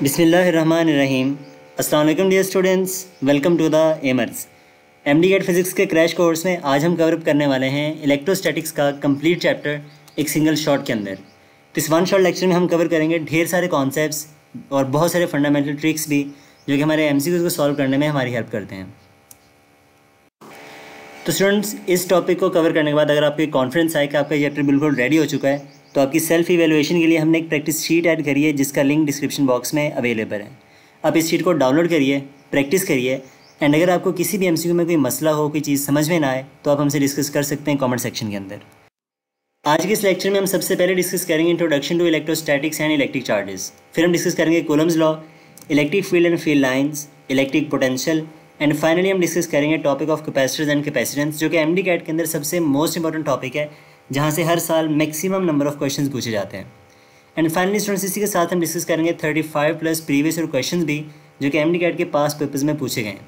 बिस्मिल्लाहिर्रहमानिर्रहीम। अस्सलाम वालेकुम dear students, welcome to the एमर्स। एमडी गेट फिज़िक्स के क्रैश कोर्स में आज हम कवर अप करने वाले हैं इलेक्ट्रोस्टैटिक्स का कंप्लीट चैप्टर एक सिंगल शॉट के अंदर। तो इस वन शॉट लेक्चर में हम कवर करेंगे ढेर सारे कॉन्सेप्ट्स और बहुत सारे फंडामेंटल ट्रिक्स भी जो कि हमारे एमसीक्यूज़ को सॉल्व करने में हमारी हेल्प करते हैं। तो स्टूडेंट्स, इस टॉपिक को कवर करने के बाद अगर आपको कॉन्फिडेंस आए कि आपका चैप्टर बिल्कुल रेडी हो चुका है तो आपकी सेल्फ इवैल्यूएशन के लिए हमने एक प्रैक्टिस शीट ऐड करी है जिसका लिंक डिस्क्रिप्शन बॉक्स में अवेलेबल है। आप इस शीट को डाउनलोड करिए, प्रैक्टिस करिए एंड अगर आपको किसी भी एमसीक्यू में कोई मसला हो, कोई चीज़ समझ में ना आए तो आप हमसे डिस्कस कर सकते हैं कमेंट सेक्शन के अंदर। आज के इस लेक्चर में हम सबसे पहले डिस्कस करेंगे introduction to electrostatics and electric charges. फिर हम डिस्कस करेंगे Coulomb's law, electric field and field lines, electric potential and finally हम डिस्कस करेंगे topic of capacitors and capacitance, जो कि एमडी कैट के अंदर सबसे मोस्ट इंपॉर्टेंट टॉपिक है जहाँ से हर साल मैक्सिमम नंबर ऑफ क्वेश्चंस पूछे जाते हैं। एंड फाइनली स्टूडेंट्स, इसी के साथ हम डिस्कस करेंगे 35 प्लस प्रीवियस ईयर क्वेश्चंस भी जो कि एमडी कैट के पास पेपर्स में पूछे गए हैं।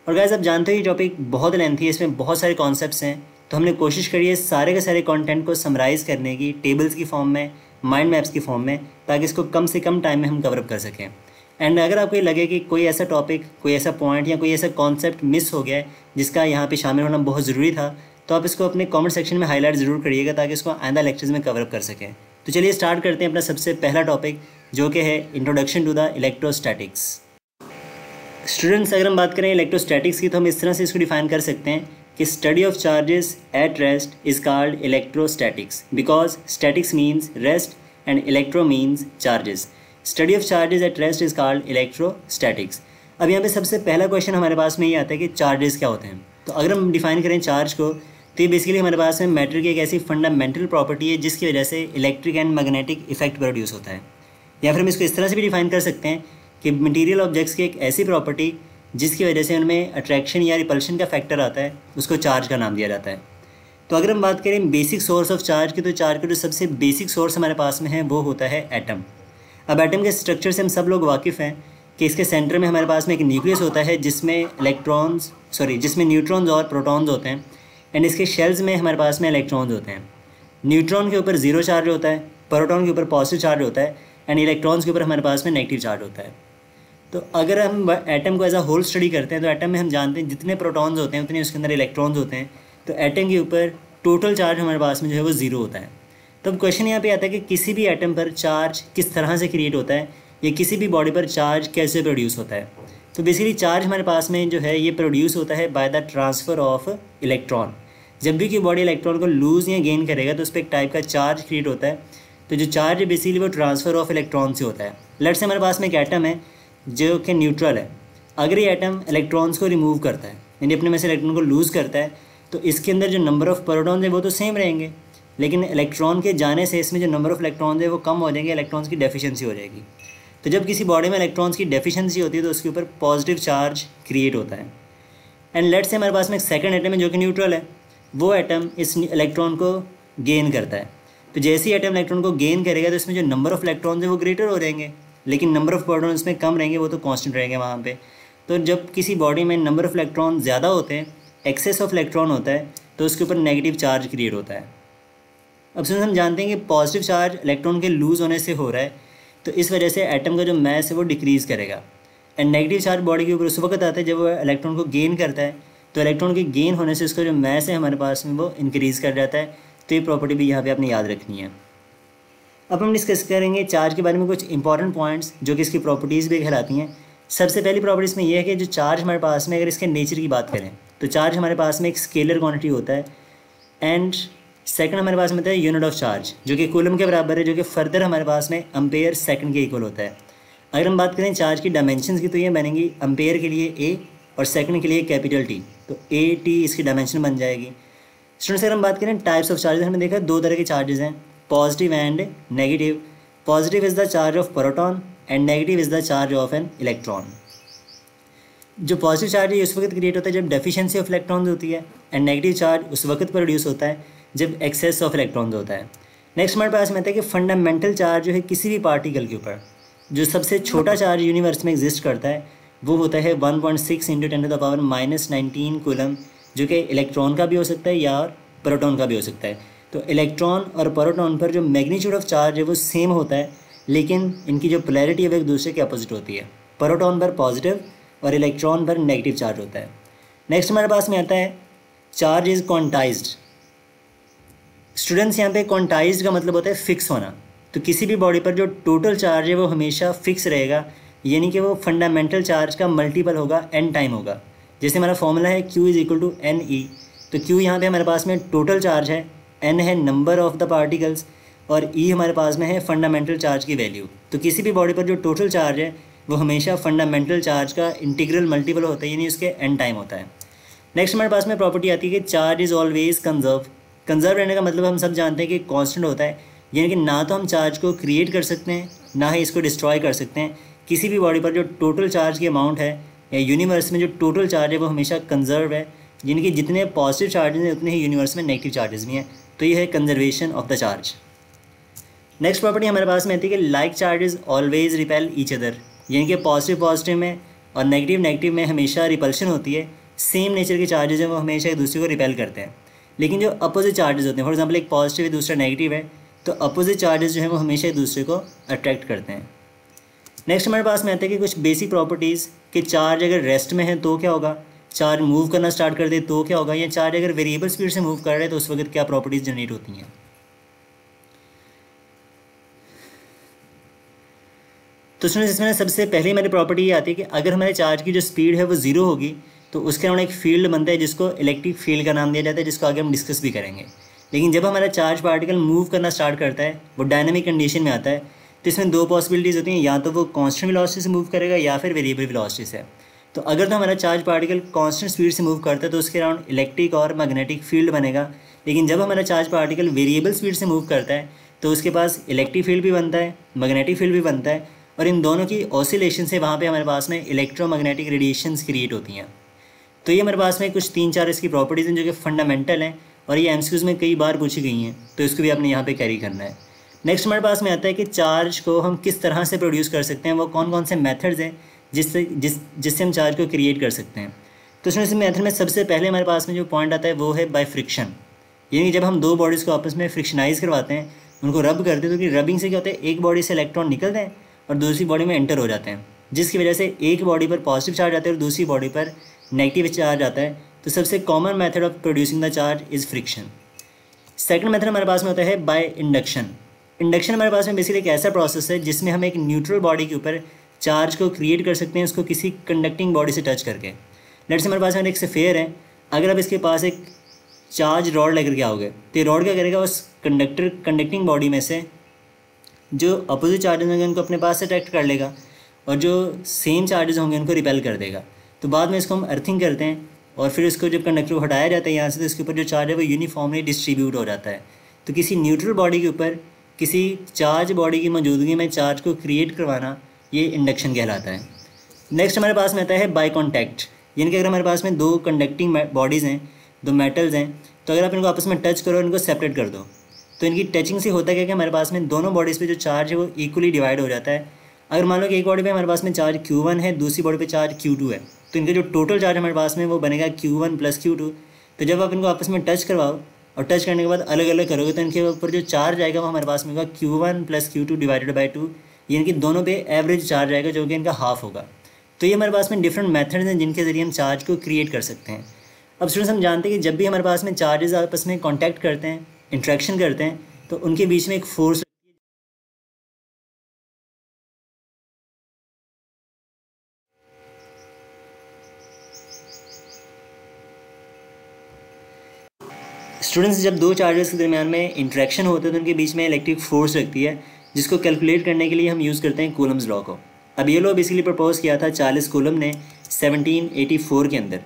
और गाइस, आप जानते हो ये टॉपिक बहुत लेंथी है, इसमें बहुत सारे कॉन्सेप्ट्स हैं, तो हमने कोशिश करी है सारे के सारे कंटेंट को समराइज़ करने की टेबल्स की फॉर्म में, माइंड मैप्स की फॉर्म में, ताकि इसको कम से कम टाइम में हम कवर अप कर सकें। एंड अगर आपको ये लगे कि कोई ऐसा टॉपिक, कोई ऐसा पॉइंट या कोई ऐसा कॉन्सेप्ट मिस हो गया है जिसका यहाँ पे शामिल होना बहुत ज़रूरी था, तो आप इसको अपने कमेंट सेक्शन में हाईलाइट ज़रूर करिएगा ताकि इसको आइंदा लेक्चर्स में कवर अप कर सकें। तो चलिए स्टार्ट करते हैं अपना सबसे पहला टॉपिक जो कि है introduction to the electrostatics. Students, अगर हम बात करें इलेक्ट्रोस्टैटिक्स की तो हम इस तरह से इसको डिफाइन कर सकते हैं कि study of charges at rest is called electrostatics because statics means rest and electro means charges. Study of charges at rest is called electrostatics. अब यहाँ पे सबसे पहला क्वेश्चन हमारे पास में ये आता है कि चार्जेस क्या होते हैं। तो अगर हम डिफाइन करें चार्ज को तो ये बेसिकली हमारे पास में मैटर की एक ऐसी फंडामेंटल प्रॉपर्टी है जिसकी वजह से electric and magnetic effect produce होता है। या फिर हम इसको इस तरह से भी डिफाइन कर सकते हैं कि मटेरियल ऑब्जेक्ट्स की एक ऐसी प्रॉपर्टी जिसकी वजह से उनमें अट्रैक्शन या रिपल्शन का फैक्टर आता है, उसको चार्ज का नाम दिया जाता है। तो अगर हम बात करें बेसिक सोर्स ऑफ चार्ज की तो चार्ज का जो सबसे बेसिक सोर्स हमारे पास में है वो होता है एटम। अब एटम के स्ट्रक्चर से हम सब लोग वाकिफ़ हैं कि इसके सेंटर में हमारे पास में एक न्यूक्लियस होता है जिसमें जिसमें न्यूट्रॉन्स और प्रोटॉन्स होते हैं एंड इसके शेल्स में हमारे पास में इलेक्ट्रॉन्स होते हैं। न्यूट्रॉन के ऊपर ज़ीरो चार्ज होता है, प्रोटॉन के ऊपर पॉजिटिव चार्ज होता है एंड इलेक्ट्रॉन्स के ऊपर हमारे पास में नेगेटिव चार्ज होता है। तो अगर हम एटम को एज अ होल स्टडी करते हैं तो एटम में हम जानते हैं जितने प्रोटॉन्स होते हैं उतने उसके अंदर इलेक्ट्रॉन्स होते हैं। तो एटम के ऊपर टोटल चार्ज हमारे पास में जो है वो ज़ीरो होता है। तो अब क्वेश्चन यहाँ पे आता है कि किसी भी एटम पर चार्ज किस तरह से क्रिएट होता है या किसी भी बॉडी पर चार्ज कैसे प्रोड्यूस होता है। तो बेसिकली चार्ज हमारे पास में जो है ये प्रोड्यूस होता है by the transfer of electron. जब भी कोई बॉडी इलेक्ट्रॉन को लूज़ या गेन करेगा तो उस पर एक टाइप का चार्ज क्रिएट होता है। तो जो चार्ज है बेसिकली वो ट्रांसफ़र ऑफ इलेक्ट्रॉन से होता है। लेट्स से हमारे पास में एक एटम है जो कि न्यूट्रल है। अगर ये एटम इलेक्ट्रॉन्स को रिमूव करता है यानी अपने में से इलेक्ट्रॉन को लूज़ करता है तो इसके अंदर जो नंबर ऑफ़ प्रोटॉन्स है वो तो सेम रहेंगे, लेकिन इलेक्ट्रॉन के जाने से इसमें जो नंबर ऑफ़ इलेक्ट्रॉन्स है वो कम हो जाएंगे, इलेक्ट्रॉन्स की डेफिशिएंसी हो जाएगी। तो जब किसी बॉडी में इलेक्ट्रॉन्स की डेफिशिएंसी होती है तो उसके ऊपर पॉजिटिव चार्ज क्रिएट होता है। एंड लेट्स से हमारे पास में एक सेकंड एटम है जो कि न्यूट्रल है, वो एटम इस इलेक्ट्रॉन को गेन करता है। तो जैसे ही एटम इलेक्ट्रॉन को गेन करेगा तो इसमें जो नंबर ऑफ़ इलेक्ट्रॉन्स है वो ग्रेटर हो जाएंगे, लेकिन नंबर ऑफ़ प्रोटॉन इसमें कम रहेंगे, वो तो कांस्टेंट रहेंगे वहाँ पे। तो जब किसी बॉडी में नंबर ऑफ़ इलेक्ट्रॉन ज़्यादा होते हैं, एक्सेस ऑफ इलेक्ट्रॉन होता है, तो उसके ऊपर नेगेटिव चार्ज क्रिएट होता है। अब सुन, हम जानते हैं कि पॉजिटिव चार्ज इलेक्ट्रॉन के लूज़ होने से हो रहा है, तो इस वजह से एटम का जो मैस है वो डिक्रीज़ करेगा। एंड नेगेटिव चार्ज बॉडी के ऊपर उस वक्त आता है जब वो इलेक्ट्रॉन को गेन करता है, तो इलेक्ट्रॉन के गेन होने से उसका जो मैस है हमारे पास में वो इंक्रीज़ कर जाता है। तो ये प्रॉपर्टी भी यहाँ पे आपने याद रखनी है। अब हम डिस्कस करेंगे चार्ज के बारे में कुछ इंपॉर्टेंट पॉइंट्स जो कि इसकी प्रॉपर्टीज़ भी कहलाती हैं। सबसे पहली प्रॉपर्टी इसमें यह है कि जो चार्ज हमारे पास में, अगर इसके नेचर की बात करें तो चार्ज हमारे पास में एक स्केलर क्वांटिटी होता है। एंड सेकंड हमारे पास में होता है यूनिट ऑफ चार्ज जो कि कूलम के बराबर है, जो कि फर्दर हमारे पास में एम्पेयर सेकंड के इक्वल होता है। अगर हम बात करें चार्ज की डायमेंशंस की तो ये बनेंगी एम्पेयर के लिए ए और सेकंड के लिए कैपिटल टी, तो ए टी इसकी डायमेंशन बन जाएगी। स्टूडेंट्स, अगर हम बात करें टाइप्स ऑफ चार्जेस, हमने देखा दो तरह के चार्जेस हैं, positive and negative. Positive is the charge of proton and negative is the charge of an electron. जो पॉजिटिव चार्ज है उस वक्त क्रिएट होता है जब डेफिशिएंसी ऑफ इलेक्ट्रॉन्स होती है, एंड नेगेटिव चार्ज उस वक्त प्रोड्यूस होता है जब एक्सेस ऑफ इलेक्ट्रॉन्स होता है। नेक्स्ट हमारे पास में आता है कि फंडामेंटल चार्ज जो है किसी भी पार्टिकल के ऊपर, जो सबसे छोटा चार्ज यूनिवर्स में एग्जिस्ट करता है वो होता है 1.6 × 10⁻⁻19 कूलम, जो कि इलेक्ट्रॉन का भी हो सकता है या प्रोटॉन का भी हो सकता है। तो इलेक्ट्रॉन और प्रोटॉन पर जो मैग्नीट्यूड ऑफ चार्ज है वो सेम होता है, लेकिन इनकी जो पोलैरिटी है वो एक दूसरे के अपोजिट होती है। प्रोटॉन पर पॉजिटिव और इलेक्ट्रॉन पर नेगेटिव चार्ज होता है। नेक्स्ट हमारे पास में आता है चार्ज इज़ क्वांटाइज्ड। स्टूडेंट्स यहाँ पे क्वांटाइज्ड का मतलब होता है फिक्स होना। तो किसी भी बॉडी पर जो टोटल चार्ज है वो हमेशा फिक्स रहेगा, यानी कि वो फंडामेंटल चार्ज का मल्टीपल होगा, n टाइम होगा। जैसे हमारा फॉर्मूला है Q is equal to NE, तो Q यहाँ पे हमारे पास में टोटल चार्ज है, N है नंबर ऑफ द पार्टिकल्स और E हमारे पास में है फंडामेंटल चार्ज की वैल्यू। तो किसी भी बॉडी पर जो टोटल चार्ज है वो हमेशा फंडामेंटल चार्ज का इंटीग्रल मल्टीपल होता है, यानी उसके n टाइम होता है। नेक्स्ट हमारे पास में प्रॉपर्टी आती है कि charge is always conserve. Conserve रहने का मतलब हम सब जानते हैं कि कांस्टेंट होता है, यानी कि ना तो हम चार्ज को क्रिएट कर सकते हैं ना ही इसको डिस्ट्रॉय कर सकते हैं। किसी भी बॉडी पर जो टोटल चार्ज की अमाउंट है या यूनिवर्स में जो टोटल चार्ज है वो हमेशा कंजर्व है, यानी कि जितने पॉजिटिव चार्जेस हैं उतने ही यूनिवर्स में नेगेटिव चार्जेस भी हैं। तो ये है conservation of the charge. Next property हमारे पास में आती है कि like charges always repel each other, यानी कि पॉजिटिव में और नेगेटिव में हमेशा रिपल्शन होती है। सेम नेचर के चार्जेस हैं वो हमेशा एक दूसरे को रिपेल करते हैं। लेकिन जो अपोजिट चार्जेस होते हैं, फॉर एग्जांपल एक पॉजिटिव है दूसरा नेगेटिव है, तो अपोजिट चार्जेस जो हैं वो हमेशा एक दूसरे को अट्रैक्ट करते हैं। नेक्स्ट हमारे पास में आता है कि कुछ बेसिक प्रॉपर्टीज़ कि चार्ज अगर रेस्ट में है तो क्या होगा, चार्ज मूव करना स्टार्ट कर दे तो क्या होगा, या चार्ज अगर वेरिएबल स्पीड से मूव कर रहा है तो उस वक्त क्या प्रॉपर्टीज़ जनरेट होती हैं। तो स्टूडेंट्स इसमें सबसे पहले हमारी प्रॉपर्टी ये आती है कि अगर हमारे चार्ज की जो स्पीड है वो ज़ीरो होगी तो उसके अराउंड एक फील्ड बनता है जिसको इलेक्ट्रिक फील्ड का नाम दिया जाता है, जिसको आगे हम डिस्कस भी करेंगे। लेकिन जब हमारा चार्ज पार्टिकल मूव करना स्टार्ट करता है, वो डायनामिक कंडीशन में आता है, तो इसमें दो पॉसिबिलिटीज़ होती हैं, या तो वो कांस्टेंट वेलोसिटी से मूव करेगा या फिर वेरिएबल वेलोसिटी से। तो अगर तो हमारा चार्ज पार्टिकल कांस्टेंट स्पीड से मूव करता है तो उसके अराउंड इलेक्ट्रिक और मैग्नेटिक फील्ड बनेगा। लेकिन जब हमारा चार्ज पार्टिकल वेरिएबल स्पीड से मूव करता है तो उसके पास इलेक्ट्रिक फील्ड भी बनता है, मैग्नेटिक फील्ड भी बनता है, और इन दोनों की ऑसिलेशन से वहाँ पे हमारे पास में इलेक्ट्रोमैग्नेटिक रेडिएशंस क्रिएट होती हैं। तो ये हमारे पास में कुछ 3-4 इसकी प्रॉपर्टीज़ हैं जो कि फंडामेंटल हैं और ये एमसीक्यूज़ में कई बार पूछी गई हैं, तो इसको भी आपने यहाँ पे कैरी करना है। नेक्स्ट हमारे पास में आता है कि चार्ज को हम किस तरह से प्रोड्यूस कर सकते हैं, वो कौन कौन से मेथड्स हैं जिससे हम चार्ज को क्रिएट कर सकते हैं। तो इसमें इस मेथड में सबसे पहले हमारे पास में जो पॉइंट आता है वो है बाय फ्रिक्शन, यानी जब हम दो बॉडीज़ को आपस में फ्रिक्शनाइज करवाते हैं, उनको रब करते हैं, तो कि रबिंग से क्या होता है, एक बॉडी से इलेक्ट्रॉन निकलते हैं और दूसरी बॉडी में एंटर हो जाते हैं, जिसकी वजह से एक बॉडी पर पॉजिटिव चार्ज आता है और दूसरी बॉडी पर नेगेटिव चार्ज आता है। तो सबसे common method of producing the charge is friction. Second method हमारे पास में होता है बाय इंडक्शन। इंडक्शन हमारे पास में बेसिकली एक ऐसा प्रोसेस है जिसमें हम एक न्यूट्रल बॉडी के ऊपर चार्ज को क्रिएट कर सकते हैं, उसको किसी कंडक्टिंग बॉडी से टच करके। लेट्स से हमारे पास में एक स्फीयर है, अगर आप इसके पास एक चार्ज रॉड लेकर के आओगे तो ये रॉड क्या करेगा, उस कंडक्टिंग बॉडी में से जो अपोजिट चार्जेस होंगे उनको अपने पास से अट्रैक्ट कर लेगा और जो सेम चार्जेस होंगे उनको रिपेल कर देगा। तो बाद में इसको हम अर्थिंग करते हैं और फिर इसको जब कंडक्टर को हटाया जाता है यहाँ से, तो इसके ऊपर जो चार्ज है वो यूनिफॉर्मली डिस्ट्रीब्यूट हो जाता है। तो किसी न्यूट्रल बॉडी के ऊपर किसी चार्ज बॉडी की मौजूदगी में चार्ज को क्रिएट करवाना, ये इंडक्शन कहलाता है। नेक्स्ट हमारे पास में आता है बाय कॉन्टैक्ट, यानी कि अगर हमारे पास में दो कंडक्टिंग बॉडीज़ हैं, दो मेटल्स हैं, तो अगर आप इनको आपस में टच करो और इनको सेपरेट कर दो तो इनकी टचिंग से होता क्या कि हमारे पास में दोनों बॉडीज़ पे जो चार्ज है वो इक्वली डिवाइड हो जाता है। अगर मान लो कि एक बॉडी पे हमारे पास में चार्ज Q1 है, दूसरी बॉडी पे चार्ज Q2 है, तो इनका जो टोटल चार्ज हमारे पास में वो बनेगा Q1 + Q2। तो जब आप इनको आपस में टच करवाओ और टच करने के बाद अलग अलग करोगे तो इनके ऊपर जो चार्ज आएगा वो हमारे पास में होगा Q1 + Q2 / 2, यानी कि दोनों पे एवरेज चार्ज आएगा जो कि इनका हाफ होगा। तो ये हमारे पास में डिफरेंट मेथड्स हैं जिनके ज़रिए हम चार्ज को क्रिएट कर सकते हैं। अब स्टूडेंट्स हम जानते हैं कि जब भी हमारे पास में चार्जेस आपस में कॉन्टैक्ट करते हैं, इंट्रैक्शन करते हैं, तो उनके बीच में एक फोर्स स्टूडेंट्स जब दो चार्जेस के दरमियान में इंट्रैक्शन होते हैं तो उनके बीच में इलेक्ट्रिक फोर्स लगती है, जिसको कैलकुलेट करने के लिए हम यूज़ करते हैं कूलम्स लॉ को। अब ये लॉ बेसिकली प्रपोज किया था चार्ल्स कूलम ने 1784 के अंदर।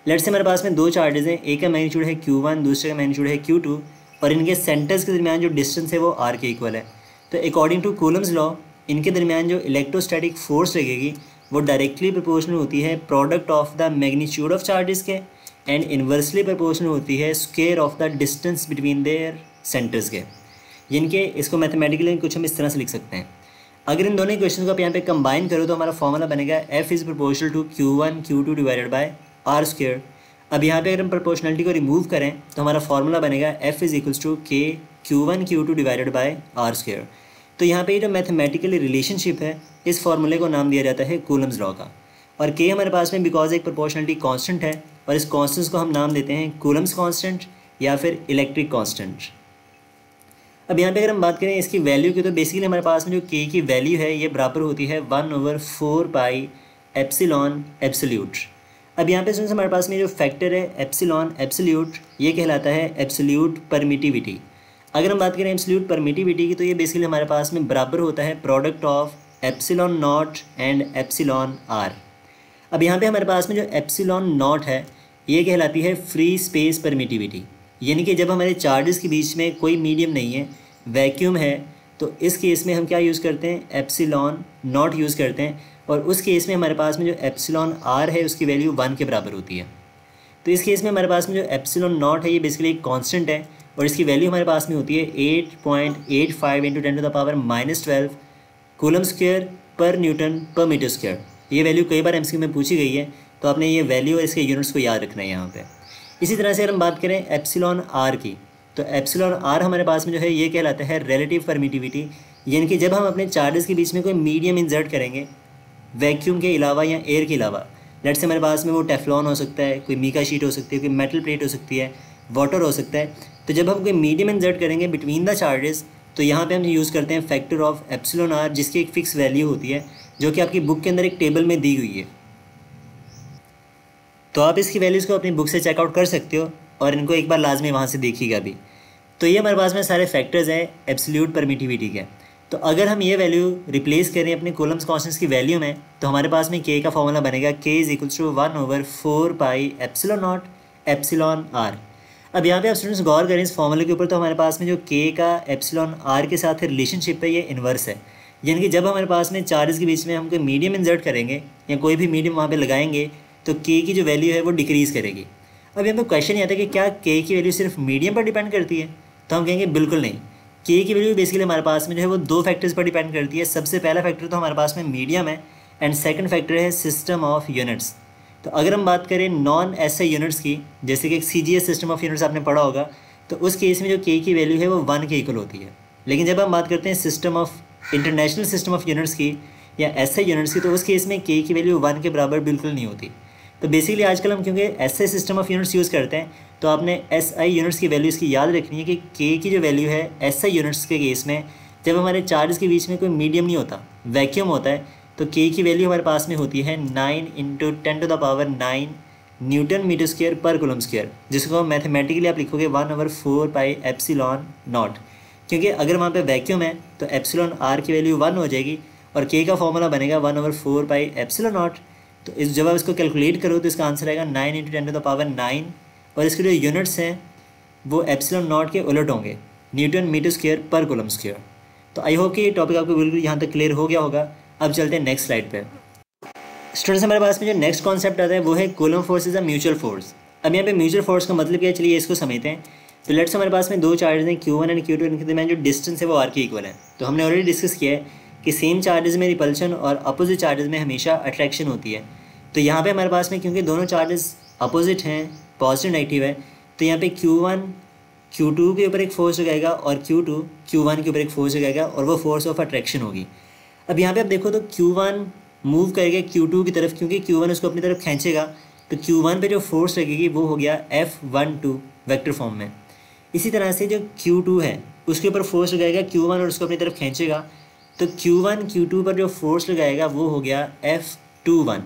लेट्स से हमारे पास में दो चार्जेस हैं, एक का मैग्नीट्यूड है Q1, दूसरे का मैग्नीट्यूड है Q2, और इनके सेंटर्स के दरमियान जो डिस्टेंस है वो R के इक्वल है। तो अकॉर्डिंग टू कूलम्स लॉ इनके दरमियान जो इलेक्ट्रोस्टैटिक फोर्स लगेगी वो डायरेक्टली प्रोपोर्शनल होती है product of the magnitude of charges के, एंड इन्वर्सली प्रोपोर्शनल होती है square of the distance between their centres के। यानी कि इसको मैथमेटिकली कुछ हम इस तरह से लिख सकते हैं, अगर इन दोनों इक्वेशन को आप यहाँ पे कंबाइन करो तो हमारा फॉर्मूला बनेगा F is proportional to Q1 Q2 / R²। अब यहाँ पे अगर हम प्रोपोर्शनलिटी को रिमूव करें तो हमारा फॉर्मूला बनेगा F is equals to K Q1 Q2 / R²। तो यहाँ पे ये जो मैथमेटिकली रिलेशनशिप है, इस फॉर्मूले को नाम दिया जाता है कूलम्स लॉ का। और के हमारे पास में बिकॉज एक प्रोपोर्शनलिटी कांस्टेंट है, और इस कांस्टेंट को हम नाम देते हैं कूलम्स कांस्टेंट या फिर इलेक्ट्रिक कांस्टेंट। अब यहाँ पे अगर हम बात करें इसकी वैल्यू की, तो बेसिकली हमारे पास में जो के की वैल्यू है ये बराबर होती है 1/4 पाई एप्सिलॉन एब्सोल्यूट। अब यहाँ पे स्टूडेंट्स हमारे पास में जो फैक्टर है एप्सिलॉन एब्सोल्यूट, ये कहलाता है एब्सोल्यूट परमिटिविटी। अगर हम बात करें एब्सोल्यूट परमिटिविटी की, तो ये बेसिकली हमारे पास में बराबर होता है product of epsilon naught and epsilon R. अब यहाँ पे हमारे पास में जो एप्सिलॉन नॉट है ये कहलाती है फ्री स्पेस परमिटिविटी, यानी कि जब हमारे चार्जेस के बीच में कोई मीडियम नहीं है, वैक्यूम है, तो इस केस में हम क्या यूज़ करते हैं, एप्सिलॉन नॉट यूज़ करते हैं। और उस केस में हमारे पास में जो एप्सिलॉन आर है उसकी वैल्यू 1 के बराबर होती है। तो इस केस में हमारे पास में जो एप्सिलॉन नॉट है ये बेसिकली एक कांस्टेंट है, और इसकी वैल्यू हमारे पास में होती है 8.85 × 10⁻⁻12 कूलम स्क्वायर पर न्यूटन पर मीटर स्क्वायर। ये वैल्यू कई बार एमसीक्यू में पूछी गई है, तो आपने ये वैल्यू और इसके यूनिट्स को याद रखना है यहाँ पे। इसी तरह से अगर हम बात करें एप्सिलॉन आर की, तो एप्सिलॉन आर हमारे पास में जो है ये कहलाता है रिलेटिव परमिटिविटी, यानी कि जब हम अपने चार्जेस के बीच में कोई मीडियम इंसर्ट करेंगे वैक्यूम के अलावा या एयर के अलावा, लेट से हमारे पास में वो टेफ्लॉन हो सकता है, कोई मीका शीट हो सकती है, कोई मेटल प्लेट हो सकती है, वाटर हो सकता है, तो जब हम कोई मीडियम इंसर्ट करेंगे बिटवीन द चार्जेस, तो यहाँ पे हम यूज़ करते हैं फैक्टर ऑफ एप्सिलॉन आर, जिसकी एक फ़िक्स वैल्यू होती है जो कि आपकी बुक के अंदर एक टेबल में दी हुई है। तो आप इसकी वैल्यूज़ को अपनी बुक से चेकआउट कर सकते हो, और इनको एक बार लाजमी वहाँ से देखिएगा भी। तो ये हमारे पास में सारे फैक्टर्स हैं एब्सोल्यूट परमिटिविटी के। तो अगर हम ये वैल्यू रिप्लेस करें अपने कूलम्स कांस्टेंट्स की वैल्यू में, तो हमारे पास में के का फॉर्मूला बनेगा k = 1/4 pi epsilon naught epsilon R. अब यहाँ पे आप स्टूडेंट्स गौर करें इस फॉर्मूले के ऊपर, तो हमारे पास में जो k का एप्सिलॉन आर के साथ रिलेशनशिप है ये इन्वर्स है, यानी कि जब हमारे पास में चार्जेस के बीच में हम कोई मीडियम इंसर्ट करेंगे या कोई भी मीडियम वहाँ पे लगाएंगे, तो k की जो वैल्यू है वो डिक्रीज़ करेगी। अब यहाँ पे क्वेश्चन ये आता है कि क्या k की वैल्यू सिर्फ मीडियम पर डिपेंड करती है, तो हम कहेंगे बिल्कुल नहीं। k की वैल्यू बेसिकली हमारे पास में जो है वो 2 फैक्टर्स पर डिपेंड करती है। सबसे पहला फैक्टर तो हमारे पास में मीडियम है, एंड सेकंड फैक्टर है सिस्टम ऑफ यूनिट्स। तो अगर हम बात करें नॉन एसआई यूनिट्स की, जैसे कि एक सीजीएस सिस्टम ऑफ यूनिट्स आपने पढ़ा होगा, तो उस केस में जो k की वैल्यू है वो 1 के इक्वल होती है। लेकिन जब हम बात करते हैं system of international system of units की या एसआई यूनिट्स की, तो उस केस में k की वैल्यू 1 के बराबर बिल्कुल नहीं होती। तो बेसिकली आजकल हम क्योंकि SI system of units use करते हैं, तो आपने एसआई यूनिट्स की वैल्यू इसकी याद रखनी है कि k की जो वैल्यू है एसआई यूनिट्स के केस में, जब हमारे चार्जेस के बीच में कोई मीडियम नहीं होता, वैक्यूम होता है, तो k की वैल्यू हमारे पास में होती है 9 × 10⁻9 न्यूटन मीटर स्क्वायर पर कूलम स्क्वायर, जिसको मैथमेटिकली आप लिखोगे 1/4 पाई एप्सिलॉन नॉट। क्योंकि अगर वहाँ पे वैक्यूम है तो एप्सिलॉन आर की वैल्यू 1 हो जाएगी, और k का फॉर्मूला बनेगा 1/4 पाई एप्सिलॉन नॉट। तो इस जब आप इसको कैलकुलेट करो तो इसका आंसर आएगा 9 × 10⁻9, और इसके जो यूनिट्स हैं वो एप्सिलॉन नॉट के उलट होंगे, न्यूटन मीटर स्क्वायर पर कूलम स्क्वायर। तो आई होप कि ये टॉपिक आपको बिल्कुल यहाँ तक क्लियर हो गया होगा। अब चलते हैं नेक्स्ट स्लाइड पे। स्टूडेंट्स हमारे पास में जो नेक्स्ट कॉन्सेप्ट आता है वो है coulomb force is a mutual force. अब यहाँ पे म्यूचुअल फोर्स का मतलब क्या है, चलिए इसको समझते हैं। तो लेट्स हमारे पास में 2 चार्जेस हैं Q1 एंड Q2, इनके दरमियान जो डिस्टेंस है वो R के इक्वल है। तो हमने ऑलरेडी डिस्कस किया है कि सेम चार्जेस में रिपल्शन और अपोजिट चार्जेस में हमेशा अट्रैक्शन होती है। तो यहाँ पे हमारे पास में क्योंकि दोनों चार्जेस अपोजिट हैं, पॉजिटिव नेगेटिव है, तो यहाँ पे Q1 Q2 के ऊपर एक फोर्स लगाएगा और Q2 Q1 के ऊपर एक फोर्स लगाएगा, और वो फोर्स ऑफ अट्रैक्शन होगी। अब यहाँ पे आप देखो तो Q1 मूव करेगा Q2 की तरफ, क्योंकि Q1 उसको अपनी तरफ खींचेगा, तो Q1 पे जो फोर्स लगेगी वो हो गया F12 वेक्टर फॉर्म में। इसी तरह से जो Q2 है उसके ऊपर फोर्स लगाएगा Q1 और उसको अपनी तरफ खींचेगा, तो Q1 Q2 पर जो फोर्स लगाएगा वो हो गया F21।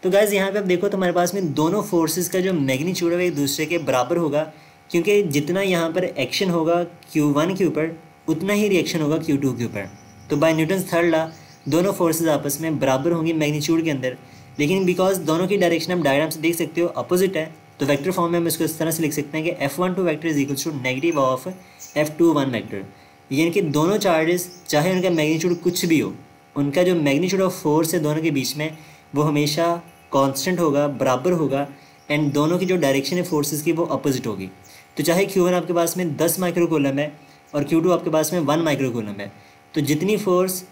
तो गाइज़ यहाँ पे आप देखो तो हमारे पास में दोनों फोर्सेस का जो मैग्नीट्यूड है वो एक दूसरे के बराबर होगा, क्योंकि जितना यहाँ पर एक्शन होगा Q1 के ऊपर उतना ही रिएक्शन होगा Q2 के ऊपर। तो बाय न्यूटन्स थर्ड लॉ दोनों फोर्सेस आपस में बराबर होंगी मैग्नीट्यूड के अंदर, लेकिन बिकॉज दोनों की डायरेक्शन आप डायग्राम से देख सकते हो अपोजिट है, तो वेक्टर फॉर्म में हम इसको इस तरह से लिख सकते हैं कि F12 vector is equals to negative of F21 vector. यानी कि दोनों चार्जेस चाहे उनका मैग्नीट्यूड कुछ भी हो, उनका जो मैग्नीट्यूड ऑफ फोर्स है दोनों के बीच में वो हमेशा कांस्टेंट होगा, बराबर होगा, एंड दोनों की जो डायरेक्शन है फोर्सेस की वो अपोजिट होगी। तो चाहे Q1 आपके पास में 10 माइक्रोकूलम है और Q2 आपके पास में 1 माइक्रोकूलम है, तो जितनी फोर्स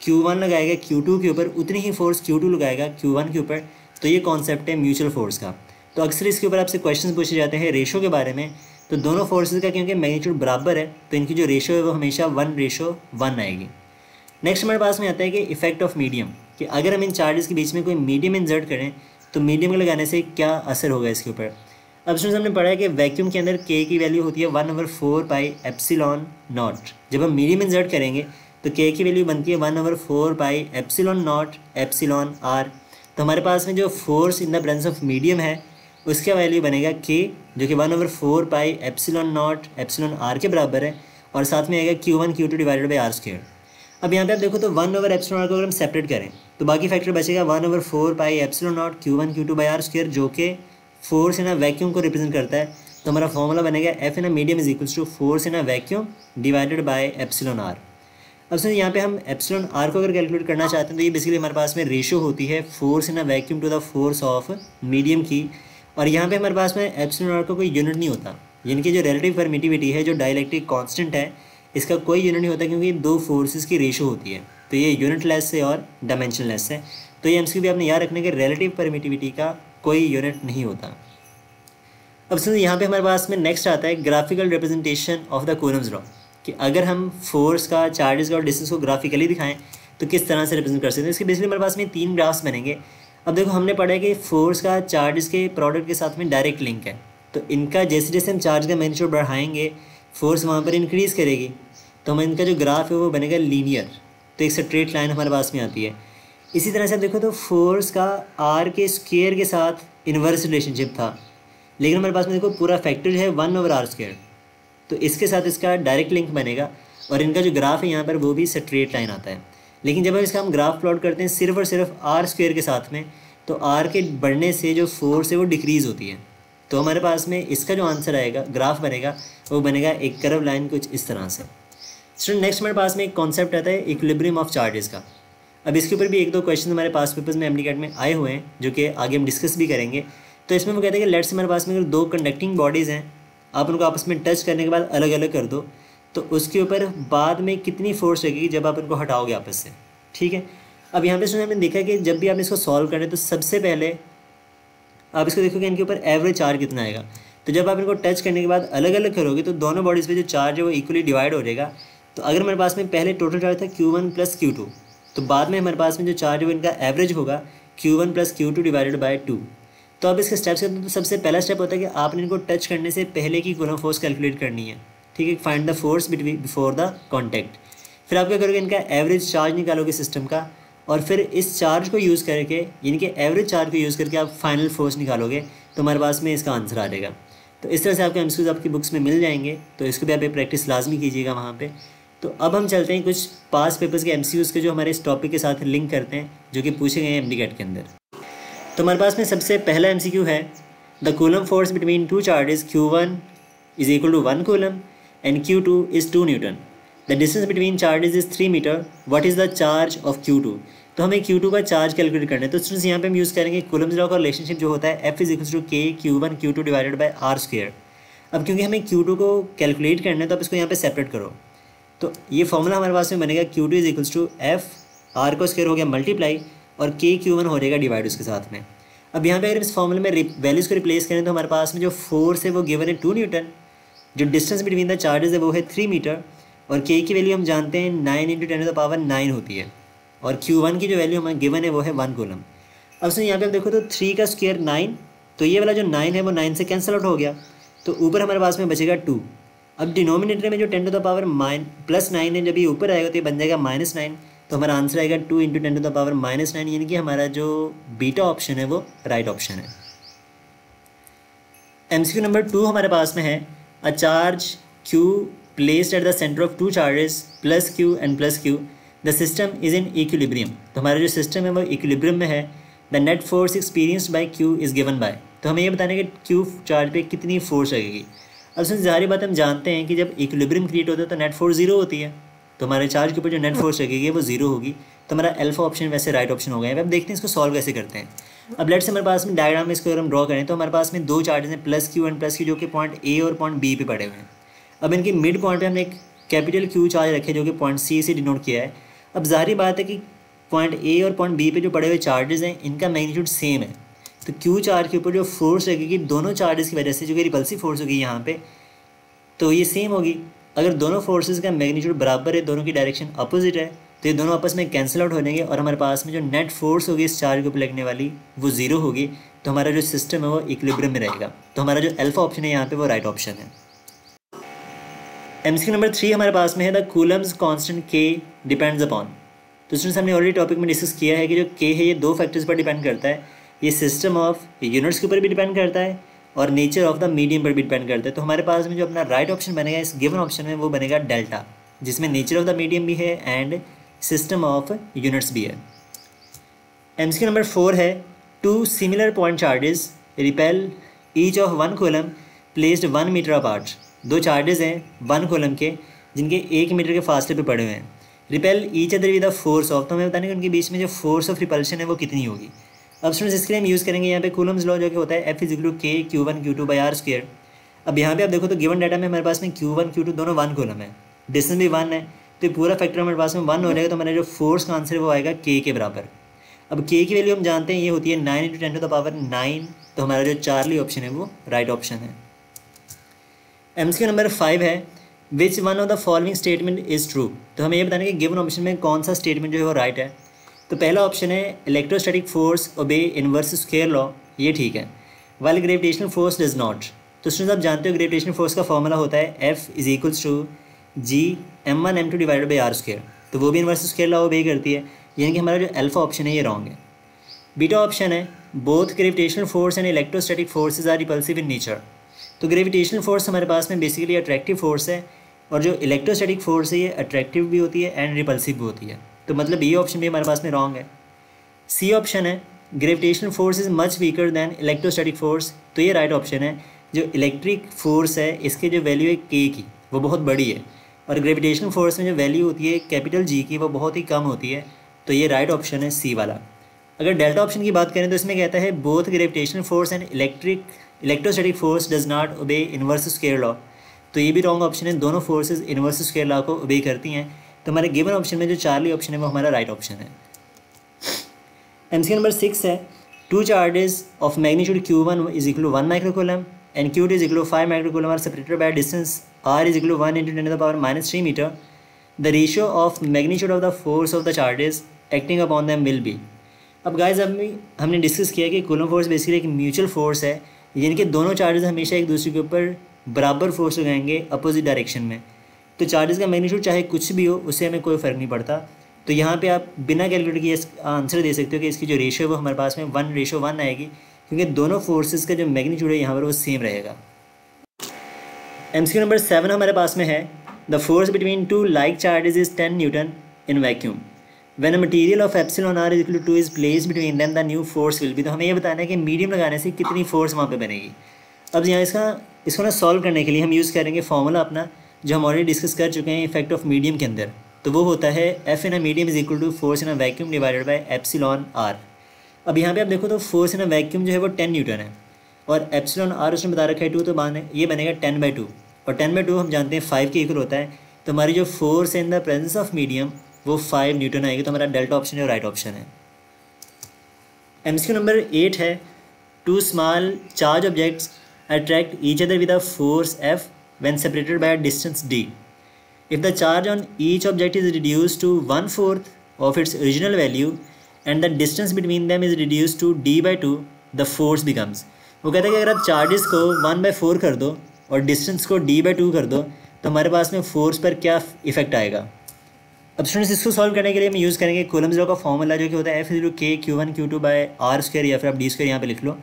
Q1 लगाएगा Q2 के ऊपर उतनी ही फोर्स Q2 लगाएगा Q1 के ऊपर। तो ये कॉन्सेप्ट है म्यूचुअल फोर्स का। तो अक्सर इसके ऊपर आपसे क्वेश्चन पूछे जाते हैं रेशो के बारे में, तो दोनों फोर्सेस का क्योंकि मैग्नीट्यूड बराबर है तो इनकी जो रेशो है वो हमेशा 1:1 आएगी। नेक्स्ट हमारे पास में आता है कि इफेक्ट ऑफ मीडियम, कि अगर हम इन चार्जेस के बीच में कोई मीडियम इंसर्ट करें तो मीडियम को लगाने से क्या असर होगा इसके ऊपर। अब स्टूडेंट्स हमने पढ़ा है कि वैक्यूम के अंदर के की वैल्यू होती है 1/4πε0। जब हम मीडियम इंसर्ट करेंगे तो के की वैल्यू बनती है 1/4πε0 तो हमारे पास में जो force in the presence of medium है उसका वैल्यू बनेगा के, जो कि 1/4πε0 के बराबर है, और साथ में आएगा Q1 Q2 divided by r²। अब यहाँ पे आप देखो तो 1/ε0 को अगर हम सेपरेट करें तो बाकी फैक्टर बचेगा 1/4πε0 Q1 Q2 बाई r², जो कि फोर्स इन अ वैक्यूम को रिप्रेजेंट करता है। तो हमारा फॉर्मूला बनेगा F in a medium is equals to force in a vacuum divided by ε0। अब सुनिए यहाँ पे हम ε0 को अगर कैलकुलेट करना चाहते हैं तो ये बेसिकली हमारे पास में रेशो होती है force in a vacuum to the force of medium की, और यहाँ पे हमारे पास में ε0 का कोई यूनिट नहीं होता, यानी कि जो रिलेटिव परमिटिविटी है, जो डाइलेक्ट्रिक कांस्टेंट है, इसका कोई यूनिट नहीं होता क्योंकि दो फोर्सेस की रेशो होती है। तो ये यूनिटलेस है और डायमेंशनलेस है। तो ये एमसीक्यू भी आपने याद रखना कि रिलेटिव परमिटिविटी का कोई यूनिट नहीं होता। अब सुनिए यहाँ पे हमारे पास में नेक्स्ट आता है graphical representation of the Coulomb's law, कि अगर हम फोर्स का, चार्जेस का और डिस्टेंस को ग्राफिकली दिखाएं तो किस तरह से रिप्रेजेंट कर सकते हैं। इसके बेसिकली हमारे पास में 3 ग्राफ्स बनेंगे। अब देखो हमने पढ़ा है कि फोर्स का चार्जेस के प्रोडक्ट के साथ में डायरेक्ट लिंक है, तो इनका जैसे जैसे हम चार्ज का मैग्नीट्यूड बढ़ाएंगे फोर्स वहाँ पर इंक्रीज़ करेगी, तो हम इनका जो ग्राफ है वो बनेगा लीनियर, तो एक स्ट्रेट लाइन हमारे पास में आती है। इसी तरह से आप देखो तो फोर्स का r के स्क्वायर के साथ इन्वर्स रिलेशनशिप था, लेकिन हमारे पास में देखो पूरा फैक्टर जो है 1/r², तो इसके साथ इसका डायरेक्ट लिंक बनेगा, और इनका जो ग्राफ है यहाँ पर वो भी स्ट्रेट लाइन आता है। लेकिन जब हम ग्राफ प्लॉट करते हैं सिर्फ और सिर्फ r² के साथ में, तो r के बढ़ने से जो फोर्स है वो डिक्रीज़ होती है। तो हमारे पास में इसका जो आंसर आएगा, ग्राफ बनेगा, वो बनेगा एक कर्व लाइन कुछ इस तरह से। स्टूडेंट नेक्स्ट हमारे पास में एक कॉन्सेप्ट आता है इक्विलिब्रियम ऑफ चार्जेस का। अब इसके ऊपर भी 1-2 क्वेश्चन हमारे पास पेपर्स में MCAT में आए हुए हैं, जो कि आगे हम डिस्कस भी करेंगे। तो इसमें वो कहते हैं कि लेट्स हमारे पास में अगर 2 कंडक्टिंग बॉडीज़ हैं, आप उनको आपस में टच करने के बाद अलग अलग कर दो, तो उसके ऊपर बाद में कितनी फोर्स लगेगी जब आप उनको हटाओगे आपस से, ठीक है। अब यहाँ पे सुनिए हमने देखा कि जब भी आप इसको सॉल्व करें तो सबसे पहले आप इसको देखोगे इनके ऊपर एवरेज चार्ज कितना आएगा। तो जब आप इनको टच करने के बाद अलग अलग करोगे तो दोनों बॉडीज़ पे जो चार्ज है वो इक्वली डिवाइड हो जाएगा। तो अगर हमारे पास में पहले टोटल चार्ज था Q1 + Q2, तो बाद में हमारे पास में जो चार्ज है वो इनका एवरेज होगा Q1 + Q2 डिवाइडेड बाई 2। तो अब इसके स्टेप्स करते हैं। तो सबसे पहला स्टेप होता है कि आपने इनको टच करने से पहले की कूलम्ब फोर्स कैलकुलेट करनी है, ठीक है। Find the force before the contact. फिर आप क्या करोगे, इनका एवरेज चार्ज निकालोगे सिस्टम का, और फिर इस चार्ज को यूज़ करके, यानी कि एवरेज चार्ज को यूज़ करके आप फाइनल फोर्स निकालोगे, तो हमारे पास में इसका आंसर आ जाएगा। तो इस तरह से आपके एमसीक्यूज आपकी बुक्स में मिल जाएंगे, तो इसको भी आप प्रैक्टिस लाजमी कीजिएगा वहाँ पे। तो अब हम चलते हैं कुछ पास पेपर्स के एमसीक्यूज के जो हमारे इस टॉपिक के साथ लिंक करते हैं, जो कि पूछे गए हैं MCAT के अंदर। तो हमारे पास में सबसे पहला MCQ है, the Coulomb force between 2 charges Q1 = 1 coulomb and Q2 is 2 Newton। The distance between charges is 3 metre. What is the charge of Q2। तो हमें Q2 का चार्ज कैलकुलेट करना है। तो स्टूडेंट्स यहाँ पे हम यूज़ करेंगे कूलम्ब्स लॉ का रिलेशनशिप जो होता है F = K Q1 Q2 divided by r²। अब क्योंकि हमें Q2 को कैलकुलेट करना है तो आप इसको यहाँ पे सेपरेट करो। तो ये फॉर्मूला हमारे पास में बनेगा Q2 = F, R को स्क्वायर हो गया मल्टीप्लाई, और K Q1 हो जाएगा डिवाइड उसके साथ में। अब यहाँ पे अगर इस फॉर्मूले में वैल्यूज़ को रिप्लेस करें तो हमारे पास में जो फोर्स है वो गिवन है 2 न्यूटन, जो डिस्टेंस बिटवीन द चार्जेस है वो है 3 मीटर, और K की वैल्यू हम जानते हैं 9 × 10⁻9 होती है, और Q1 की जो वैल्यू हमें गिवन है वो है 1 कूलम्ब। अब सुनिए यहाँ पे आप देखो तो 3 का स्क्वायर 9, तो ये वाला जो 9 है वो 9 से कैंसिल आउट हो गया, तो ऊपर हमारे पास में बचेगा 2। अब डिनोमिनेटर में जो 10⁻9 है, जब ये ऊपर आएगा तो ये बन जाएगा -9, तो हमारा आंसर आएगा 2 × 10⁻9, यानी कि हमारा जो बीटा ऑप्शन है वो राइट ऑप्शन है। MCQ नंबर 2 हमारे पास में है, a charge Q placed at the centre of 2 charges +Q and +Q, the system is in equilibrium. तो हमारा जो सिस्टम है वो इक्विलिब्रियम में है। The net force experienced bye Q is given by. तो हमें ये बताना है कि Q चार्ज पे कितनी फोर्स लगेगी। अब सुन, ज़ाहिर बात हम जानते हैं कि जब इक्विलिब्रियम क्रिएट होता है तो नेट फोर्स 0 होती है, तो हमारे चार्ज के ऊपर जो नेट फोर्स लगेगी वो 0 होगी। तो हमारा अल्फा ऑप्शन वैसे राइट ऑप्शन हो गया है। अब देखते हैं इसको सॉल्व कैसे करते हैं। अब लेट्स से हमारे पास में डायग्राम में इसको अगर हम ड्रॉ करें तो हमारे पास में 2 चार्जेस हैं +Q and +Q, जो कि पॉइंट A और पॉइंट B पे पड़े हुए हैं। अब इनके मिड पॉइंट पे हमने एक कैपिटल Q चार्ज रखे जो कि पॉइंट C से डिनोट किया है। अब ज़ाहिर बात है कि पॉइंट A और पॉइंट B पे जो पड़े हुए चार्जेस हैं इनका मैग्नीट्यूड सेम है, तो Q चार्ज के ऊपर जो फोर्स लगेगी दोनों चार्जेस की वजह से, जो कि रिपल्सिव फोर्स होगी यहाँ पे, तो ये सेम होगी। अगर दोनों फोर्सेस का मैग्नीट्यूड बराबर है, दोनों की डायरेक्शन अपोजिट है, तो ये दोनों आपस में कैंसिल आउट हो जाएंगे और हमारे पास में जो नेट फोर्स होगी इस चार्ज के ऊपर लगने वाली वो ज़ीरो होगी। तो हमारा जो सिस्टम है वो इक्विलिब्रियम में रहेगा। तो हमारा जो अल्फा ऑप्शन है यहाँ पे वो राइट ऑप्शन है। एमसीक्यू नंबर 3 हमारे पास में है द कूलम्स कांस्टेंट के डिपेंड्स अपॉन। तो स्टूडेंट्स हमने ऑलरेडी टॉपिक में डिस्कस किया है कि जो के है ये दो फैक्टर्स पर डिपेंड करता है। ये सिस्टम ऑफ यूनिट्स के ऊपर भी डिपेंड करता है और नेचर ऑफ द मीडियम पर भी डिपेंड करता है। तो हमारे पास में जो अपना राइट ऑप्शन बनेगा इस गिवन ऑप्शन में वो बनेगा डेल्टा, जिसमें नेचर ऑफ द मीडियम भी है एंड सिस्टम ऑफ यूनिट्स भी है। एमसीक्यू नंबर 4 है two similar point charges repel each of 1 coulomb placed 1 metre apart. दो चार्जेस हैं 1 कूलम के जिनके 1 मीटर के फासले पे पड़े हुए हैं। Repel each other with the force of, तो हमें बताने कि उनके बीच में जो फोर्स ऑफ रिपल्शन है वो कितनी होगी। अब स्टूडेंट्स इसके लिए हम यूज़ करेंगे यहाँ पे कूलम्स लॉ जो कि होता है F = K Q1 Q2 by R²। अब यहाँ पे आप देखो तो गिवन डाटा में हमारे पास में Q1 Q2 दोनों 1 कूलम है, डिस्टेंस भी 1 है, तो ये पूरा फैक्टर हमारे पास में 1 हो जाएगा। तो हमारा जो फोर्स का आंसर है वो आएगा K के बराबर। अब K की वैल्यू हम जानते हैं ये होती है 9 × 10⁻⁹। तो हमारा जो चार्ली ऑप्शन है वो राइट ऑप्शन है। एमसीक्यू नंबर 5 है which one of the following statement is true. तो हमें ये बताना है कि गिवन ऑप्शन में कौन सा स्टेटमेंट जो है वो राइट है। तो पहला ऑप्शन है electrostatic force obey inverse square law, ये ठीक है, while gravitational force does not. तो स्टूडेंट्स आप जानते हो ग्रेविटेशनल फोर्स का फॉर्मूला होता है F = G m1 m2 divided by R²। तो वो भी इनवर्स स्क्वायर लॉ ओबे करती है, यानी कि हमारा जो अल्फा ऑप्शन है ये रॉन्ग है। बीटा ऑप्शन है both gravitational force and electrostatic forces are repulsive in nature. तो ग्रेविटेशनल फोर्स हमारे पास में बेसिकली अट्रैक्टिव फोर्स है और जो इलेक्ट्रोस्टैटिक फोर्स है ये अट्रैक्टिव भी होती है एंड रिपल्सिव भी होती है। तो मतलब ये ऑप्शन भी हमारे पास में रॉन्ग है। सी ऑप्शन है gravitational force is much weaker than electrostatic force. तो ये राइट ऑप्शन है। जो इलेक्ट्रिक फोर्स है इसकी जो वैल्यू है के की वो बहुत बड़ी है और ग्रेविटेशनल फोर्स में जो वैल्यू होती है कैपिटल G की वो बहुत ही कम होती है। तो ये राइट ऑप्शन है सी वाला। अगर डेल्टा ऑप्शन की बात करें तो इसमें कहता है both gravitational force and electrostatic force does not obey inverse square law. तो ये भी रॉन्ग ऑप्शन है, दोनों फोर्सेज इनवर्स स्क्वायर लॉ को ओबे करती हैं। तो हमारे गिवन ऑप्शन में जो चार्ली ऑप्शन है वो हमारा राइट ऑप्शन है। एमसीक्यू नंबर 6 है two charges of magnitude Q1 = 1 microcoulomb and Q2 = 5 microcoulomb are separated by distance R = 1 × 10⁻³ metre. The ratio of magnitude of the force of the charges acting upon them will be. अब guys हमने discuss किया कि coulomb force basically एक mutual force है, यानी कि दोनों charges हमेशा एक दूसरे के ऊपर बराबर फोर्स लगाएंगे अपोजिट डायरेक्शन में। तो चार्जेस का मैग्नीट्यूड चाहे कुछ भी हो उससे हमें कोई फ़र्क नहीं पड़ता। तो यहाँ पे आप बिना कैलकुलेट किए आंसर दे सकते हो कि इसकी जो रेशियो है वो हमारे पास में 1:1 आएगी, क्योंकि दोनों फोर्सेस का जो मैग्नीट्यूड है यहाँ पर वो सेम रहेगा। एमसीक्यू नंबर 7 हमारे पास में है the force between two like charges is 10 Newton in vacuum when a material of epsilon r = 2 is placed between them the new force will be. तो हमें ये बताना है कि मीडियम लगाने से कितनी फोर्स वहाँ पे बनेगी। अब यहाँ इसको ना सॉल्व करने के लिए हम यूज़ करेंगे फॉर्मूला अपना जो हम ऑलरेडी डिस्कस कर चुके हैं इफेक्ट ऑफ मीडियम के अंदर। तो वो होता है F in a medium = force in a vacuum divided by epsilon r। अब यहाँ पे आप देखो तो फोर्स इन अ वैक्यूम जो है वो 10 न्यूटन है और एप्सिलॉन r उसने बता रखा है 2, तो ये बनेगा 10/2 और 10/2 हम जानते हैं 5 के इक्वल होता है। तो हमारी जो force in the presence of medium वो 5 न्यूटन आएगी। तो हमारा डेल्टा ऑप्शन है राइट ऑप्शन है। एमसीक्यू नंबर 8 है two small charge objects attract each other with a force F when separated by a distance d. If the charge on each object is reduced to 1/4 of its original value and the distance between them is reduced to d/2, the force becomes। वो कहता है कि अगर आप charges को 1/4 कर दो और डिस्टेंस को d/2 कर दो तो हमारे पास में फोर्स पर क्या इफेक्ट आएगा। अब स्टूडेंट्स इसको सॉल्व करने के लिए हम यूज़ करेंगे कूलम्स लॉ का फॉर्मूला जो कि होता है F = K Q1 Q2 by R² या फिर आप d² यहाँ पे लिख लो।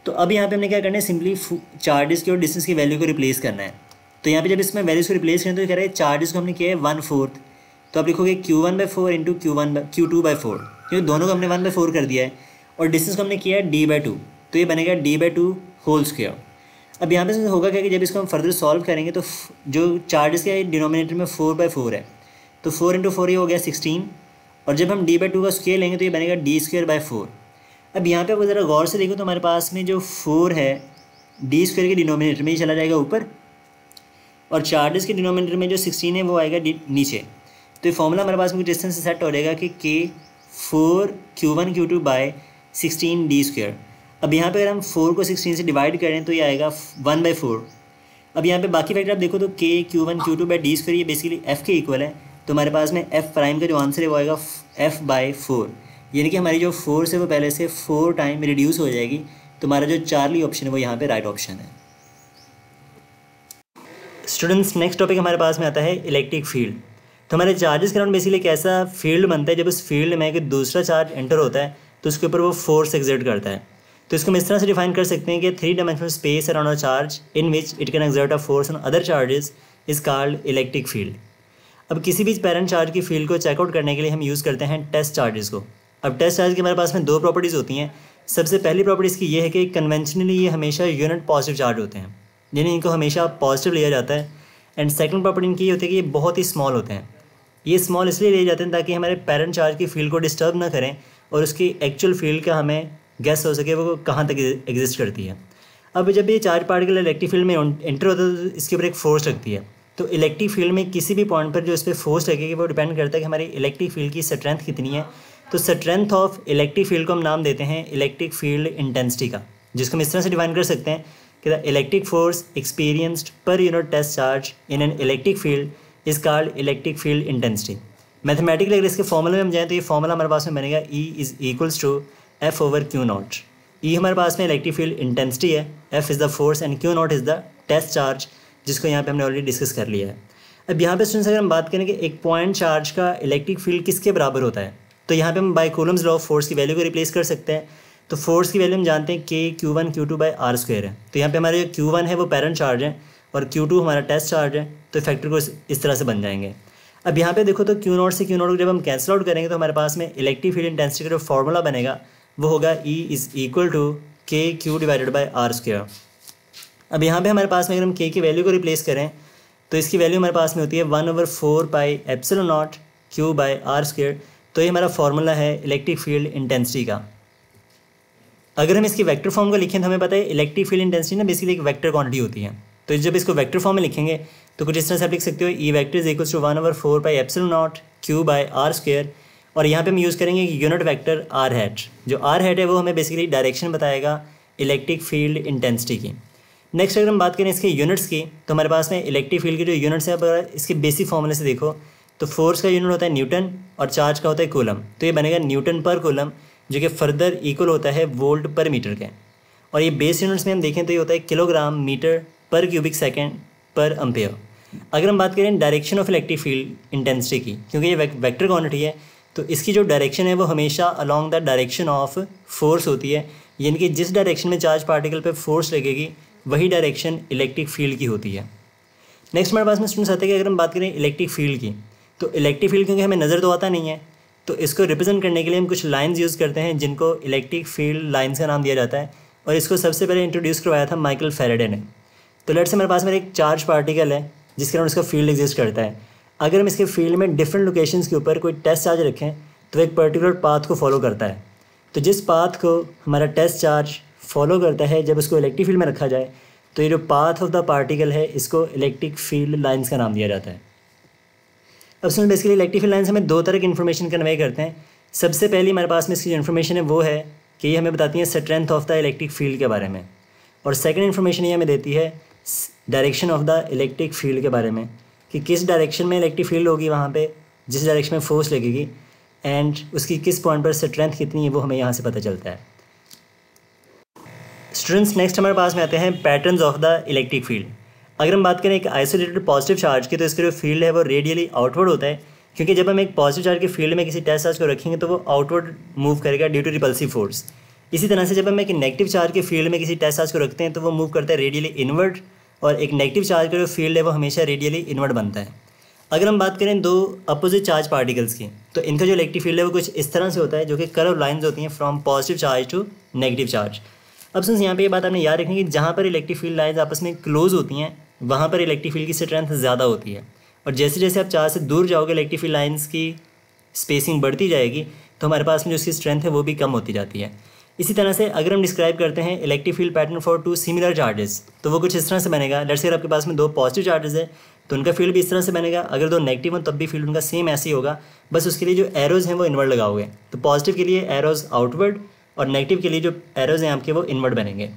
तो अब यहाँ पे हमने क्या करना है, सिंपली चार्जेस की और डिस्टेंस की वैल्यू को रिप्लेस करना है। तो यहाँ पे जब इसमें वैल्यूज़ को रिप्लेस करें तो कह रहे हैं चार्जेस को हमने किया है 1/4, तो आप लिखोगे Q1/4 × Q2/4, क्योंकि दोनों को हमने 1/4 कर दिया है और डिस्टेंस को हमने किया है d/2, तो ये बनेगा d/2 होल स्क्वायर। अब यहाँ पे होगा क्या कि जब इसको हम फर्दर सॉल्व करेंगे तो जो चार्जेस के डिनोमिनेटर में 4/4 है तो 4 × 4 ये हो गया 16 और जब हम d/2 का स्क्वायर लेंगे तो ये बनेगा d²/4। अब यहाँ पे अगर ज़रा गौर से देखो तो हमारे पास में जो 4 है d² के डिनोमिनेटर में ही चला जाएगा ऊपर और चार्जेस के डिनोमिनेटर में जो 16 है वो आएगा नीचे। तो ये फॉर्मूला हमारे पास में डिस्टेंस से सेट हो जाएगा कि K 4 Q1 Q2 by 16 d²। अब यहाँ पे अगर हम 4 को 16 से डिवाइड करें तो ये आएगा 1/4। अब यहाँ पे बाकी फैक्टर आप देखो तो के Q1 Q2 by D square ये बेसिकली एफ के इक्वल है, तो हमारे पास में एफ प्राइम का जो आंसर है वो आएगा एफ बाई 4, यानी कि हमारी जो फोर्स है वो पहले से 4 टाइम रिड्यूस हो जाएगी। तो हमारा जो चार्ली ऑप्शन है वो यहाँ पे राइट ऑप्शन है। स्टूडेंट्स नेक्स्ट टॉपिक हमारे पास में आता है इलेक्ट्रिक फील्ड। तो हमारे चार्जेस के अराउंड बेसिकली कैसा फील्ड बनता है, जब उस फील्ड में कोई दूसरा चार्ज एंटर होता है तो उसके ऊपर वो फोर्स एक्सर्ट करता है। तो इसको हम इस तरह से डिफाइन कर सकते हैं कि 3 dimensional space around a charge in which it can exert a force on other charges is called electric field. अब किसी भी पैरेंट चार्ज की फील्ड को चेकआउट करने के लिए हम यूज़ करते हैं टेस्ट चार्जेस को। अब टेस्ट चार्ज के हमारे पास में 2 प्रॉपर्टीज़ होती हैं। सबसे पहली प्रॉपर्टी इसकी ये है कि कन्वेंशनली ये हमेशा यूनिट पॉजिटिव चार्ज होते हैं, यानी इनको हमेशा पॉजिटिव लिया जाता है। एंड सेकंड प्रॉपर्टी इनकी ये होती है कि ये बहुत ही स्मॉल होते हैं। ये स्मॉल इसलिए लिए जाते हैं ताकि हमारे पैरेंट चार्ज की फील्ड को डिस्टर्ब ना करें और उसकी एक्चुअल फील्ड का हमें गेस हो सके वो कहाँ तक एग्जिस्ट करती है। अब जब ये चार्ज पार्टिकल इलेक्ट्रिक फील्ड में एंटर होता है तो इसके ऊपर एक फोर्स लगती है। तो इलेक्ट्रिक फील्ड में किसी भी पॉइंट पर जो इस पर फोर्स लगेगी वो डिपेंड करता है कि हमारी इलेक्ट्रिक फील्ड की स्ट्रेंथ कितनी है। तो स्ट्रेंथ ऑफ इलेक्ट्रिक फील्ड को हम नाम देते हैं इलेक्ट्रिक फील्ड इंटेंसिटी का, जिसको हम इस तरह से डिफाइन कर सकते हैं कि the electric force experienced per unit test charge in an electric field is called electric field intensity. Mathematically अगर इसके फॉर्मूले में हम जाएँ तो ये फॉर्मूला हमारे पास में बनेगा E is equals to F over Q naught. E हमारे पास में इलेक्ट्रिक फील्ड इंटेंसिटी है, F is the force and Q naught is the test charge, जिसको यहाँ पे हमने ऑलरेडी डिस्कस कर लिया है। अब यहाँ पे स्टूडेंट्स अगर हम बात करें कि एक पॉइंट चार्ज का इलेक्ट्रिक फील्ड किसके बराबर होता है, तो यहाँ पे हम by Coulomb's law of force की वैल्यू को रिप्लेस कर सकते हैं। तो फोर्स की वैल्यू हम जानते हैं के Q1 Q2 by R square है। तो यहाँ पे हमारे जो Q1 है वो पैरेंट चार्ज है और Q2 हमारा टेस्ट चार्ज है, तो फैक्टर को इस तरह से बन जाएंगे। अब यहाँ पे देखो तो Q नॉट से Q नॉट को जब हम कैंसिल आउट करेंगे तो हमारे पास में इलेक्ट्रिक फील्ड इंटेंसिटी का जो फॉर्मूला बनेगा वो होगा E is equal to K Q divided by R square. अब यहाँ पे हमारे पास में अगर हम के की वैल्यू को रिप्लेस करें तो इसकी वैल्यू हमारे पास में होती है 1/4 pi epsilon naught Q by R square. तो ये हमारा फॉर्मूला है इलेक्ट्रिक फील्ड इंटेंसिटी का। अगर हम इसकी वेक्टर फॉर्म को लिखें तो हमें पता है इलेक्ट्रिक फील्ड इंटेंसिटी ना बेसिकली एक वेक्टर क्वांटिटी होती है। तो जब इसको वेक्टर फॉर्म में लिखेंगे तो कुछ इस तरह से आप लिख सकते हो E vector is equals to 1/4 pi epsilon naught Q by R square. और यहाँ पे हम यूज़ करेंगे यूनिट वेक्टर आर हैट। जो आर हैट है वो हमें बेसिकली डायरेक्शन बताएगा इलेक्ट्रिक फील्ड इंटेंसिटी की। नेक्स्ट अगर हम बात करें इसके यूनिट्स की तो हमारे पास में इलेक्ट्रिक फील्ड के जो यूनिट्स हैं अगर इसके बेसिक फॉर्मूले से देखो तो फोर्स का यूनिट होता है न्यूटन और चार्ज का होता है कूलम। तो ये बनेगा न्यूटन पर कूलम, जो कि फर्दर इक्वल होता है वोल्ट पर मीटर के। और ये बेस यूनिट्स में हम देखें तो ये होता है किलोग्राम मीटर पर क्यूबिक सेकेंड पर अम्पेयर। अगर हम बात करें direction of electric field intensity की, क्योंकि ये वेक्टर क्वांटिटी है तो इसकी जो डायरेक्शन है वो हमेशा along the direction of force होती है, यानी कि जिस डायरेक्शन में चार्ज पार्टिकल पे फोर्स लगेगी वही डायरेक्शन इलेक्ट्रिक फील्ड की होती है। नेक्स्ट हमारे पास में स्टूडेंट्स आते हैं कि अगर हम बात करें इलेक्ट्रिक फील्ड की, तो इलेक्ट्रिक फील्ड क्योंकि हमें नज़र तो आता नहीं है तो इसको रिप्रेजेंट करने के लिए हम कुछ लाइंस यूज़ करते हैं जिनको इलेक्ट्रिक फील्ड लाइंस का नाम दिया जाता है। और इसको सबसे पहले इंट्रोड्यूस करवाया था माइकल फैराडे ने। तो लेट्स से हमारे पास में एक चार्ज पार्टिकल है जिसके अराउंड इसका फील्ड एग्जिस्ट करता है। अगर हम इसके फील्ड में डिफरेंट लोकेशंस के ऊपर कोई टेस्ट चार्ज रखें तो एक पर्टिकुलर पाथ को फॉलो करता है। तो जिस पाथ को हमारा टेस्ट चार्ज फॉलो करता है जब उसको इलेक्ट्रिक फील्ड में रखा जाए तो ये जो पाथ ऑफ द पार्टिकल है इसको इलेक्ट्रिक फील्ड लाइंस का नाम दिया जाता है। अब सुन बेसिकली इलेक्ट्रिक फील्ड लाइंस हमें 2 तरह की इन्फॉर्मेशन कन्वे करते हैं। सबसे पहली हमारे पास में इसकी जो इन्फॉर्मेशन है वो है कि ये हमें बताती है strength of the electric field के बारे में, और सेकंड इन्फॉर्मेशन ये हमें देती है direction of the electric field के बारे में कि किस डायरेक्शन में इलेक्ट्रिक फील्ड होगी वहाँ पे जिस डायरेक्शन में फोर्स लगेगी, एंड उसकी किस पॉइंट पर स्ट्रेंथ कितनी है वो हमें यहाँ से पता चलता है। स्टूडेंट्स नेक्स्ट हमारे पास में आते हैं patterns of the electric field. अगर हम बात करें एक आइसोलेटेड पॉजिटिव चार्ज की तो इसका जो फील्ड है वो रेडियली आउटवर्ड होता है, क्योंकि जब हम एक पॉजिटिव चार्ज के फील्ड में किसी टेस्ट चार्ज को रखेंगे तो वो आउटवर्ड मूव करेगा ड्यू टू रिपल्सिव फोर्स। इसी तरह से जब हम एक नेगेटिव चार्ज के फील्ड में किसी टेस्ट चार्ज को रखते हैं तो वो मूव करता है रेडियली इनवर्ड, और एक नेगेटिव चार्ज का जो फील्ड है वो हमेशा रेडियली इनवर्ड बनता है। अगर हम बात करें 2 अपोजिट चार्ज पार्टिकल्स की तो इनका जो इलेक्ट्रिक फील्ड है वो कुछ इस तरह से होता है जो कि कर्व लाइंस होती हैं from positive charge to negative charge. अब सुन यहाँ पे ये बात आपने याद रखनी कि जहाँ पर इलेक्ट्रिक फील्ड लाइंस आपस में क्लोज होती हैं वहाँ पर इलेक्ट्रिक फील्ड की स्ट्रेंथ ज़्यादा होती है, और जैसे जैसे आप चार्ज से दूर जाओगे इलेक्ट्रिक फील्ड लाइंस की स्पेसिंग बढ़ती जाएगी तो हमारे पास में जो उसकी स्ट्रेंथ है वो भी कम होती जाती है। इसी तरह से अगर हम डिस्क्राइब करते हैं electric field pattern for 2 similar charges तो वो कुछ इस तरह से बनेगा। लेट्स से अगर आपके पास में 2 पॉजिटिव चार्जेस है तो उनका फील्ड भी इस तरह से बनेगा। अगर 2 नेगेटिव हो तब भी फील्ड उनका सेम ऐसे ही होगा, बस उसके लिए जो एरोज़ हैं वो इनवर्ड लगाओगे। तो पॉजिटिव के लिए एरोज़ आउटवर्ड और नेगेटिव के लिए जो एरोज़ हैं आपके वो इनवर्ड बनेंगे।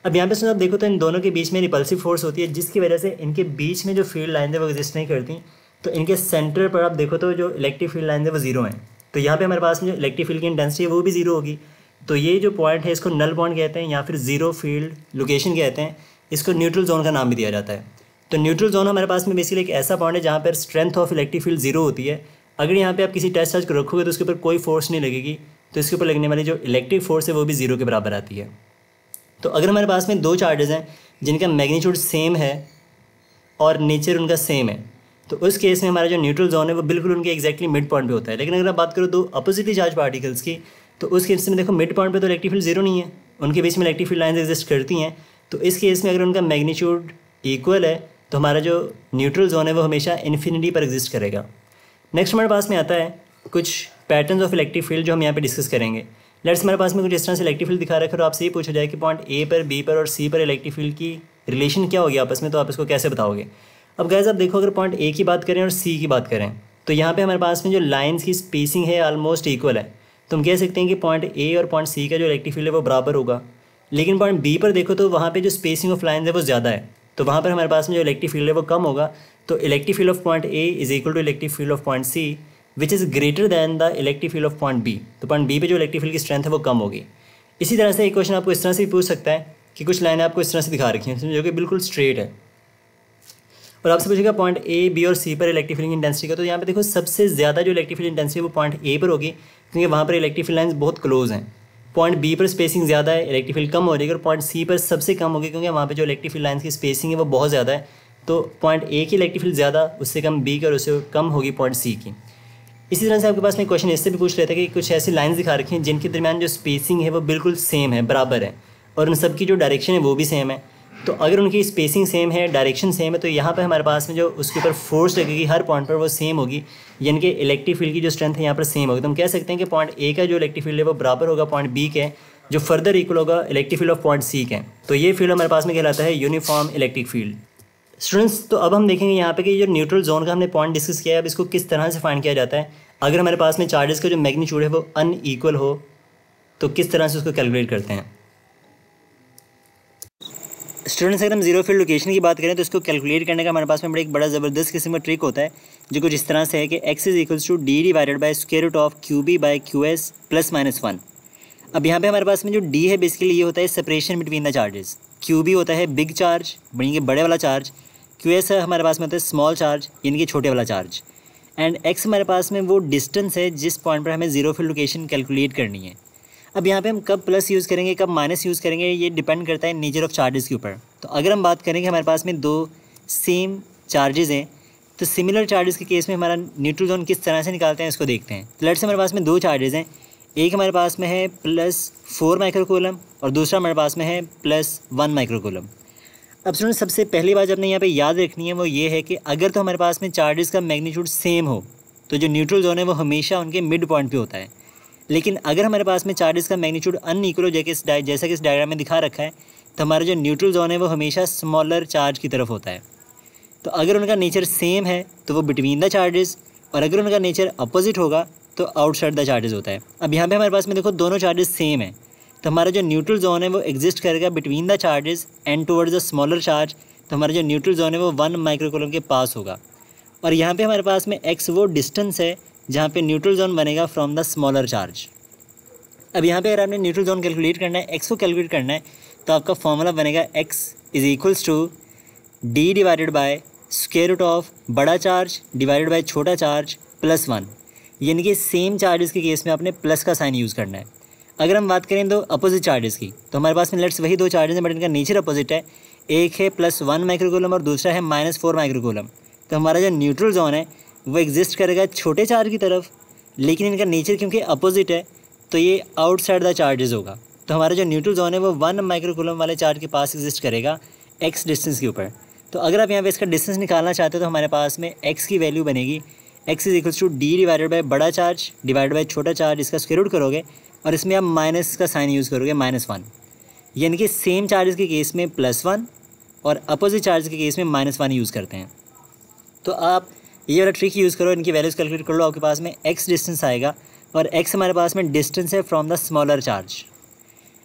अब यहाँ पे सुनो, आप देखो तो इन दोनों के बीच में रिपल्सिव फोर्स होती है, जिसकी वजह से इनके बीच में जो फील्ड लाइन है वो एग्जिस्ट नहीं करती। तो इनके सेंटर पर आप देखो तो जो इलेक्ट्रिक फील्ड लाइन है वो जीरो है। तो यहाँ पे हमारे पास में जो इलेक्ट्रिक फील्ड की इंटेंसिटी है वो भी जीरो होगी। तो ये जो पॉइंट है इसको नल पॉइंट कहते हैं या फिर जीरो फील्ड लोकेशन कहते हैं। इसको न्यूट्रल जोन का नाम भी दिया जाता है। तो न्यूट्रल जोन हमारे पास में बेसिकली एक ऐसा पॉइंट है जहाँ पर strength of electric field zero होती है। अगर यहाँ पे आप किसी टेस्ट चार्ज को रखोगे तो उसके ऊपर कोई फोर्स नहीं लगेगी, तो इसके ऊपर लगने वाली जो इलेक्ट्रिक फोर्स है वो भी जीरो के बराबर आती है। तो अगर हमारे पास में दो चार्जेस हैं जिनका मैग्नीट्यूड सेम है और नेचर उनका सेम है, तो उस केस में हमारा जो न्यूट्रल जोन है वो बिल्कुल उनके एक्जैक्टली मिड पॉइंट पे होता है। लेकिन अगर आप बात करो दो अपोजिटली चार्ज पार्टिकल्स की, तो उस केस में देखो मिड पॉइंट पे तो इलेक्ट्रिक फील्ड जीरो नहीं है, उनके बीच में इलेक्ट्रिक फील्ड लाइन्स एग्जिस्ट करती हैं। तो इस केस में अगर उनका मैग्नीट्यूड इक्वल है तो हमारा जो न्यूट्रल जोन है वो हमेशा इन्फिनिटी पर एग्जिस्ट करेगा। नेक्स्ट हमारे पास में आता है कुछ पैटर्न्स ऑफ इलेक्ट्रिक फील्ड जो हम यहाँ पे डिस्कस करेंगे। लेट्स हमारे पास में कुछ इस तरह से इलेक्ट्रिक फील्ड दिखा रखा है और आपसे ये पूछा जाए कि पॉइंट ए पर, बी पर और सी पर इलेक्ट्रिक फील्ड की रिलेशन क्या होगी आपस में, तो आप इसको कैसे बताओगे। अब गाइस आप देखो, अगर पॉइंट ए की बात करें और सी की बात करें तो यहाँ पे हमारे पास में जो लाइंस की स्पेसिंग है ऑलमोस्ट इक्वल है। तो हम कह सकते हैं कि पॉइंट ए और पॉइंट सी का जो इलेक्ट्रिक फील्ड है वो बराबर होगा। लेकिन पॉइंट बी पर देखो तो वहाँ पे जो स्पेसिंग ऑफ लाइन्स है वो ज़्यादा है, तो वहाँ पर हमारे पास में जो इलेक्ट्रिक फील्ड है वो कम होगा। तो electric field of point A is equal to electric field of point C which is greater than the electric field of point B. तो पॉइंट बी पे जो इलेक्ट्रिक फील्ड की स्ट्रेंथ है वो कम होगी। इसी तरह से एक क्वेश्चन आपको इस तरह से भी पूछ सकता है कि कुछ लाइनें आपको इस तरह से दिखा रखी हैं जो कि बिल्कुल स्ट्रेट है, और आपसे पूछेगा पॉइंट ए, बी और सी पर इलेक्ट्रिक फील्ड इंटेंसिटी का। तो यहाँ पे देखो सबसे ज़्यादा जो इलेक्ट्रिक फील्ड इंटेंसिटी है वो पॉइंट ए पर होगी, क्योंकि वहाँ पर इलेक्ट्रिक फील्ड लाइन्स बहुत क्लोज हैं। पॉइंट बी पर स्पेसिंग ज़्यादा है, इलेक्ट्रिक फील्ड कम हो रही है, और पॉइंट सी पर सबसे कम होगी क्योंकि वहाँ पर जो इलेक्ट्रिक फील्ड लाइन्स की स्पेसिंग है वो बहुत ज़्यादा है। तो पॉइंट ए की इलेक्ट्रिक फील्ड ज़्यादा, उससे कम बी की और उससे कम होगी पॉइंट सी की। इसी तरह से आपके पास में क्वेश्चन इससे भी पूछ रहे थे कि कुछ ऐसी लाइंस दिखा रखी हैं जिनके दरमियान जो स्पेसिंग है वो बिल्कुल सेम है, बराबर है, और उन सब की जो डायरेक्शन है वो भी सेम है। तो अगर उनकी स्पेसिंग सेम है, डायरेक्शन सेम है, तो यहाँ पे हमारे पास में जो उसके ऊपर फोर्स लगेगी हर पॉइंट पर वो सेम होगी, यानी कि इलेक्ट्रिक फील्ड की जो स्ट्रेंथ है यहाँ पर सेम होगी। तो हम कह सकते हैं कि पॉइंट ए का जो इलेक्ट्रिक फील्ड है वो बराबर होगा पॉइंट बी के, जो फर्दर इक्वल होगा electric field of point C के। तो ये फील्ड हमारे पास में कहलाता है यूनिफॉर्म इलेक्ट्रिक फील्ड। स्टूडेंट्स, तो अब हम देखेंगे यहाँ पे कि जो न्यूट्रल जोन का हमने पॉइंट डिस्कस किया है, अब इसको किस तरह से फाइंड किया जाता है। अगर हमारे पास में चार्जेस का जो मैग्नीट्यूड है वो अनइक्वल हो तो किस तरह से उसको कैलकुलेट करते हैं। स्टूडेंट्स, अगर हम जीरो फील्ड लोकेशन की बात करें तो इसको कैलकुलेट करने का हमारे पास में एक बड़ा ज़बरदस्त किस्म का ट्रिक होता है, जो कुछ इस तरह से है कि x is equals to D divided by square root of Q B by Q S plus minus 1। अब यहाँ पे हमारे पास में जो d है बेसिकली ये होता है separation between the charges. Q B होता है बिग चार्ज, यानी कि बड़े वाला चार्ज, क्यू एस हमारे पास में होता है स्मॉल चार्ज, यानी कि छोटे वाला चार्ज, एंड x हमारे पास में वो डिस्टेंस है जिस पॉइंट पर हमें जीरो फील्ड लोकेशन कैलकुलेट करनी है। अब यहाँ पे हम कब प्लस यूज़ करेंगे कब माइनस यूज़ करेंगे ये डिपेंड करता है नेचर ऑफ चार्जेस के ऊपर। तो अगर हम बात करें कि हमारे पास में दो सेम चार्जेस हैं तो सिमिलर चार्जेस के केस में हमारा न्यूट्रल जोन किस तरह से निकालते हैं इसको देखते हैं। तो लेट्स से हमारे पास में दो चार्जेस हैं, एक हमारे पास में है +4 माइक्रोकूलम और दूसरा हमारे पास में है +1 माइक्रोकूलम। अब सुनो, सबसे पहली बात आपने यहाँ पे याद रखनी है वो ये है कि अगर तो हमारे पास में चार्जेस का मैग्नीट्यूड सेम हो तो जो न्यूट्रल जोन है वो हमेशा उनके मिड पॉइंट पे होता है। लेकिन अगर हमारे पास में चार्जेस का मैग्नीट्यूड अनइक्वल हो जैसा कि इस डायग्राम में दिखा रखा है, तो हमारा जो न्यूट्रल जोन है वो हमेशा स्मॉलर चार्ज की तरफ होता है। तो अगर उनका नेचर सेम है तो वो बिटवीन द चार्जेस, और अगर उनका नेचर अपोजिट होगा तो आउटसाइड द चार्जेस होता है। अब यहाँ पे हमारे पास में देखो दोनों चार्जेस सेम है, तो हमारा जो न्यूट्रल जोन है वो एग्जिस्ट करेगा between the charges and towards the smaller charge. तो हमारा जो न्यूट्रल जोन है वो 1 माइक्रोकूलम के पास होगा। और यहाँ पे हमारे पास में x वो डिस्टेंस है जहाँ पे न्यूट्रल जोन बनेगा फ्रॉम द स्मॉलर चार्ज। अब यहाँ पे अगर आपने न्यूट्रल जोन कैलकुलेट करना है, x को कैलकुलेट करना है, तो आपका फॉर्मूला बनेगा x is equals to D divided by square root of बड़ा चार्ज डिवाइडेड बाय छोटा चार्ज +1, यानी कि सेम चार्जेस के केस में आपने प्लस का साइन यूज़ करना है। अगर हम बात करें तो अपोजिट चार्जेस की, तो हमारे पास में लेट्स वही दो चार्जेस हैं बट इनका नेचर अपोजिट है, एक है +1 माइक्रोकूलम और दूसरा है -4 माइक्रोकूलम। तो हमारा जो न्यूट्रल जोन है वो एग्जिस्ट करेगा छोटे चार्ज की तरफ, लेकिन इनका नेचर क्योंकि अपोजिट है तो ये आउटसाइड द चार्जेस होगा। तो हमारा जो न्यूट्रल जोन है वो 1 माइक्रोकूलम वाले चार्ज के पास एग्जिस्ट करेगा x डिस्टेंस के ऊपर। तो अगर आप यहाँ पे इसका डिस्टेंस निकालना चाहते हो तो हमारे पास में x की वैल्यू बनेगी x is equals to D divided by बड़ा चार्ज डिवाइडेड बाय छोटा चार्ज, इसका स्क्वायर रूट करोगे और इसमें आप माइनस का साइन यूज़ करोगे -1, यानी कि सेम चार्जेस के केस में +1 और अपोजिट चार्ज के केस में -1 यूज़ करते हैं। तो आप ये वाला ट्रिक यूज़ करो, इनकी वैल्यूज़ कैलकुलेट कर लो, आपके पास में x डिस्टेंस आएगा और x हमारे पास में डिस्टेंस है from the smaller charge.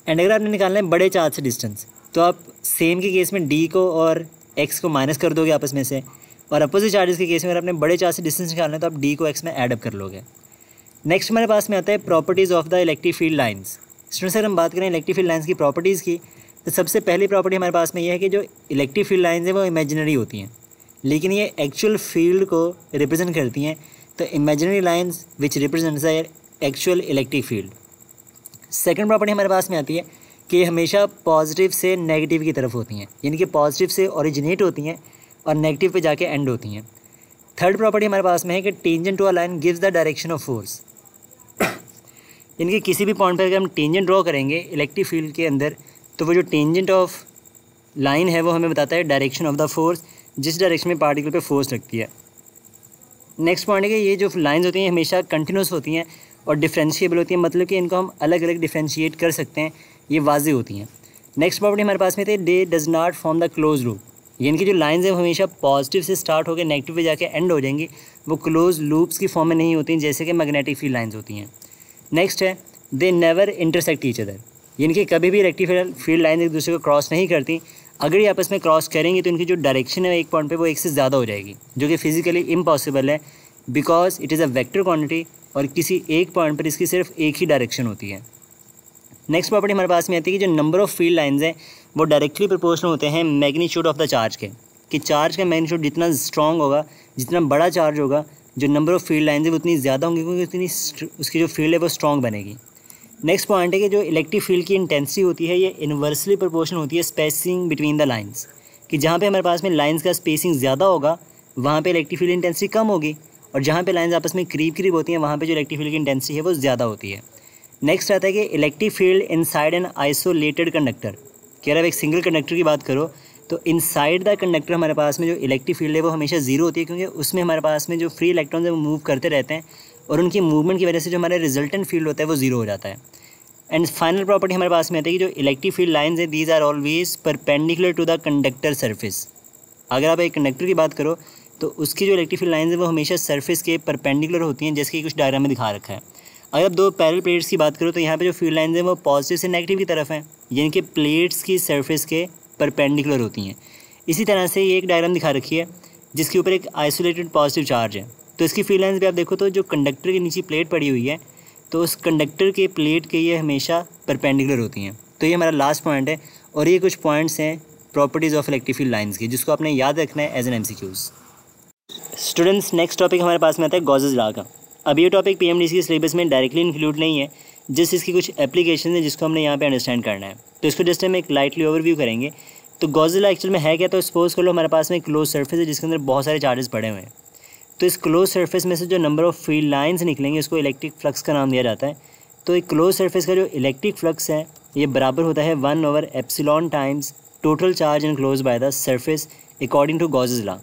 And अगर आपने निकालना है बड़े चार्ज से डिस्टेंस, तो आप सेम के केस में डी को और एक्स को माइनस कर दोगे आपस में से, और अपोजिट चार्जेस के केस में अगर आपने बड़े चार्ज से डिस्टेंस निकालना है तो आप डी को एक्स में ऐड अप कर लोगे। नेक्स्ट हमारे पास में आता है properties of the electric field lines. Students अगर हम बात करें इलेक्ट्रिक फील्ड लाइंस की प्रॉपर्टीज़ की, तो सबसे पहली प्रॉपर्टी हमारे पास में ये है कि जो इलेक्ट्रिक फील्ड लाइंस हैं वो इमेजिनरी होती हैं, लेकिन ये एक्चुअल फील्ड को रिप्रेजेंट करती हैं। तो imaginary lines which represents the actual electric field. Second property हमारे पास में आती है कि ये हमेशा पॉजिटिव से नेगेटिव की तरफ होती हैं, यानी कि पॉजिटिव से ओरिजिनेट होती हैं और नेगेटिव पे जाके एंड होती हैं। थर्ड प्रॉपर्टी हमारे पास में है कि tangent to a line gives the direction of force. यानी कि किसी भी पॉइंट पर अगर हम टेंजेंट ड्रॉ करेंगे इलेक्ट्रिक फील्ड के अंदर, तो वो जो टेंजेंट ऑफ लाइन है वो हमें बताता है डायरेक्शन ऑफ द फोर्स, जिस डायरेक्शन में पार्टिकल पे फोर्स लगती है। नेक्स्ट पॉइंट है कि ये जो लाइंस होती हैं हमेशा कंटिन्यूस होती हैं और डिफ्रेंशिएबल होती हैं, मतलब कि इनको हम अलग अलग डिफ्रेंशिएट कर सकते हैं, ये वाज़ेह होती हैं। नेक्स्ट प्रॉपर्टी हमारे पास में थे दे does not form the close loop, यानी कि जो लाइंस हैं वो हमेशा पॉजिटिव से स्टार्ट होकर नेगेटिव पे जाके एंड हो जाएंगी, वो क्लोज लूप्स की फॉर्म में नहीं होती हैं जैसे कि मैग्नेटिक फील्ड लाइंस होती हैं। नेक्स्ट है they never intersect each other, यानी कि कभी भी इलेक्ट्रिक फील्ड लाइन एक दूसरे को क्रॉस नहीं करती। अगर ये आपस में क्रॉस करेंगी तो इनकी जो डायरेक्शन है एक पॉइंट पे वो एक से ज़्यादा हो जाएगी, जो कि फिजिकली इम्पॉसिबल है, because it is a vector quantity और किसी एक पॉइंट पर इसकी सिर्फ एक ही डायरेक्शन होती है। नेक्स्ट प्रॉपर्टी हमारे पास में आती है कि जो नंबर ऑफ़ फील्ड लाइंस हैं वो डायरेक्टली प्रोपोर्शनल होते हैं मैग्नीट्यूड ऑफ द चार्ज के, कि चार्ज का मैग्नीट्यूड जितना स्ट्रॉन्ग होगा, जितना बड़ा चार्ज होगा, जो नंबर ऑफ़ फील्ड लाइंस है वो उतनी ज़्यादा होंगी, क्योंकि उतनी उसकी जो फील्ड है वो स्ट्रॉन्ग बनेगी। नेक्स्ट पॉइंट है कि जो इलेक्ट्रिक फील्ड की इंटेंसिटी होती है ये इन्वर्सली प्रोपोर्शनल होती है स्पेसिंग बिटवीन द लाइंस, कि जहाँ पे हमारे पास में लाइंस का स्पेसिंग ज़्यादा होगा वहाँ पे इलेक्ट्रिक फील्ड इंटेंसिटी कम होगी, और जहाँ पे लाइंस आपस में करीब होती हैं वहाँ पे जो इलेक्ट्रिक फील्ड की इंटेंसिटी है वो ज़्यादा होती है। नेक्स्ट आता है कि electric field inside an isolated conductor, कि अगर आप एक सिंगल कंडक्टर की बात करो तो इनसाइड द कंडक्टर हमारे पास में जो इलेक्ट्रिक फील्ड है वो हमेशा जीरो होती है, क्योंकि उसमें हमारे पास में जो फ्री इलेक्ट्रॉन्स है वो मूव करते रहते हैं और उनकी मूवमेंट की वजह से जो हमारा रिजल्टेंट फील्ड होता है वो जीरो हो जाता है। एंड फाइनल प्रॉपर्टी हमारे पास में आती है कि जो इलेक्ट्रिक फील्ड लाइंस है these are always perpendicular to the conductor surface. अगर आप एक कंडक्टर की बात करो तो उसकी जो इलेक्ट्रिक फील्ड लाइंस है वो हमेशा सरफेस के परपेंडिकुलर होती हैं, जैसे कि कुछ डायग्राम में दिखा रखा है। अगर आप दो पैरेलल प्लेट्स की बात करो तो यहाँ पे जो फील्ड लाइंस हैं वो पॉजिटिव से नेगेटिव की तरफ हैं, यानी कि प्लेट्स की सरफेस के परपेंडिकुलर होती हैं। इसी तरह से ये एक डायग्राम दिखा रखी है जिसके ऊपर एक आइसोलेटेड पॉजिटिव चार्ज है, तो इसकी फील्ड लाइंस भी आप देखो तो जो कंडक्टर के नीचे प्लेट पड़ी हुई है तो उस कंडक्टर के प्लेट के ये हमेशा परपेंडिकुलर होती हैं। तो ये हमारा लास्ट पॉइंट है, और ये कुछ पॉइंट्स हैं properties of electric field lines की, जिसको आपने याद रखना है as an MCQs। Students next topic हमारे पास में आता है गॉसेस लॉ का। अब ये टॉपिक PMDC के सिलेबस में डायरेक्टली इंक्लूड नहीं है, जस्ट इसकी कुछ एप्लीकेशन है जिसको हमने यहाँ पे अंडरस्टैंड करना है, तो इसको जस्ट हम एक लाइटली ओवरव्यू करेंगे। तो गॉसेस लॉ एक्चुअल में है क्या, तो सपोज कर लो हमारे पास में एक क्लोज सर्फेस है जिसके अंदर बहुत सारे चार्जेस पड़े हुए हैं, तो इस क्लोज सर्फेस में से जो नंबर ऑफ़ फील्ड लाइंस निकलेंगे उसको इलेक्ट्रिक फ्लक्स का नाम दिया जाता है। तो एक क्लोज सर्फेस का जो इलेक्ट्रिक फ्लक्स है ये बराबर होता है 1/ε times total charge enclose by the surface according to Gauss's law.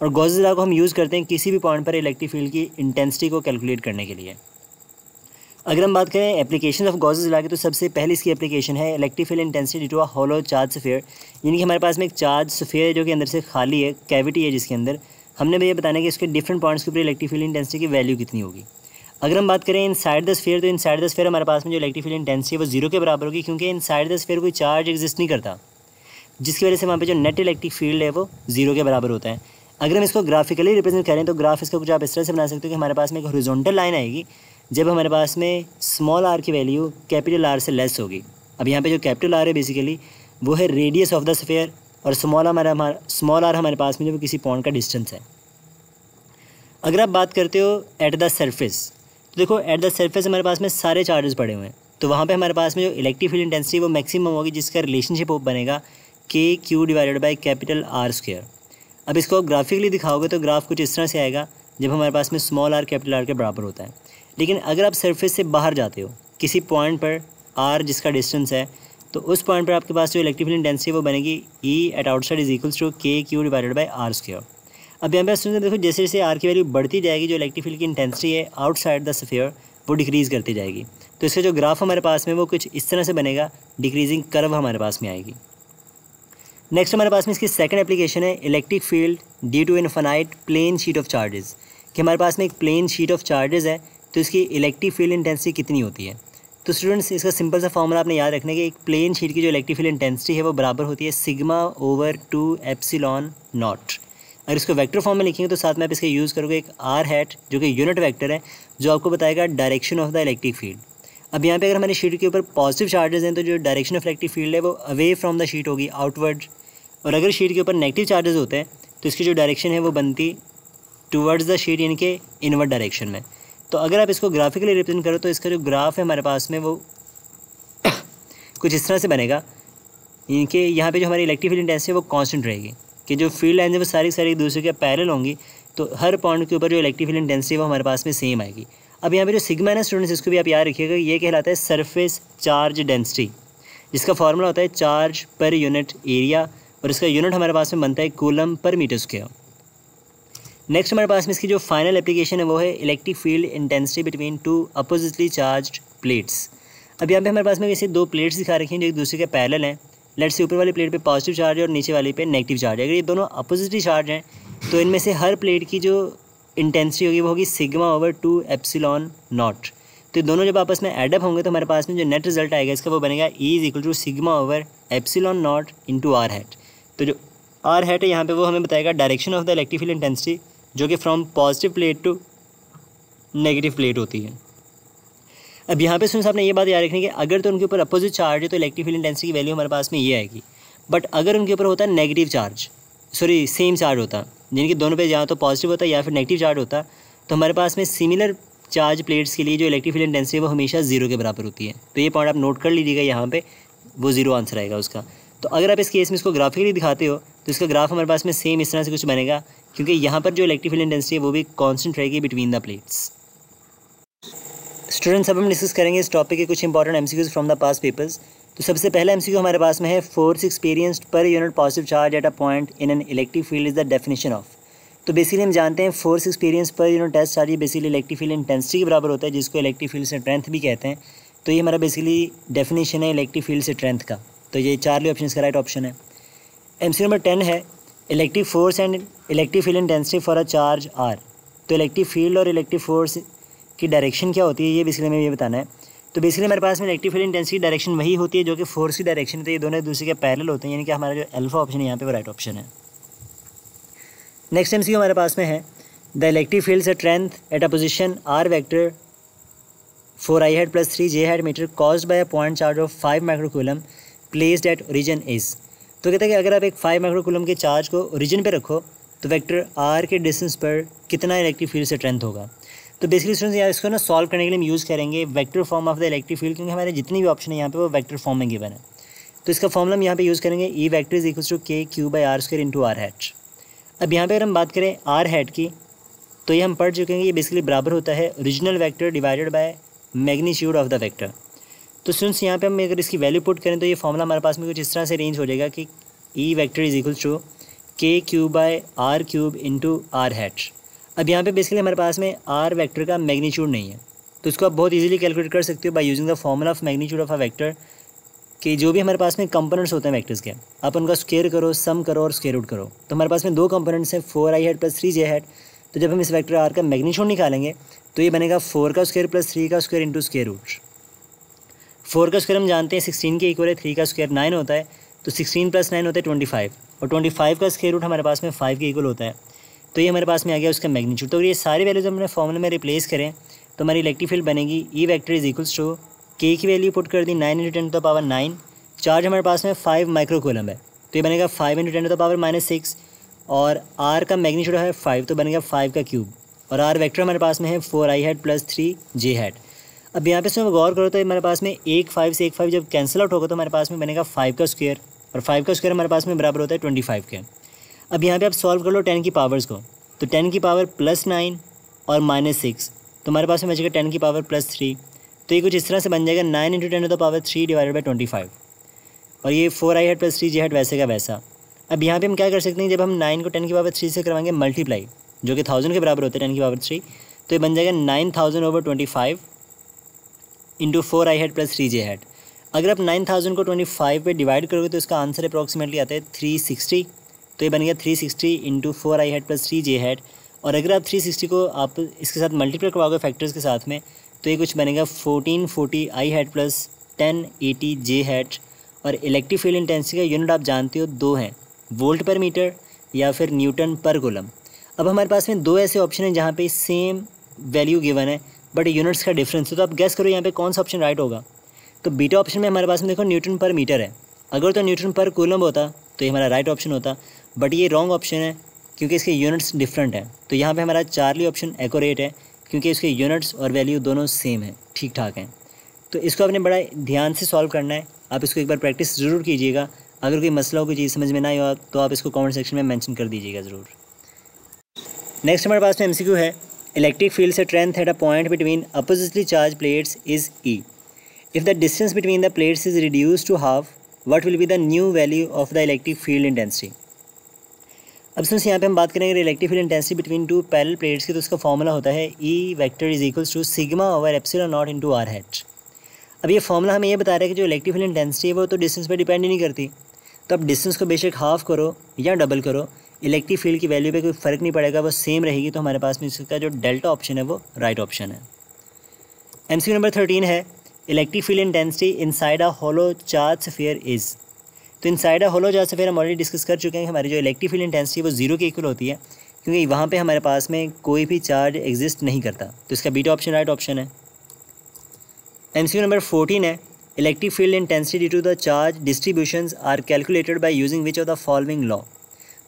और गॉसेस लॉ को हम यूज़ करते हैं किसी भी पॉइंट पर इलेक्ट्रिक फील्ड की इंटेंसिटी को कैलकुलेट करने के लिए। अगर हम बात करें एप्लीकेशन ऑफ गॉसेस लॉ की, तो सबसे पहले इसकी एप्लीकेशन है electric field intensity due to a hollow charge sphere, यानी कि हमारे पास में एक चार्ज स्फीयर है जो कि अंदर से खाली है, कैविटी है जिसके अंदर हमने भी ये बताना है कि इसके डिफरेंट पॉइंट्स के ऊपर इलेक्ट्रिक फील्ड इंटेंसिटी की वैल्यू कितनी होगी। अगर हम बात करें इनसाइड द स्फीयर, तो इनसाइड द स्फीयर हमारे पास में जो इलेक्ट्रिक फील्ड इंटेंसिटी है वो जीरो के बराबर होगी, क्योंकि इनसाइड द स्फीयर कोई चार्ज एग्जिस्ट नहीं करता, जिसकी वजह से वहाँ पे जो नेट इलेक्ट्रिक फील्ड है वो जीरो के बराबर होता है। अगर हम इसको ग्राफिकली रिप्रेजेंट करें तो ग्राफ इसका कुछ आप इस तरह से बना सकते हो कि हमारे पास में एक हॉरिजॉन्टल लाइन आएगी जब हमारे पास में स्मॉल आर की वैल्यू कैपिटल आर से लेस होगी। अब यहाँ पे जो कैपिटल आर है बेसिकली वो है रेडियस ऑफ द स्फीयर, और स्मॉल आर हमारे पास में जो किसी पॉइंट का डिस्टेंस है। अगर आप बात करते हो एट द सरफेस, तो देखो एट द सरफेस हमारे पास में सारे चार्जेस पड़े हुए हैं, तो वहाँ पे हमारे पास में जो इलेक्ट्रिक फील्ड इंटेंसिटी वो मैक्सिमम होगी, जिसका रिलेशनशिप बनेगा KQ divided by capital R square. अब इसको ग्राफिकली दिखाओगे तो ग्राफ कुछ इस तरह से आएगा जब हमारे पास में स्मॉल आर कैपिटल आर के बराबर होता है। लेकिन अगर आप सरफेस से बाहर जाते हो किसी पॉइंट पर R जिसका डिस्टेंस है, तो उस पॉइंट पर आपके पास जो इलेक्ट्रिक फील्ड इंटेंसिटी वो बनेगी E at outside is equals to KQ divided by R square. अब यहाँ पर देखो जैसे जैसे R की वैल्यू बढ़ती जाएगी जो इलेक्ट्रिक फील्ड की इंटेंसिटी है आउटसाइड द स्फीयर वो डिक्रीज़ करती जाएगी। तो इसका जो ग्राफ हमारे पास में वो कुछ इस तरह से बनेगा, डिक्रीजिंग कर्व हमारे पास में आएगी। नेक्स्ट हमारे पास में इसकी सेकंड एप्लीकेशन है electric field due to infinite plane sheet of charges, कि हमारे पास में एक प्लेन शीट ऑफ चार्जेस है तो इसकी इलेक्ट्रिक फील्ड इंटेंसिटी कितनी होती है। तो स्टूडेंट्स इसका सिंपल सा फॉर्मूला आपने याद रखना है कि एक प्लेन शीट की जो इलेक्ट्रिक फील्ड इंटेंसिटी है वो बराबर होती है सिग्मा ओवर 2 एप्सिलॉन नॉट। अगर इसको वेक्टर फॉर्म में लिखेंगे तो साथ में आप इसका यूज़ करोगे एक आर हैट जो कि यूनिट वेक्टर है जो आपको बताएगा direction of the electric field. अब यहाँ पे अगर हमारी शीट के ऊपर पॉजिटिव चार्जेस हैं तो जो डायरेक्शन ऑफ इलेक्ट्रिक फील्ड है वो अवे फ्रॉम द शीट होगी, आउटवर्ड। और अगर शीट के ऊपर नेगेटिव चार्जेस होते हैं तो इसकी जो डायरेक्शन है वो बनती टूवर्ड्स द शीट, यानी कि इनवर्ड डायरेक्शन में। तो अगर आप इसको ग्राफिकली रिप्रेजेंट करो तो इसका जो ग्राफ है हमारे पास में वो कुछ इस तरह से बनेगा, यानी कि यहाँ पे जो हमारी इलेक्ट्रिक फील्ड इंटेंसिटी है वो कांस्टेंट रहेगी कि जो फील्ड लाइन है वो सारी एक दूसरे के पैरेलल होंगी, तो हर पॉइंट के ऊपर जो इलेक्ट्रिक फील्ड इंटेंसिटी है वो हमारे पास में सेम आएगी। अब यहाँ पे जो सिग्मा है ना स्टूडेंट्स, इसको भी आप याद रखिएगा, ये कहलाता है सरफेस चार्ज डेंसिटी, जिसका फार्मूला होता है चार्ज पर यूनिट एरिया, और इसका यूनिट हमारे पास में बनता है coulomb per metre square. Next हमारे पास में इसकी जो फाइनल एप्लीकेशन है वो है electric field intensity between two oppositely charged plates. अब यहाँ पे हमारे पास में वैसे दो प्लेट्स दिखा रखी हैं जो एक दूसरे के पैरेलल हैं। लेट्स से ऊपर वाली प्लेट पे पॉजिटिव चार्ज है और नीचे वाली पे नेगेटिव चार्ज है। अगर ये दोनों अपोजिटली चार्ज हैं तो इनमें से हर प्लेट की जो इंटेंसिटी होगी वो होगी सिग्मा ओवर 2 एप्सिलॉन नॉट। तो दोनों जब आपस में एडअप होंगे तो हमारे पास में जो नेट रिजल्ट आएगा इसका वो बनेगा E is equal to sigma over epsilon naught into R hat. तो जो आर हैट है यहाँ पे वो हमें बताएगा direction of the electric field intensity जो कि from positive plate to negative plate होती है। अब यहाँ पे सुन आपने ये बात याद रखनी कि अगर तो उनके ऊपर अपोजिट चार्ज है तो इलेक्ट्रिक फील्ड इंटेंसिटी की वैल्यू हमारे पास में ये आएगी, बट अगर उनके ऊपर होता है negative charge, sorry same charge होता, यानी कि दोनों पे या तो पॉजिटिव होता है या फिर नेगेटिव चार्ज होता, तो हमारे पास में सिमिलर चार्ज प्लेट्स के लिए जो इलेक्ट्रिक फील्ड इंटेंसिटी है वो हमेशा 0 के बराबर होती है। तो ये पॉइंट आप नोट कर लीजिएगा, यहाँ पे वो 0 आंसर आएगा उसका। तो अगर आप इस केस में इसको ग्राफिकली दिखाते हो तो इसका ग्राफ हमारे पास में सेम इस तरह से कुछ बनेगा, क्योंकि यहाँ पर जो इलेक्ट्रिक फील्ड इंटेंसिटी है वो भी कॉन्स्टेंट रहेगी बिटवीन द प्लेट्स। स्टूडेंट्स अब हम डिस्कस करेंगे इस टॉपिक के कुछ important MCQs from the past papers. तो सबसे पहला एमसीक्यू हमारे पास में है force experienced per unit positive charge at a point in an electric field is the definition of. तो बेसिकली हम जानते हैं force experience per unit test charge ये बेसिकली इलेक्ट्रिक फील्ड इंटेंसिटी के बराबर होता है, जिसको इलेक्ट्रिक फील्ड से स्ट्रेंथ भी कहते हैं। तो ये हमारा बेसिकली डेफिनेशन है इलेक्ट्रिक फील्ड से स्ट्रेंथ का। तो ये चार्ली ऑप्शन इसका राइट ऑप्शन है। एमसीक्यू नंबर 10 है electric force and electric field intensity for a charge are. तो इलेक्ट्रिक फील्ड और इलेक्ट्रिक फोर्स की डायरेक्शन क्या होती है ये बेसिकली हमें ये बताना है। तो बेसिकली हमारे पास में इलेक्ट्रिक फील्ड इंटेंसिटी डायरेक्शन वही होती है जो कि फोर्स की डायरेक्शन है, तो ये दोनों एक दूसरे के पैरेलल होते हैं, यानी कि हमारा जो अल्फा ऑप्शन है यहाँ पे वो राइट ऑप्शन है। नेक्स्ट एमसीक्यू हमारे पास में है the electric field strength at a position R vector 4i hat plus 3j hat metre caused by a point charge of 5 microcoulomb placed at origin is. तो कहते हैं कि अगर आप एक 5 माइक्रोकूलम के चार्ज को ओरिजिन पे रखो तो वेक्टर आर के डिस्टेंस पर कितना इलेक्ट्रिक फील्ड स्ट्रेंथ होगा। तो बेसिकली स्टूडेंट्स यार इसको ना सॉल्व करने के लिए हम यूज़ करेंगे vector form of the electric field, क्योंकि हमारे जितनी भी ऑप्शन है यहाँ पे वो वेक्टर फॉर्म में गिवन है। तो इसका फॉर्मूला हम यहाँ पे यूज़ करेंगे E vector is equals to K Q by R square into R hat. अब यहाँ पे अगर हम बात करें आर हैट की तो ये हम पढ़ चुके हैं, ये बेसिकली बराबर होता है original vector divided by magnitude of the vector. तो स्टूडेंट्स यहाँ पे हम अगर इसकी वैल्यू पुट करें तो ये फॉर्मूला हमारे पास में कुछ इस तरह से रेंज हो जाएगा कि E vector is equals to K cube by R cube into R hat. अब यहाँ पे बेसिकली हमारे पास में आर वेक्टर का मैग्नीट्यूड नहीं है, तो इसको आप बहुत इजीली कैलकुलेट कर सकते हो by using the formula of magnitude of a vector कि जो भी हमारे पास में कंपोनेंट्स होते हैं वेक्टर्स के आप उनका स्क्वायर करो, सम करो और स्क्वायर रूट करो। तो हमारे पास में दो कंपोनेंट्स हैं 4i hat plus 3j hat. तो जब हम इस वेक्टर आर का मैग्नीट्यूड निकालेंगे तो ये बनेगा 4 का स्क्वायर प्लस 3 का स्क्वायर इंटू स्क्वायर रूट। 4 का स्क्वायर हम जानते हैं 16 के इक्वल है, 3 का स्क्वायर 9 होता है, तो 16 प्लस 9 होता है 25, और 25 का स्क्वायर रूट हमारे पास में 5 के इक्वल होता है। तो ये हमारे पास में आ गया उसका मैग्नीट्यूड। तो ये सारी वैल्यूज हमने फॉर्मूले में रिप्लेस करें तो हमारी इलेक्ट्रिक फील्ड बनेगी E vector is equals to K की वैल्यू पुट कर दी 9 × 10⁻⁹। चार्ज हमारे पास में 5 माइक्रोकूलम है तो ये बनेगा 5 × 10⁻⁶, और आर का मैग्नीट्यूड है 5 तो बनेगा 5 का क्यूब, और आर वेक्टर हमारे पास में है 4i hat plus 3j hat. अब यहाँ पे इसमें गौर करो तो हमारे पास में 1 5 से 1 5 जब कैंसिल आउट होगा तो हमारे पास में बनेगा 5 का स्क्वायर, और 5 का स्क्वायर हमारे पास में बराबर होता है 25 के। अब यहाँ पे आप सॉल्व कर लो 10 की पावर्स को, तो 10 की पावर +9 और -6, तो हमारे पास में बचेगा 10 की पावर +3। तो ये कुछ इस तरह से बन जाएगा 9 × 10⁻³ डिवाइडेड बाई 25, और ये 4i hat plus 3j hat वैसे का वैसा। अब यहाँ पे हम क्या कर सकते हैं, जब हम 9 को 10 की पावर 3 से करवाएंगे मल्टीप्लाई जो कि 1000 के बराबर होता है 10 की पावर 3, तो ये बन जाएगा 9000/25 into 4i hat plus 3j hat. अगर आप 9000 को 25 पे डिवाइड करोगे तो इसका आंसर अप्रॉक्सीमेटली आता है 360, तो ये बन गया 360 into 4i hat plus 3j hat. और अगर आप 360 को आप इसके साथ मल्टीप्लाई करवाओगे फैक्टर्स के साथ में तो ये कुछ बनेगा 1440 आई हैट प्लस 1080 जे हैट। और इलेक्ट्रिक फील्ड इंटेंसिटी का यूनिट आप जानते हो दो हैं, वोल्ट पर मीटर या फिर न्यूटन पर कूलम। अब हमारे पास में दो ऐसे ऑप्शन हैं जहाँ पे सेम वैल्यू गिवन है बट यूनिट्स का डिफरेंस है, तो आप गेस करो यहाँ पे कौन सा ऑप्शन राइट होगा। तो बीटा ऑप्शन में हमारे पास में देखो न्यूटन पर मीटर है, अगर तो न्यूटन पर कूलम होता तो ये हमारा राइट ऑप्शन होता, बट ये रॉन्ग ऑप्शन है क्योंकि इसके यूनिट्स डिफरेंट हैं। तो यहाँ पे हमारा चार्ली ऑप्शन एक्यूरेट है क्योंकि इसके यूनिट्स और वैल्यू दोनों सेम है, ठीक ठाक हैं। तो इसको आपने बड़ा ध्यान से सॉल्व करना है, आप इसको एक बार प्रैक्टिस ज़रूर कीजिएगा। अगर कोई मसला हो, कोई चीज़ समझ में ना आए तो आप इसको कमेंट सेक्शन में मेंशन कर दीजिएगा ज़रूर। नेक्स्ट हमारे पास में एमसीक्यू है, electric field strength at a point between oppositely charge plates is E. If the distance between the plates is reduce to half, what will be the new value of the electric field intensity. अब सुनिए यहाँ पे हम बात करेंगे electric field intensity between two parallel plates की, तो उसका फॉर्मूला होता है E vector is equals to sigma over epsilon naught into R hat. अब ये फॉर्मूला हमें ये बता रहा है कि जो इलेक्ट्रिक फील्ड इंटेंसिटी है वो तो डिस्टेंस पर डिपेंड ही नहीं करती, तो अब डिस्टेंस को बेशक हाफ करो या डबल करो, इलेक्ट्रिक फील्ड की वैल्यू पे कोई फ़र्क नहीं पड़ेगा, वो सेम रहेगी। तो हमारे पास में इसका जो डेल्टा ऑप्शन है वो राइट ऑप्शन है। एमसीक्यू नंबर 13 है, electric field intensity inside a hollow charge sphere is. तो inside a hollow charge sphere हम ऑलरेडी डिस्कस कर चुके हैं, हमारी जो इलेक्ट्रिक फील्ड इंटेंसिटी वो जीरो के इक्वल होती है क्योंकि वहाँ पे हमारे पास में कोई भी चार्ज एग्जिस्ट नहीं करता, तो इसका बीटा ऑप्शन राइट ऑप्शन है। एमसीक्यू नंबर 14 है, electric field intensity due to the charge distributions are calculated by using which of the following law.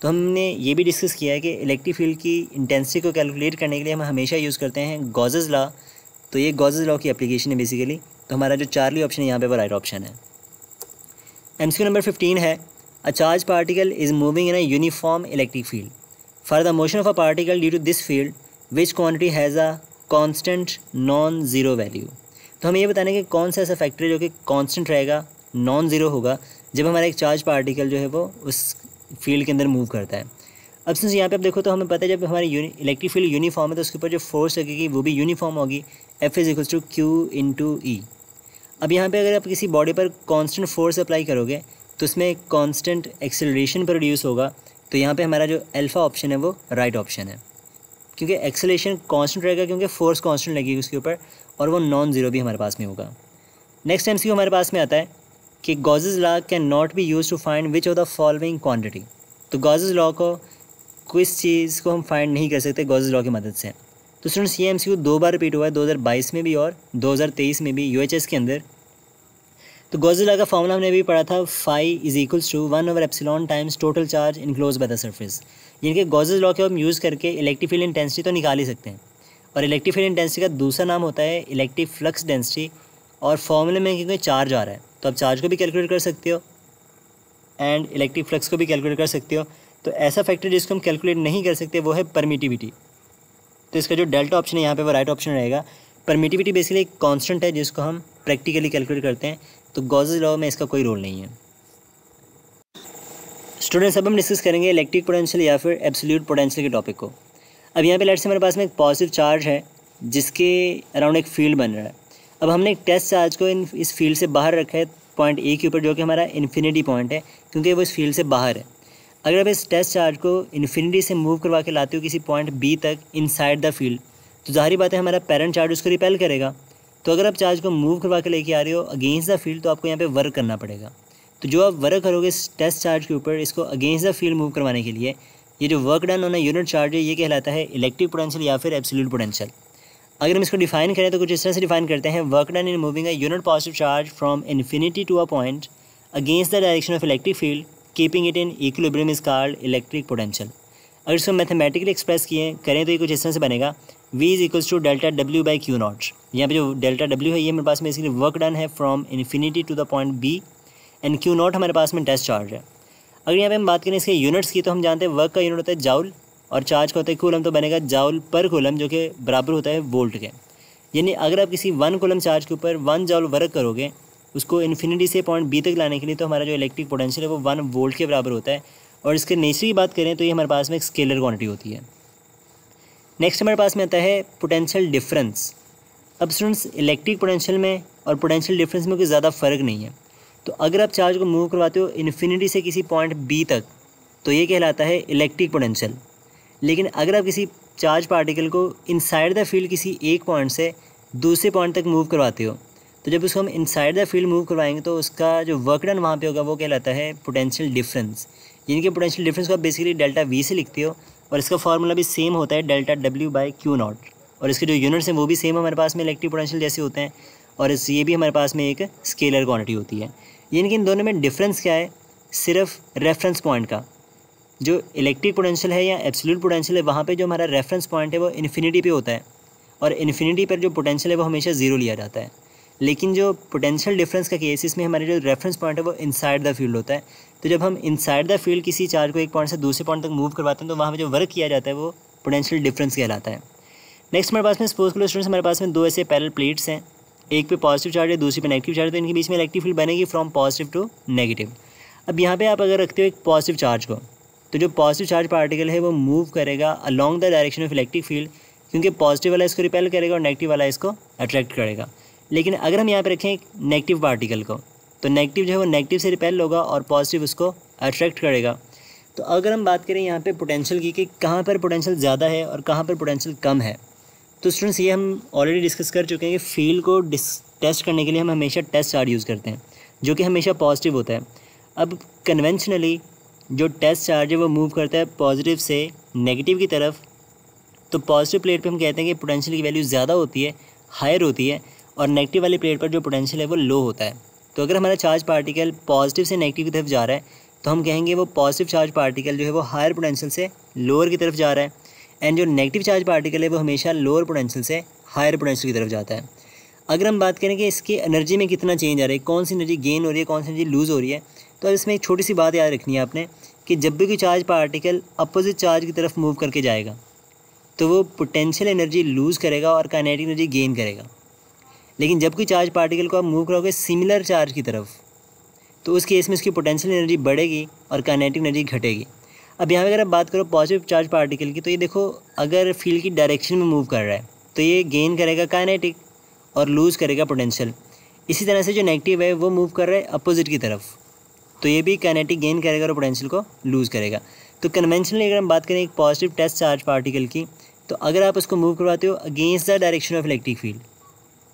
तो हमने ये भी डिस्कस किया है कि इलेक्ट्रिक फील्ड की इंटेंसिटी को कैलकुलेट करने के लिए हम हमेशा यूज़ करते हैं गॉसेस लॉ। तो ये गॉसेस लॉ की एप्लीकेशन है बेसिकली, तो हमारा जो चार्ली ऑप्शन है यहाँ पे वो राइट ऑप्शन है। एमसीक्यू नंबर 15 है, a charge particle is moving in a uniform electric field. For the motion of a particle due to this field which quantity has a constant non zero value. तो हमें ये बताना है कि कौन सा ऐसा फैक्टर है जो कि कांस्टेंट रहेगा, नॉन ज़ीरो होगा जब हमारा एक चार्ज पार्टिकल जो है वो उस फील्ड के अंदर मूव करता है। अब सिंस यहाँ पे आप देखो तो हमें पता है जब हमारी इलेक्ट्रिक फील्ड यूनिफॉर्म है तो उसके ऊपर जो फोर्स लगेगी वो भी यूनिफॉर्म होगी, F is equals to Q into E. अब यहाँ पे अगर आप किसी बॉडी पर कांस्टेंट फोर्स अप्लाई करोगे तो उसमें कांस्टेंट एक्सेलरेशन प्रोड्यूस होगा, तो यहाँ पे हमारा जो अल्फ़ा ऑप्शन है वो राइट ऑप्शन है क्योंकि एक्सेलरेशन कांस्टेंट रहेगा क्योंकि फोर्स कांस्टेंट लगेगी उसके ऊपर और वो नॉन ज़ीरो भी हमारे पास में होगा। नेक्स्ट एमसीक्यू हमारे पास में आता है कि Gauss's law can not be use to find which of the following quantity. तो गॉसेस लॉ को किस चीज़ को हम फाइंड नहीं कर सकते गॉसेस लॉ की मदद से। तो स्टूडेंट्स ये एमसीक्यू 2 बार रिपीट हुआ है, 2022 में भी और 2023 में भी यूएचएस के अंदर। तो गॉसेस लॉ का फॉर्मूला हमने भी पढ़ा था, phi is equals to 1 over epsilon times total charge enclose by the surface. यानी कि गॉसेस लॉ को हम यूज़ करके इलेक्ट्रिक फील्ड इंटेंसिटी तो निकाल ही सकते हैं, और इलेक्ट्रिक फील्ड इंटेंसिटी का दूसरा नाम होता है इलेक्ट्रिक फ्लक्स डेंसिटी। और फॉर्मूले में क्योंकि चार्ज आ रहा है तो आप चार्ज को भी कैलकुलेट कर सकते हो एंड इलेक्ट्रिक फ्लक्स को भी कैलकुलेट कर सकते हो। तो ऐसा फैक्टर जिसको हम कैलकुलेट नहीं कर सकते वो है परमिटिविटी। तो इसका जो डेल्टा ऑप्शन है यहाँ पे वो राइट ऑप्शन रहेगा। परमिटिविटी बेसिकली एक कांस्टेंट है जिसको हम प्रैक्टिकली कैलकुलेट करते हैं, तो गॉसेस लॉ में इसका कोई रोल नहीं है। स्टूडेंट्स अब हम डिस्कस करेंगे इलेक्ट्रिक पोटेंशियल या फिर एब्सोल्यूट पोटेंशियल के टॉपिक को। अब यहाँ पे लेट्स से हमारे पास में एक पॉजिटिव चार्ज है जिसके अराउंड एक फील्ड बन रहा है। अब हमने एक टेस्ट चार्ज को इस फील्ड से बाहर रखा है पॉइंट ए के ऊपर, जो कि हमारा इन्फिनिटी पॉइंट है क्योंकि वो इस फील्ड से बाहर है। अगर आप इस टेस्ट चार्ज को इन्फिनिटी से मूव करवा के लाते हो किसी पॉइंट बी तक इनसाइड द फील्ड, तो ज़ाहिर बात है हमारा पेरेंट चार्ज उसको रिपेल करेगा। तो अगर आप चार्ज को मूव करवा के लेके आ रहे हो अगेंस्ट द फील्ड तो आपको यहाँ पे वर्क करना पड़ेगा। तो जो आप वर्क करोगे इस टेस्ट चार्ज के ऊपर इसको अगेंस्ट द फील्ड मूव करवाने के लिए, ये जो work done on a unit charge है ये कहलाता है इलेक्ट्रिक पोटेंशियल या फिर एब्सोल्यूट पोटेंशियल। अगर हम इसको डिफाइन करें तो कुछ इस तरह से डिफाइन करते हैं, work done in moving a unit positive charge from infinity to a point against the direction of electric field keeping it in equilibrium is called electric potential. अगर इसको मैथमेटिकली एक्सप्रेस करें तो ये कुछ इस तरह से बनेगा, V is equals to delta W by q naught. यहाँ पे जो डेल्टा W है ये मेरे पास में बेसिकली वर्क डन है from infinity to the point B and Q naught हमारे पास में टेस्ट चार्ज है। अगर यहाँ पे हम बात करें इसके यूनिट्स की तो हम जानते हैं वर्क का यूनिट होता है जाउल और चार्ज का होता है कूलम, तो बनेगा जाउल पर कूलम जो कि बराबर होता है वोल्ट के। यानी अगर आप किसी 1 कूलम चार्ज के ऊपर 1 जाउल वर्क करोगे उसको इन्फिनिटी से पॉइंट बी तक लाने के लिए, तो हमारा जो इलेक्ट्रिक पोटेंशियल है वो 1 वोल्ट के बराबर होता है। और इसके नेचर की बात करें तो ये हमारे पास में एक स्केलर क्वांटिटी होती है। नेक्स्ट हमारे पास में आता है पोटेंशियल डिफरेंस। अब स्टूडेंट्स इलेक्ट्रिक पोटेंशियल में और पोटेंशियल डिफरेंस में कोई ज़्यादा फ़र्क नहीं है। तो अगर आप चार्ज को मूव करवाते हो इन्फिनिटी से किसी पॉइंट बी तक तो ये कहलाता है इलेक्ट्रिक पोटेंशियल। लेकिन अगर आप किसी चार्ज पार्टिकल को इनसाइड द फील्ड किसी एक पॉइंट से दूसरे पॉइंट तक मूव करवाते हो, तो जब उसको हम इनसाइड द फील्ड मूव करवाएंगे तो उसका जो वर्क डन वहाँ पे होगा वो कहलाता है पोटेंशियल डिफरेंस। यानी कि पोटेंशियल डिफरेंस को आप बेसिकली डेल्टा वी से लिखते हो, और इसका फार्मूला भी सेम होता है delta W by q not, और इसके जो यूनिट्स हैं वो भी सेम हमारे पास में इलेक्ट्रिक पोटेंशियल जैसे होते हैं, और ये भी हमारे पास में एक स्केलर क्वांटिटी होती है। यानी कि इन दोनों में डिफरेंस क्या है, सिर्फ रेफरेंस पॉइंट का। जो इलेक्ट्रिक पोटेंशियल है या एब्सोल्यूट पोटेंशियल है, वहाँ पे जो हमारा रेफरेंस पॉइंट है वो इन्फिनिटी पे होता है, और इन्फिनिटी पर जो पोटेंशियल है वो हमेशा ज़ीरो लिया जाता है। लेकिन जो पोटेंशियल डिफरेंस का केस, इसमें हमारे जो रेफरेंस पॉइंट है वो इनसाइड द फील्ड होता है। तो जब हम इनसाइड द फील्ड किसी चार्ज को एक पॉइंट से दूसरे पॉइंट तक मूव करवाते हैं तो वहाँ पे जो वर्क किया जाता है वो पोटेंशियल डिफरेंस कहलाता है। नेक्स्ट हमारे पास में सपोज करो स्टूडेंट्स, हमारे पास में दो ऐसे पैरेलल प्लेट्स हैं, एक पे पॉजिटिव चार्ज है दूसरी पे नेगेटिव चार्ज, तो इनके बीच में इलेक्ट्रिक फील्ड बनेगी फ्रॉम पॉजिटिव टू नेगेटिव। अब यहाँ पे आप अगर रखते हो एक पॉजिटिव चार्ज को, तो जो पॉजिटिव चार्ज पार्टिकल है वो मूव करेगा along the direction of electric field, क्योंकि पॉजिटिव वाला इसको रिपेल करेगा और नेगेटिव वाला इसको अट्रैक्ट करेगा। लेकिन अगर हम यहाँ पे रखें एक नेगेटिव पार्टिकल को, तो नेगेटिव जो है वो नेगेटिव से रिपेल होगा और पॉजिटिव उसको अट्रैक्ट करेगा। तो अगर हम बात करें यहाँ पे पोटेंशियल की कि कहाँ पर पोटेंशियल ज़्यादा है और कहाँ पर पोटेंशियल कम है, तो स्टूडेंट्स ये हम ऑलरेडी डिस्कस कर चुके हैं कि फील्ड को टेस्ट करने के लिए हम हमेशा टेस्ट चार्ज यूज़ करते हैं, जो कि हमेशा पॉजिटिव होता है। अब कन्वेंशनली जो टेस्ट चार्ज है वो मूव करता है पॉजिटिव से नेगेटिव की तरफ, तो पॉजिटिव प्लेट पे हम कहते हैं कि पोटेंशियल की वैल्यू ज़्यादा होती है, हायर होती है, और नेगेटिव वाली प्लेट पर जो पोटेंशियल है वो लो होता है। तो अगर हमारा चार्ज पार्टिकल पॉजिटिव से नेगेटिव की तरफ जा रहा है तो हम कहेंगे वो पॉजिटिव चार्ज पार्टिकल जो है वो हायर पोटेंशियल से लोअर की तरफ जा रहा है, एंड जो नेगेटिव चार्ज पार्टिकल है वो हमेशा लोअर पोटेंशियल से हायर पोटेंशियल की तरफ जाता है। अगर हम बात करें कि इसकी एनर्जी में कितना चेंज आ रहा है, कौन सी एनर्जी गेन हो रही है, कौन सी एनर्जी लूज़ हो रही है, तो इसमें एक छोटी सी बात याद रखनी है आपने कि जब भी कोई चार्ज पार्टिकल अपोजिट चार्ज की तरफ मूव करके जाएगा तो वो पोटेंशियल एनर्जी लूज़ करेगा और काइनेटिक एनर्जी गेन करेगा। लेकिन जब कोई चार्ज पार्टिकल को आप मूव करोगे सिमिलर चार्ज की तरफ, तो उस केस में उसकी पोटेंशियल एनर्जी बढ़ेगी और काइनेटिक एनर्जी घटेगी। अब यहाँ पे अगर आप बात करो पॉजिटिव चार्ज पार्टिकल की, तो ये देखो अगर फील्ड की डायरेक्शन में मूव कर रहा है तो ये गेन करेगा काइनेटिक और लूज़ करेगा पोटेंशियल। इसी तरह से जो नेगेटिव है वो मूव कर रहा है अपोजिट की तरफ, तो ये भी काइनेटिक गेन करेगा और पोटेंशियल को लूज़ करेगा। तो कन्वेंशनली अगर हम बात करें एक पॉजिटिव टेस्ट चार्ज पार्टिकल की, तो अगर आप उसको मूव करवाते हो against the direction of electric field,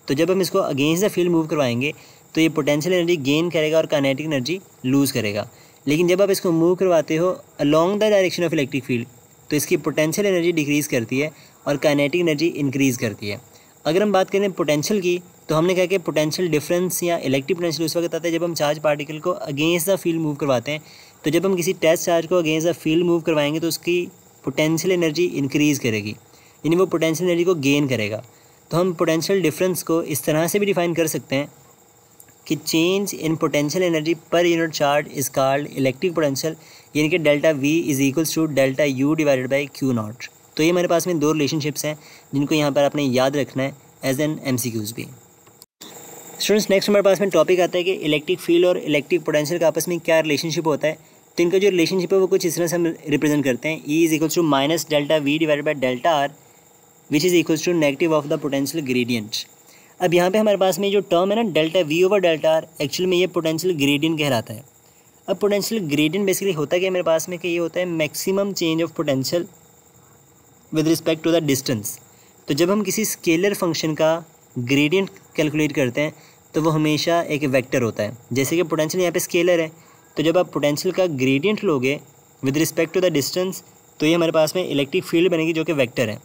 तो जब हम इसको अगेंस्ट द फील्ड मूव करवाएंगे तो ये पोटेंशियल एनर्जी गेन करेगा और काइनेटिक एनर्जी लूज़ करेगा। लेकिन जब आप इसको मूव करवाते हो along the direction of electric field, तो इसकी पोटेंशियल एनर्जी डिक्रीज़ करती है और काइनेटिक एनर्जी इंक्रीज़ करती है। अगर हम बात करें पोटेंशियल की, तो हमने कहा कि पोटेंशियल डिफरेंस या इलेक्ट्रिक पोटेंशियल उस वक्त आता है जब हम चार्ज पार्टिकल को अगेंस्ट द फील्ड मूव करवाते हैं। तो जब हम किसी टेस्ट चार्ज को अगेंस्ट द फील्ड मूव करवाएंगे तो उसकी पोटेंशियल एनर्जी इंक्रीज़ करेगी, यानी वो पोटेंशियल एनर्जी को गेन करेगा। तो हम पोटेंशियल डिफरेंस को इस तरह से भी डिफाइन कर सकते हैं कि change in potential energy per unit charge is called electric potential, यानी कि delta V is equals to delta U divided by q naught. तो ये हमारे पास में दो रिलेशनशिप्स हैं जिनको यहाँ पर आपने याद रखना है एज एन MCQs भी। स्टूडेंट्स नेक्स्ट हमारे पास में टॉपिक आता है कि इलेक्ट्रिक फील्ड और इलेक्ट्रिक पोटेंशियल का आपस में क्या रिलेशनशिप होता है। तो इनका जो रिलेशनशिप है वो कुछ इस तरह से हम रिप्रेजेंट करते हैं, E is equals to minus delta V divided by delta R which is equals to negative of the potential gradient. अब यहाँ पे हमारे पास में जो टर्म है ना delta we over delta R, actually में ये पोटेंशियल ग्रेडियंट कहलाता है। अब पोटेंशियल ग्रेडियंट बेसिकली होता क्या है मेरे पास में कि ये होता है maximum change of potential with respect to the distance. तो जब हम किसी स्केलर फंक्शन का ग्रेडियंट कैलकुलेट करते हैं तो वो हमेशा एक वेक्टर होता है। जैसे कि पोटेंशियल यहाँ पे स्केलर है, तो जब आप पोटेंशियल का ग्रेडियंट लोगे with respect to the distance तो ये हमारे पास में इलेक्ट्रिक फील्ड बनेगी जो कि वेक्टर है।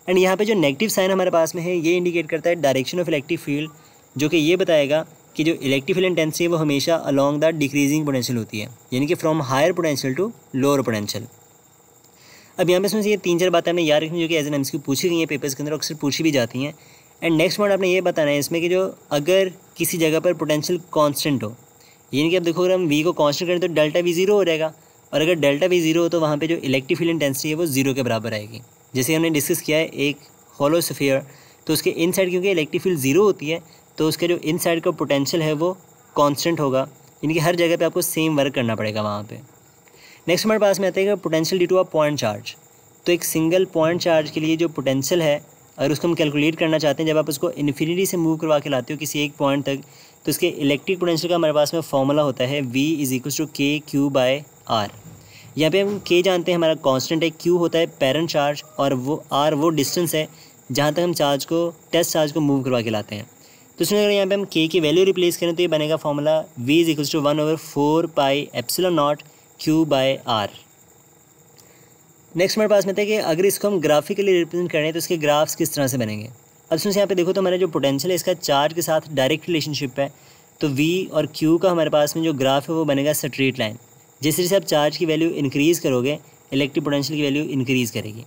एंड यहाँ पे जो नेगेटिव साइन हमारे पास में है ये इंडिकेट करता है डायरेक्शन ऑफ इलेक्ट्रिक फील्ड, जो कि ये बताएगा कि जो इलेक्ट्रिक फील्ड इंटेंसिटी है वो हमेशा अलॉन्ग द डिक्रीजिंग पोटेंशियल होती है, यानी कि from higher potential to lower potential. अब यहाँ पे इसमें से ये 3-4 बातें हमने याद रखनी जो कि एज एन MCQ पूछी गई हैं पेपर्स के अंदर, अक्सर पूछी भी जाती हैं। एंड नेक्स्ट पॉइंट आपने ये बताना है इसमें कि जो अगर किसी जगह पर पोटेंशियल कांस्टेंट हो, यानी कि अब देखो अगर हम V को कांस्टेंट करें तो डेल्टा V 0 हो जाएगा, और अगर डेल्टा V 0 हो तो वहाँ पे जो इलेक्ट्रिक फील्ड इंटेंसिटी है वो 0 के बराबर आएगी। जैसे हमने डिस्कस किया है एक हॉलो स्फीयर, तो उसके इन साइड क्योंकि इलेक्ट्रिक फील्ड 0 होती है तो उसके जो इन साइड का पोटेंशियल है वो कांस्टेंट होगा, यानी कि हर जगह पे आपको सेम वर्क करना पड़ेगा वहाँ पे। नेक्स्ट हमारे पास में आता है potential due to a point charge. तो एक सिंगल पॉइंट चार्ज के लिए जो पोटेंशियल है अगर उसको हम कैलकुलेट करना चाहते हैं, जब आप उसको इन्फिनिटी से मूव करवा के लाते हो किसी एक पॉइंट तक, तो उसके इलेक्ट्रिक पोटेंशियल का हमारे पास में फॉर्मूला होता है V is equals to KQ by R। यहाँ पे हम K जानते हैं हमारा कांस्टेंट है, Q होता है पेरेंट चार्ज और वो R वो डिस्टेंस है जहाँ तक हम टेस्ट चार्ज को मूव करवा के लाते हैं। तो इसमें अगर यहाँ पे हम k की वैल्यू रिप्लेस करें तो ये बनेगा formula v is equals to 1/4 pi epsilon naught q by r। Next हमारे पास में था कि अगर इसको हम ग्राफिकली रिप्रेजेंट करें तो इसके ग्राफ्स किस तरह से बनेंगे। अब इसमें से यहाँ पे देखो तो हमारा जो पोटेंशियल है इसका चार्ज के साथ डायरेक्ट रिलेशनशिप है, तो v और q का हमारे पास में जो ग्राफ है वो बनेगा स्ट्रेट लाइन। जिस तरह से आप चार्ज की वैल्यू इंक्रीज़ करोगे इलेक्ट्रिक पोटेंशियल की वैल्यू इंक्रीज़ करेगी।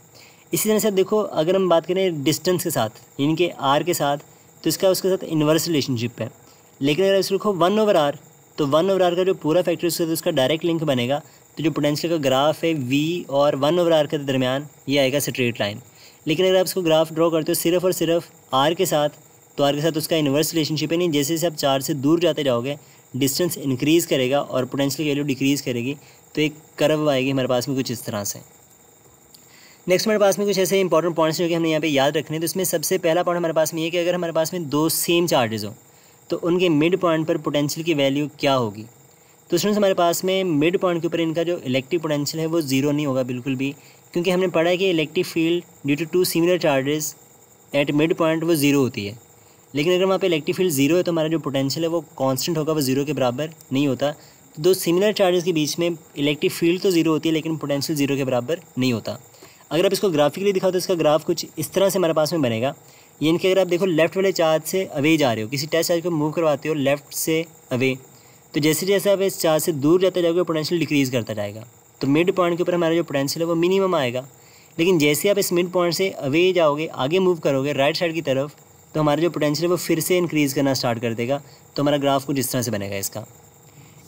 इसी तरह से देखो अगर हम बात करें डिस्टेंस के साथ यानी कि r के साथ, तो इसका उसके साथ इन्वर्स रिलेशनशिप है। लेकिन अगर इसको लिखो 1/r, तो 1/r का जो पूरा फैक्टर उसके साथ उसका डायरेक्ट लिंक बनेगा। तो जो पोटेंशियल का ग्राफ है v और 1/r के दरमियान ये आएगा स्ट्रेट लाइन। लेकिन अगर आप इसको ग्राफ ड्रॉ करते हो सिर्फ और सिर्फ r के साथ, तो r के साथ उसका इन्वर्स रिलेशनशिप है नहीं। जैसे जैसे आप चार्ज से दूर जाते जाओगे डिस्टेंस इंक्रीज़ करेगा और पोटेंशियल की वैल्यू डिक्रीज़ करेगी, तो एक कर्व आएगी हमारे पास में कुछ इस तरह से। नेक्स्ट हमारे पास में कुछ ऐसे इंपॉर्टेंट पॉइंट्स जो कि हमने यहाँ पे याद रखने हैं। तो इसमें सबसे पहला पॉइंट हमारे पास में ये कि अगर हमारे पास में दो सेम चार्जेस हो तो उनके मिड पॉइंट पर पोटेंशियल की वैल्यू क्या होगी। तो स्टूडेंट्स हमारे पास में मिड पॉइंट के ऊपर इनका जो इलेक्ट्रिक पोटेंशियल है वो ज़ीरो नहीं होगा बिल्कुल भी, क्योंकि हमने पढ़ा है कि electric field due to 2 similar charges at mid point वो ज़ीरो होती है। लेकिन अगर वहाँ पे इलेक्ट्रिक फील्ड ज़ीरो है तो हमारा जो पोटेंशियल है वो कांस्टेंट होगा, वो ज़ीरो के बराबर नहीं होता। तो दो सिमिलर चार्जेस के बीच में इलेक्ट्रिक फील्ड तो ज़ीरो होती है लेकिन पोटेंशियल ज़ीरो के बराबर नहीं होता। अगर आप इसको ग्राफिकली दिखाओ तो इसका ग्राफ कुछ इस तरह से हमारे पास में बनेगा। यानी कि अगर आप देखो लेफ्ट वाले चार्ज से अवे जा रहे हो, किसी टेस्ट चार्ज को मूव करवाते हो लेफ्ट से अवे, तो जैसे जैसे आप इस चार्ज से दूर जाते जाओगे पोटेंशियल डिक्रीज़ करता जाएगा। तो मिड पॉइंट के ऊपर हमारा जो पोटेंशियल है वो मिनिमम आएगा। लेकिन जैसे आप इस मिड पॉइंट से अवे जाओगे, आगे मूव करोगे राइट साइड की तरफ, तो हमारा जो पोटेंशियल है वो फिर से इंक्रीज़ करना स्टार्ट कर देगा। तो हमारा ग्राफ कुछ इस तरह से बनेगा इसका।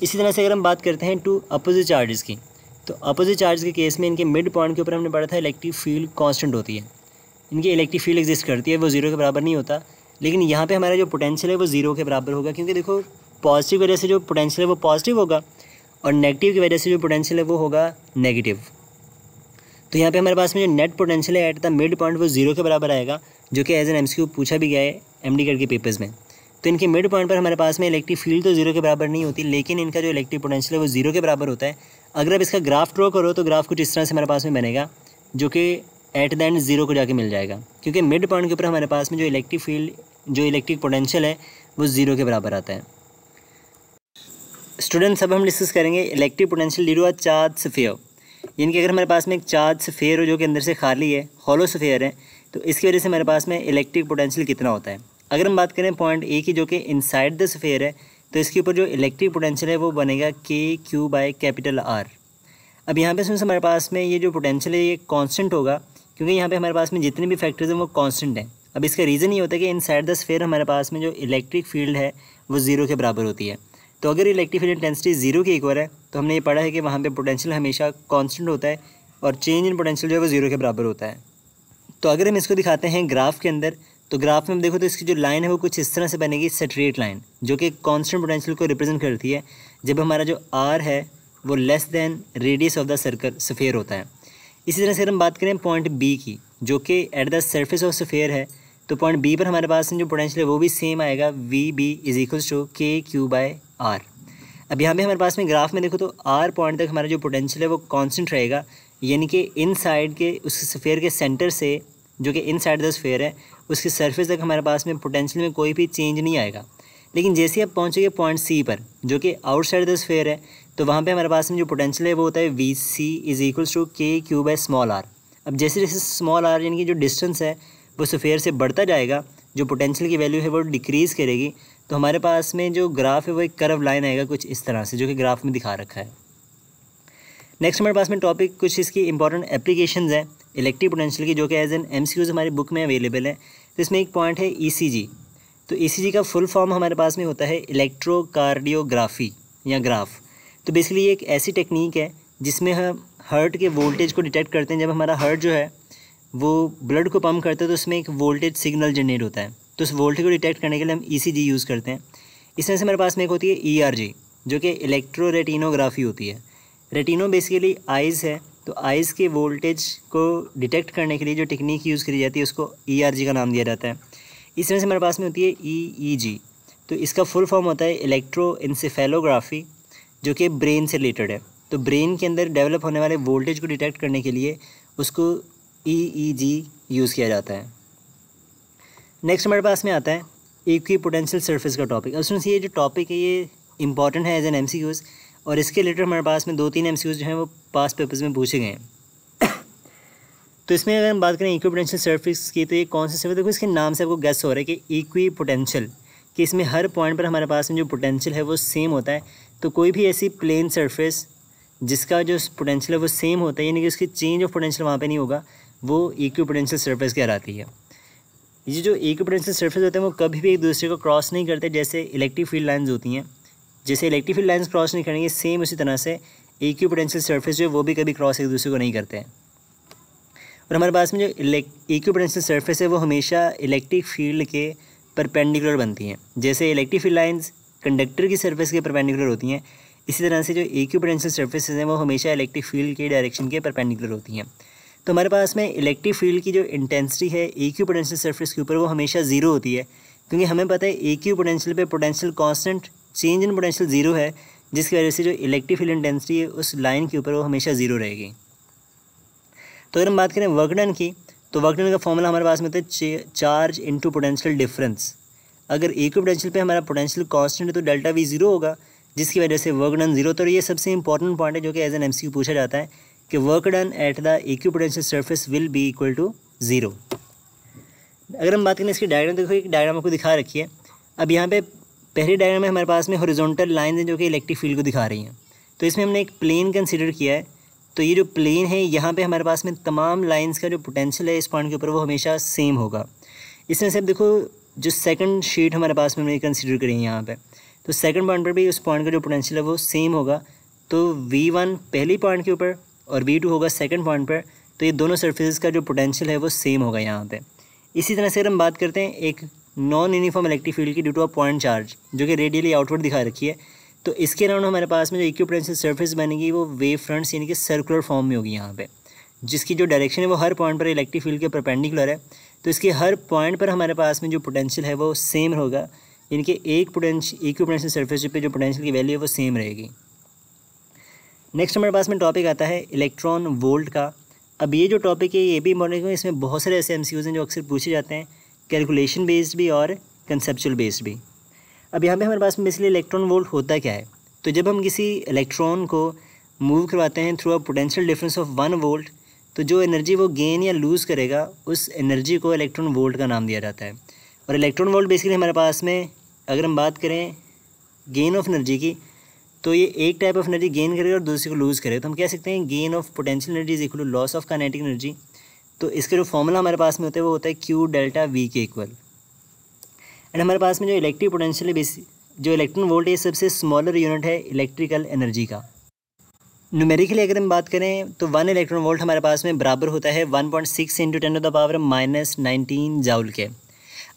इसी तरह से अगर हम बात करते हैं टू अपोजिट चार्जेस की, तो अपोजिट चार्ज के केस में इनके मिड पॉइंट के ऊपर हमने पढ़ा था इलेक्ट्रिक फील्ड कांस्टेंट होती है। इनकी इलेक्ट्रिक फील्ड एग्जिस्ट करती है, वो ज़ीरो के बराबर नहीं होता। लेकिन यहाँ पे हमारा जो पोटेंशियल है वो ज़ीरो के बराबर होगा, क्योंकि देखो पॉजिटिव वजह से जो पोटेंशियल है वो पॉजिटिव होगा और नेगेटिव की वजह से जो पोटेंशियल है वो होगा नेगेटिव। तो यहाँ पे हमारे पास में जो नेट पोटेंशियल है एट द मिड पॉइंट वो ज़ीरो के बराबर आएगा, जो कि एज एन MCQ पूछा भी गया है MD के पेपर्स में। तो इनके मिड पॉइंट पर हमारे पास में इलेक्ट्रिक फील्ड तो ज़ीरो के बराबर नहीं होती, लेकिन इनका जो इलेक्ट्रिक पोटेंशियल है वो ज़ीरो के बराबर होता है। अगर आप इसका ग्राफ ड्रॉ करो तो ग्राफ कुछ इस तरह से हमारे पास में बनेगा, जो कि एट द एंड ज़ीरो को जाके मिल जाएगा, क्योंकि मिड पॉइंट के ऊपर हमारे पास में जो इलेक्ट्रिक फील्ड जो इलेक्ट्रिक पोटेंशियल है वो ज़ीरो के बराबर आता है। स्टूडेंट्स अब हम डिस्कस करेंगे electric potential due to a charge sphere. यानी कि अगर हमारे पास में एक चार्ज स्फीयर हो जो कि अंदर से खाली है, हॉलो स्फीयर है, तो इसकी वजह से हमारे पास में इलेक्ट्रिक पोटेंशियल कितना होता है। अगर हम बात करें पॉइंट ए की जो कि इनसाइड द स्फीयर है, तो इसके ऊपर जो इलेक्ट्रिक पोटेंशियल है वो बनेगा KQ/R। अब यहाँ पे सुन हमारे पास में ये जो पोटेंशियल है ये कांस्टेंट होगा, क्योंकि यहाँ पे हमारे पास में जितने भी फैक्टर्स हैं वो कांस्टेंट हैं। अब इसका रीज़न ये होता है कि इनसाइड द स्फीयर हमारे पास में जो इलेक्ट्रिक फील्ड है वो ज़ीरो के बराबर होती है। तो अगर इलेक्ट्रिक फील्ड इंटेंसिटी ज़ीरो के इक्वल है तो हमने ये पढ़ा है कि वहाँ पे पोटेंशियल हमेशा कांस्टेंट होता है और चेंज इन पोटेंशियल जो है वो ज़ीरो के बराबर होता है। तो अगर हम इसको दिखाते हैं ग्राफ के अंदर, तो ग्राफ में हम देखो तो इसकी जो लाइन है वो कुछ इस तरह से बनेगी, स्ट्रेट लाइन, जो कि कांस्टेंट पोटेंशियल को रिप्रेजेंट करती है जब हमारा जो R है वो less than radius of the circle sphere होता है। इसी तरह से अगर हम बात करें पॉइंट B की, जो कि at the surface of sphere है, तो पॉइंट B पर हमारे पास में जो पोटेंशियल है वो भी सेम आएगा, VB is equals to KQ/R। अब यहाँ पे हमारे पास में ग्राफ में देखो तो R पॉइंट तक हमारा जो पोटेंशियल है वो कांस्टेंट रहेगा, यानी कि इन साइड के उस स्फीयर के सेंटर से, जो कि इन साइड द स्फीयर है, उसके सरफेस तक हमारे पास में पोटेंशियल में कोई भी चेंज नहीं आएगा। लेकिन जैसे आप पहुँचेंगे पॉइंट C पर, जो कि आउटसाइड द स्फीयर है, तो वहाँ पे हमारे पास में जो पोटेंशियल है वो होता है VC is equals to KQ/r। अब जैसे जैसे स्मॉल r यानी कि जो डिस्टेंस है वो स्फीयर से बढ़ता जाएगा, जो पोटेंशियल की वैल्यू है वो डिक्रीज़ करेगी। तो हमारे पास में जो ग्राफ है वो एक कर्व लाइन आएगा कुछ इस तरह से, जो कि ग्राफ में दिखा रखा है। नेक्स्ट हमारे पास में टॉपिक कुछ इसकी इंपॉर्टेंट एप्लीकेशंस हैं इलेक्ट्रिक पोटेंशियल की, जो कि एज एन MCQs हमारी बुक में अवेलेबल है। तो इसमें एक पॉइंट है ECG। तो ECG का फुल फॉर्म हमारे पास में होता है इलेक्ट्रोकार्डियोग्राफी या ग्राफ। तो बेसिकली ये एक ऐसी टेक्निक है जिसमें हम हार्ट के वोल्टेज को डिटेक्ट करते हैं। जब हमारा हार्ट जो है वो ब्लड को पम्प करता है तो उसमें एक वोल्टेज सिग्नल जनरेट होता है, तो उस वोल्टेज को डिटेक्ट करने के लिए हम ECG यूज़ करते हैं। इसमें से हमारे पास में एक होती है ERG, जो कि इलेक्ट्रो रेटिनोग्राफी होती है। रेटिनो बेसिकली आइज़ है, तो आइज़ के वोल्टेज को डिटेक्ट करने के लिए जो टेक्निक यूज़ करी जाती है उसको ERG का नाम दिया जाता है। इस तरह से हमारे पास में होती है EEG। तो इसका फुल फॉर्म होता है इलेक्ट्रो इंसेफेलोग्राफी, जो कि ब्रेन से रिलेटेड है। तो ब्रेन के अंदर डेवलप होने वाले वोल्टेज को डिटेक्ट करने के लिए उसको EEG यूज़ किया जाता है। नेक्स्ट हमारे पास में आता है इक्विपोटेंशियल सरफेस का टॉपिक। अब सुनिए, ये जो टॉपिक है ये इंपॉर्टेंट है एज एन एमसीक्यूज़, और इसके रिलेटेड हमारे पास में 2-3 एमसीक्यूज़ जो हैं वो पास पेपर्स में पूछे गए हैं। तो इसमें अगर हम बात करें इक्विपोटेंशियल सरफेस की, तो ये कौन सा सरफेस, देखो इसके नाम से आपको गेस हो रहा है कि इक्विपोटेंशियल, कि इसमें हर पॉइंट पर हमारे पास में जो पोटेंशियल है वो सेम होता है। तो कोई भी ऐसी प्लेन सरफेस जिसका जो पोटेंशियल है वो सेम होता है, यानी कि उसकी चेंज ऑफ पोटेंशियल वहाँ पे नहीं होगा, वो इक्विपोटेंशियल सरफेस कहलाती है। ये जो इक्विपोटेंशियल सरफेस होते हैं वो कभी भी एक दूसरे को क्रॉस नहीं करते, जैसे इलेक्ट्रिक फील्ड लाइंस होती हैं। जैसे इलेक्ट्रिक फील्ड लाइंस क्रॉस नहीं करेंगे, सेम उसी तरह से इक्विपोटेंशियल सरफेस जो है वो भी कभी क्रॉस एक दूसरे को नहीं करते हैं। और हमारे पास में जो इक्विपोटेंशियल सरफेस है वो हमेशा इलेक्ट्रिक फील्ड के परपेंडिकुलर बनती हैं। जैसे इलेक्ट्रिक फील्ड लाइंस कंडक्टर की सरफेस के परपेंडिकुलर होती हैं, इसी तरह से जो इक्विपोटेंशियल सरफेसेस हैं वो हमेशा इलेक्ट्रिक फील्ड के डायरेक्शन के परपेंडिकुलर होती हैं। तो हमारे पास में इलेक्ट्रिक फील्ड की जो इंटेंसिटी है इक्विपोटेंशियल सरफेस के ऊपर वो हमेशा ज़ीरो होती है, क्योंकि हमें पता है इक्विपोटेंशियल पे potential constant, change in potential zero है, जिसकी वजह से जो इलेक्ट्रिक फील्ड इंटेंसिटी है उस लाइन के ऊपर वो हमेशा ज़ीरो रहेगी। तो अगर हम बात करें वर्क डन की, तो वर्क डन का फॉर्मूला हमारे पास में होता है चार्ज इंटू पोटेंशियल डिफरेंस। अगर इक्विपोटेंशियल पे हमारा पोटेंशियल कांस्टेंट है तो डेल्टा वी ज़ीरो होगा, जिसकी वजह से वर्क डन ज़ीरो। तो ये सबसे इंपॉर्टेंट पॉइंट है जो कि एज एन एमसीक्यू पूछा जाता है कि work done at the equipotential surface will be equal to zero. अगर हम बात करें इसकी डायग्राम, देखो एक डायग्राम आपको दिखा रखी है। अब यहाँ पे पहले डायग्राम में हमारे पास में हॉरिजॉन्टल लाइंस हैं जो कि इलेक्ट्रिक फील्ड को दिखा रही हैं। तो इसमें हमने एक प्लेन कंसिडर किया है। तो ये जो प्लेन है यहाँ पे हमारे पास में तमाम लाइंस का जो पोटेंशियल है इस पॉइंट के ऊपर वो हमेशा सेम होगा। इसमें से अब देखो जो सेकंड शीट हमारे पास में हमने कंसिडर करी है यहाँ पे, तो सेकंड पॉइंट पर भी उस पॉइंट का जो पोटेंशियल है वो सेम होगा। तो V1 पहली पॉइंट के ऊपर और V2 होगा सेकंड पॉइंट पर। तो ये दोनों सरफेस का जो पोटेंशियल है वो सेम होगा यहाँ पे। इसी तरह से अगर हम बात करते हैं एक नॉन यूनिफॉर्म इलेक्ट्रिक फील्ड की due to a point charge जो कि रेडियली आउटवर्ड दिखा रखी है, तो इसके अराउंड हमारे पास में जो इक्विपोटेंशियल सरफेस बनेगी वो वेव फ्रंट्स यानी कि सर्कुलर फॉर्म में होगी यहाँ पे, जिसकी जो डायरेक्शन है वो हर पॉइंट पर इलेक्ट्रिक फील्ड के परपेंडिकुलर है। तो इसके हर पॉइंट पर हमारे पास में जो पोटेंशियल है वो सेम होगा, यानी कि एक इक्विपोटेंशियल सरफेस पे जो पोटेंशियल की वैल्यू है वो सेम रहेगी। नेक्स्ट हमारे पास में टॉपिक आता है इलेक्ट्रॉन वोल्ट का। अब ये जो टॉपिक है ये भी इम्पॉर्टेंट है, इसमें बहुत सारे ऐसे एमसीक्यूज़ हैं जो अक्सर पूछे जाते हैं, कैलकुलेशन बेस्ड भी और कंसेप्चुअल बेस्ड भी। अब यहाँ पे हमारे पास में बेसिकली इलेक्ट्रॉन वोल्ट होता क्या है, तो जब हम किसी इलेक्ट्रॉन को मूव करवाते हैं through a potential difference of 1 volt, तो जो एनर्जी वो गेन या लूज़ करेगा उस एनर्जी को इलेक्ट्रॉन वोल्ट का नाम दिया जाता है। और इलेक्ट्रॉन वोल्ट बेसिकली हमारे पास में अगर हम बात करें गेन ऑफ एनर्जी की, तो ये एक टाइप ऑफ एनर्जी गेन करेगा और दूसरे को लूज़ करेगा। तो हम कह सकते हैं gain of potential energy is equal to loss of kinetic energy. तो इसका जो फॉर्मूला हमारे पास में होता है वो होता है Q डेल्टा V के इक्वल। एंड हमारे पास में जो इलेक्ट्रिक पोटेंशियल है, जो इलेक्ट्रॉन वोल्ट है, सबसे स्मॉलर यूनिट है इलेक्ट्रिकल एनर्जी का। न्यूमेरिकली अगर हम बात करें तो 1 इलेक्ट्रॉन वोल्ट हमारे पास में बराबर होता है 1.6 × 10⁻⁻19 जाउल के।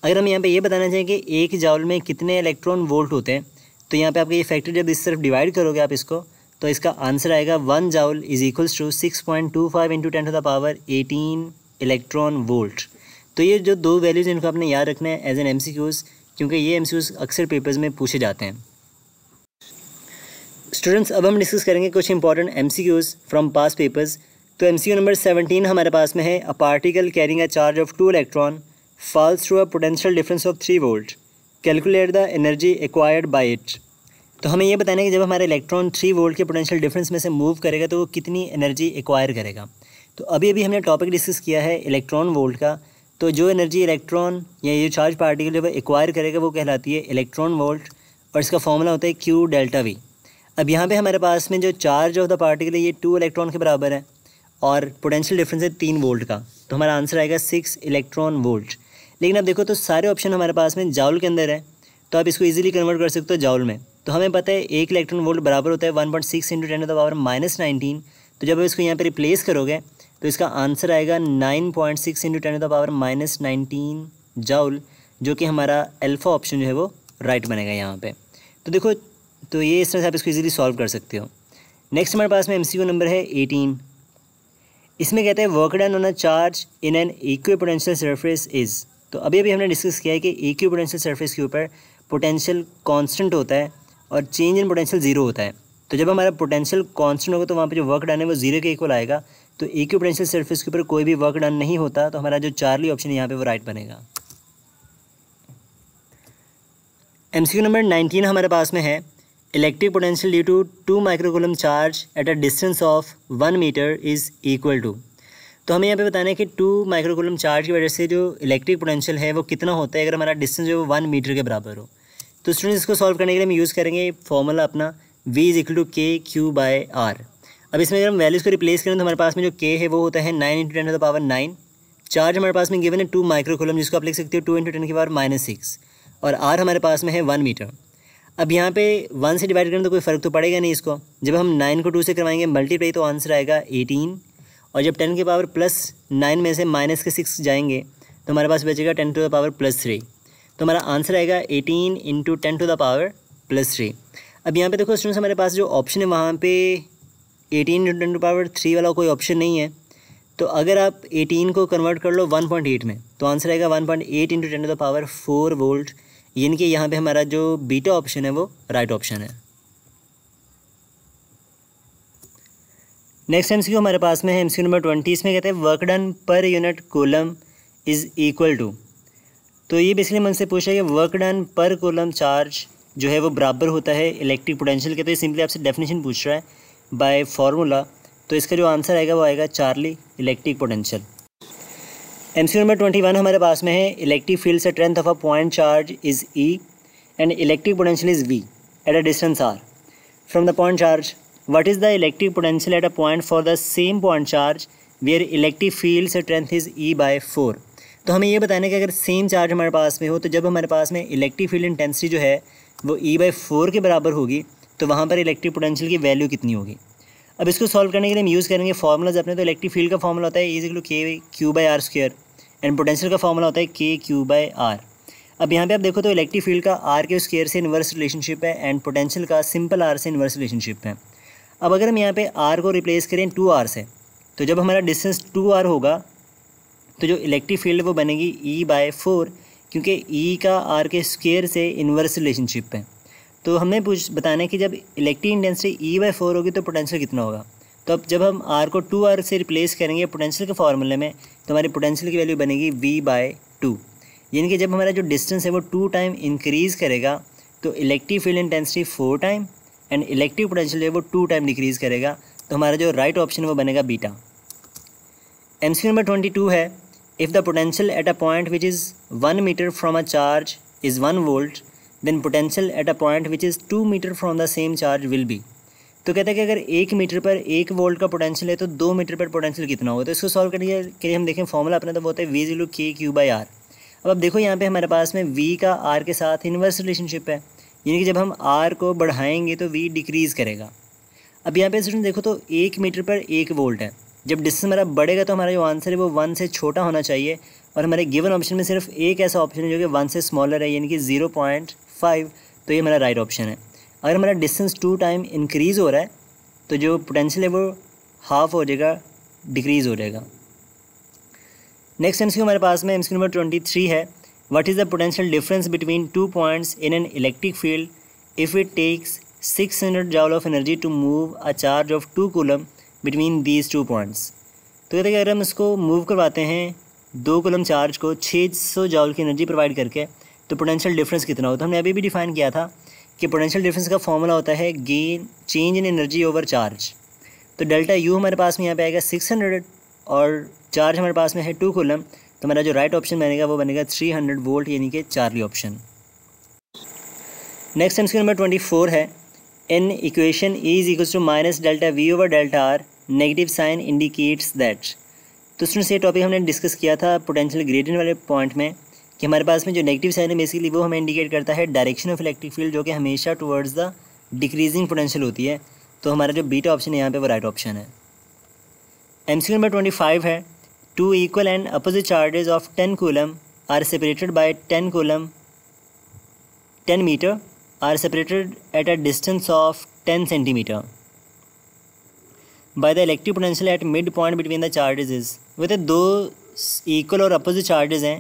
अगर हम यहाँ पे ये बताना चाहें कि एक जाउल में कितने इलेक्ट्रॉन वोल्ट होते हैं, तो यहाँ पे आपका ये फैक्टर जब इस तरफ डिवाइड करोगे आप इसको, तो इसका आंसर आएगा 1 joule is equals to 6.25 × 10⁻18 electron volt. तो ये जो दो वैल्यूज़ इनको आपने याद रखना है एज एन एमसीक्यूज़, क्योंकि ये एमसीक्यूज़ अक्सर पेपर्स में पूछे जाते हैं। स्टूडेंट्स, अब हम डिस्कस करेंगे कुछ important MCQs from past papers. तो एमसीक्यू नंबर 17 हमारे पास में है, a particle carrying a charge of 2 electron falls through a potential difference of 3 volt. Calculate the energy acquired by it. तो हमें ये बताना है कि जब हमारा इलेक्ट्रॉन 3 वोल्ट के पोटेंशियल डिफरेंस में से मूव करेगा तो वो कितनी एनर्जी एक्वायर करेगा। तो अभी हमने टॉपिक डिस्कस किया है इलेक्ट्रॉन वोल्ट का। तो जो एनर्जी इलेक्ट्रॉन या ये चार्ज पार्टिकल है वो एक्वायर करेगा वो कहलाती है इलेक्ट्रॉन वोल्ट, और इसका फॉर्मूला होता है Q डेल्टा V। अब यहाँ पे हमारे पास में जो चार्ज ऑफ द पार्टिकल है ये 2 इलेक्ट्रॉन के बराबर है और पोटेंशियल डिफरेंस है 3 वोल्ट का, तो हमारा आंसर आएगा 6 इलेक्ट्रॉन वोल्ट। लेकिन अब देखो तो सारे ऑप्शन हमारे पास में जाउल के अंदर है, तो आप इसको इजीली कन्वर्ट कर सकते हो जाउल में। तो हमें पता है 1 इलेक्ट्रॉन वोल्ट बराबर होता है 1.6 × 10⁻19। तो जब आप इसको यहाँ पे रिप्लेस करोगे तो इसका आंसर आएगा 9.6 × 10⁻19 जाउल, जो कि हमारा अल्फा ऑप्शन जो है वो राइट बनेगा यहाँ पे। तो देखो, तो ये इस तरह से आप इसको इजीली सॉल्व कर सकते हो। नेक्स्ट हमारे पास में एमसीक्यू नंबर है 18। इसमें कहते हैं work done on a charge in N equipotential surface is. तो अभी हमने डिस्कस किया है कि इक्विपोटेंशियल सरफेस के ऊपर पोटेंशियल कांस्टेंट होता है और चेंज इन पोटेंशियल जीरो होता है। तो जब हमारा पोटेंशियल कांस्टेंट होगा तो वहाँ पे जो वर्क डन है वो जीरो के इक्वल आएगा। तो इक्विपोटेंशियल सरफेस के ऊपर कोई भी वर्क डन नहीं होता, तो हमारा जो चार्ली ऑप्शन यहाँ पे वो राइट बनेगा। MCQ नंबर 19 हमारे पास में है, electric potential due to 2 microcoulomb charge at a distance of 1 metre is equal to. तो हमें यहाँ पे बताना है कि 2 माइक्रोकूलम चार्ज की वजह से जो इलेक्ट्रिक पोटेंशियल है वो कितना होता है अगर हमारा डिस्टेंस जो 1 मीटर के बराबर हो। तो स्टूडेंट्स इसको सॉल्व करने के लिए हम यूज़ करेंगे फॉर्मूला अपना V is equal to KQ/R। अब इसमें अगर हम वैल्यूज़ को रिप्लेस करें तो हमारे पास में जो K है वो होता है 9 × 10⁻9। चार्ज हमारे पास में गिवन है 2 माइक्रोकूलम, जिसको आप लिख सकते हो 2 × 10⁻6, और R हमारे पास में है 1 मीटर। अब यहाँ पे 1 से डिवाइड करें तो कोई फ़र्क तो पड़ेगा नहीं इसको। जब हम 9 को 2 से करवाएंगे मल्टीप्लाई तो आंसर आएगा 18, और जब 10 के पावर +9 में से -6 जाएंगे तो हमारे पास बचेगा 10 टू द पावर +3। तो हमारा आंसर आएगा 18 × 10 टू द पावर +3। अब यहाँ पे देखो स्टूडेंट्स, हमारे पास जो ऑप्शन है वहाँ पे 18 × 10 टू द पावर 3 वाला कोई ऑप्शन नहीं है। तो अगर आप 18 को कन्वर्ट कर लो 1.8 में तो आंसर आएगा 1.8 × 10 टू द पावर 4 वोल्ट, यानी कि यहाँ पे हमारा जो बीटा ऑप्शन है वो राइट ऑप्शन है। नेक्स्ट MCQ हमारे पास में है MCQ नंबर 20। इसमें कहते हैं work done per unit coulomb is equal to. तो ये बेसिकली हमसे पूछा है कि work done per coulomb charge जो है वो बराबर होता है इलेक्ट्रिक पोटेंशियल के। तो ये सिंपली आपसे डेफिनेशन पूछ रहा है बाय फार्मूला। तो इसका जो आंसर आएगा वो आएगा Charlie electric potential. MCQ number 21 हमारे पास में है, electric field strength of a point charge is E and electric potential is V eight a distance R from the point charge. What is the electric potential at a point for the same point charge where electric field strength is E/4? तो हमें ये बताना है कि अगर same charge हमारे पास में हो तो जब हमारे पास में इलेक्ट्रिक फील्ड इंटेंसिटी जो है वो E/4 के बराबर होगी तो वहाँ पर इलेक्ट्रिक पोटेंशियल की वैल्यू कितनी होगी। अब इसको सॉल्व करने के लिए हम यूज़ करेंगे फार्मूलाज अपने। तो इलेक्ट्रिक फील्ड का फार्मूला होता है E=KQ/R² एंड पोटेंशियल का फार्मूला होता है KQ/R। अब यहाँ पे आप देखो तो इलेक्ट्रिक फील्ड का R के स्क्वायर से इन्वर्स रिलेशनशिप है एंड पोटेंशियल का सिंपल R से इन्वर्स रिलेशनशिप है। अब अगर हम यहाँ पे R को रिप्लेस करें 2R से तो जब हमारा डिस्टेंस 2R होगा तो जो इलेक्ट्रिक फील्ड वो बनेगी E/4, क्योंकि E का R के स्क्वायर से इन्वर्स रिलेशनशिप है। तो हमें बताना है कि जब इलेक्ट्रिक इंटेंसिटी E/4 होगी तो पोटेंशियल कितना होगा। तो अब जब हम R को 2R से रिप्लेस करेंगे पोटेंशियल के फार्मूले में तो हमारी पोटेंशियल की वैल्यू बनेगी V/2, यानी कि जब हमारा जो डिस्टेंस है वो 2 टाइम इंक्रीज़ करेगा तो electric field intensity 4 time and electric potential है वो 2 टाइम डिक्रीज़ करेगा। तो हमारा जो राइट ऑप्शन है वो बनेगा बीटा। MCQ नंबर 22 है, if the potential at a point which is 1 metre from a charge is 1 volt then potential at a point which is 2 metre from the same charge will be. तो कहते हैं कि अगर 1 metre पर 1 volt का potential है तो 2 metre पर पोटेंशियल कितना होगा। तो इसको सॉल्व करने के लिए हम देखें फॉर्मूला अपना तो वो होता है V = KQ/R। अब देखो यहाँ पे हमारे पास में V का R के साथ इन्वर्स रिलेशनशिप है, यानी कि जब हम R को बढ़ाएंगे तो V डिक्रीज़ करेगा। अब यहाँ पे स्टूडेंट देखो तो 1 मीटर पर 1 वोल्ट है। जब डिस्टेंस हमारा बढ़ेगा तो हमारा जो आंसर है वो 1 से छोटा होना चाहिए, और हमारे गिवन ऑप्शन में सिर्फ एक ऐसा ऑप्शन है जो कि 1 से स्मॉलर है, यानी कि 0.5। तो ये हमारा राइट ऑप्शन है। अगर हमारा डिस्टेंस 2 टाइम इंक्रीज़ हो रहा है तो जो पोटेंशियल है वो हाफ हो जाएगा, डिक्रीज़ हो जाएगा। नेक्स्ट MCQ हमारे पास में MCQ नंबर 23 है, What is the potential difference between 2 points in an electric field if it takes 600 joule of energy to move a charge of 2 coulomb between these 2 points? तो कहते हैं कि अगर हम इसको मूव करवाते हैं 2 कूलम चार्ज को 600 जॉल की एनर्जी प्रोवाइड करके तो पोटेंशियल डिफरेंस कितना होता है। हमने अभी भी डिफाइन किया था कि पोटेंशियल डिफरेंस का फॉर्मूला होता है gain change in energy over charge. तो डेल्टा U हमारे पास में यहाँ पे आएगा 600 और चार्ज हमारे पास में है 2 कूलम। तो हमारा जो राइट ऑप्शन बनेगा वो बनेगा 300 वोल्ट, यानी कि Charlie option. Next MCQ number 24 है, in equation E = -ΔV/ΔR negative sign indicates that. तो स्टूडेंट्स ये टॉपिक हमने डिस्कस किया था पोटेंशियल ग्रेडियंट वाले पॉइंट में कि हमारे पास में जो नेगेटिव साइन है बेसिकली वो हमें इंडिकेट करता है डायरेक्शन ऑफ इलेक्ट्रिक फील्ड, जो कि हमेशा टुवर्ड्स द डिक्रीजिंग पोटेंशियल होती है। तो हमारा जो बीटा ऑप्शन है यहाँ पे वो राइट ऑप्शन है। MCQ नंबर 25 है, 2 equal and opposite charges of 10 coulomb are separated by 10 meter are separated at a distance of 10 centimeter by the electric potential at midpoint between the charges is। वो तो 2 equal और opposite charges हैं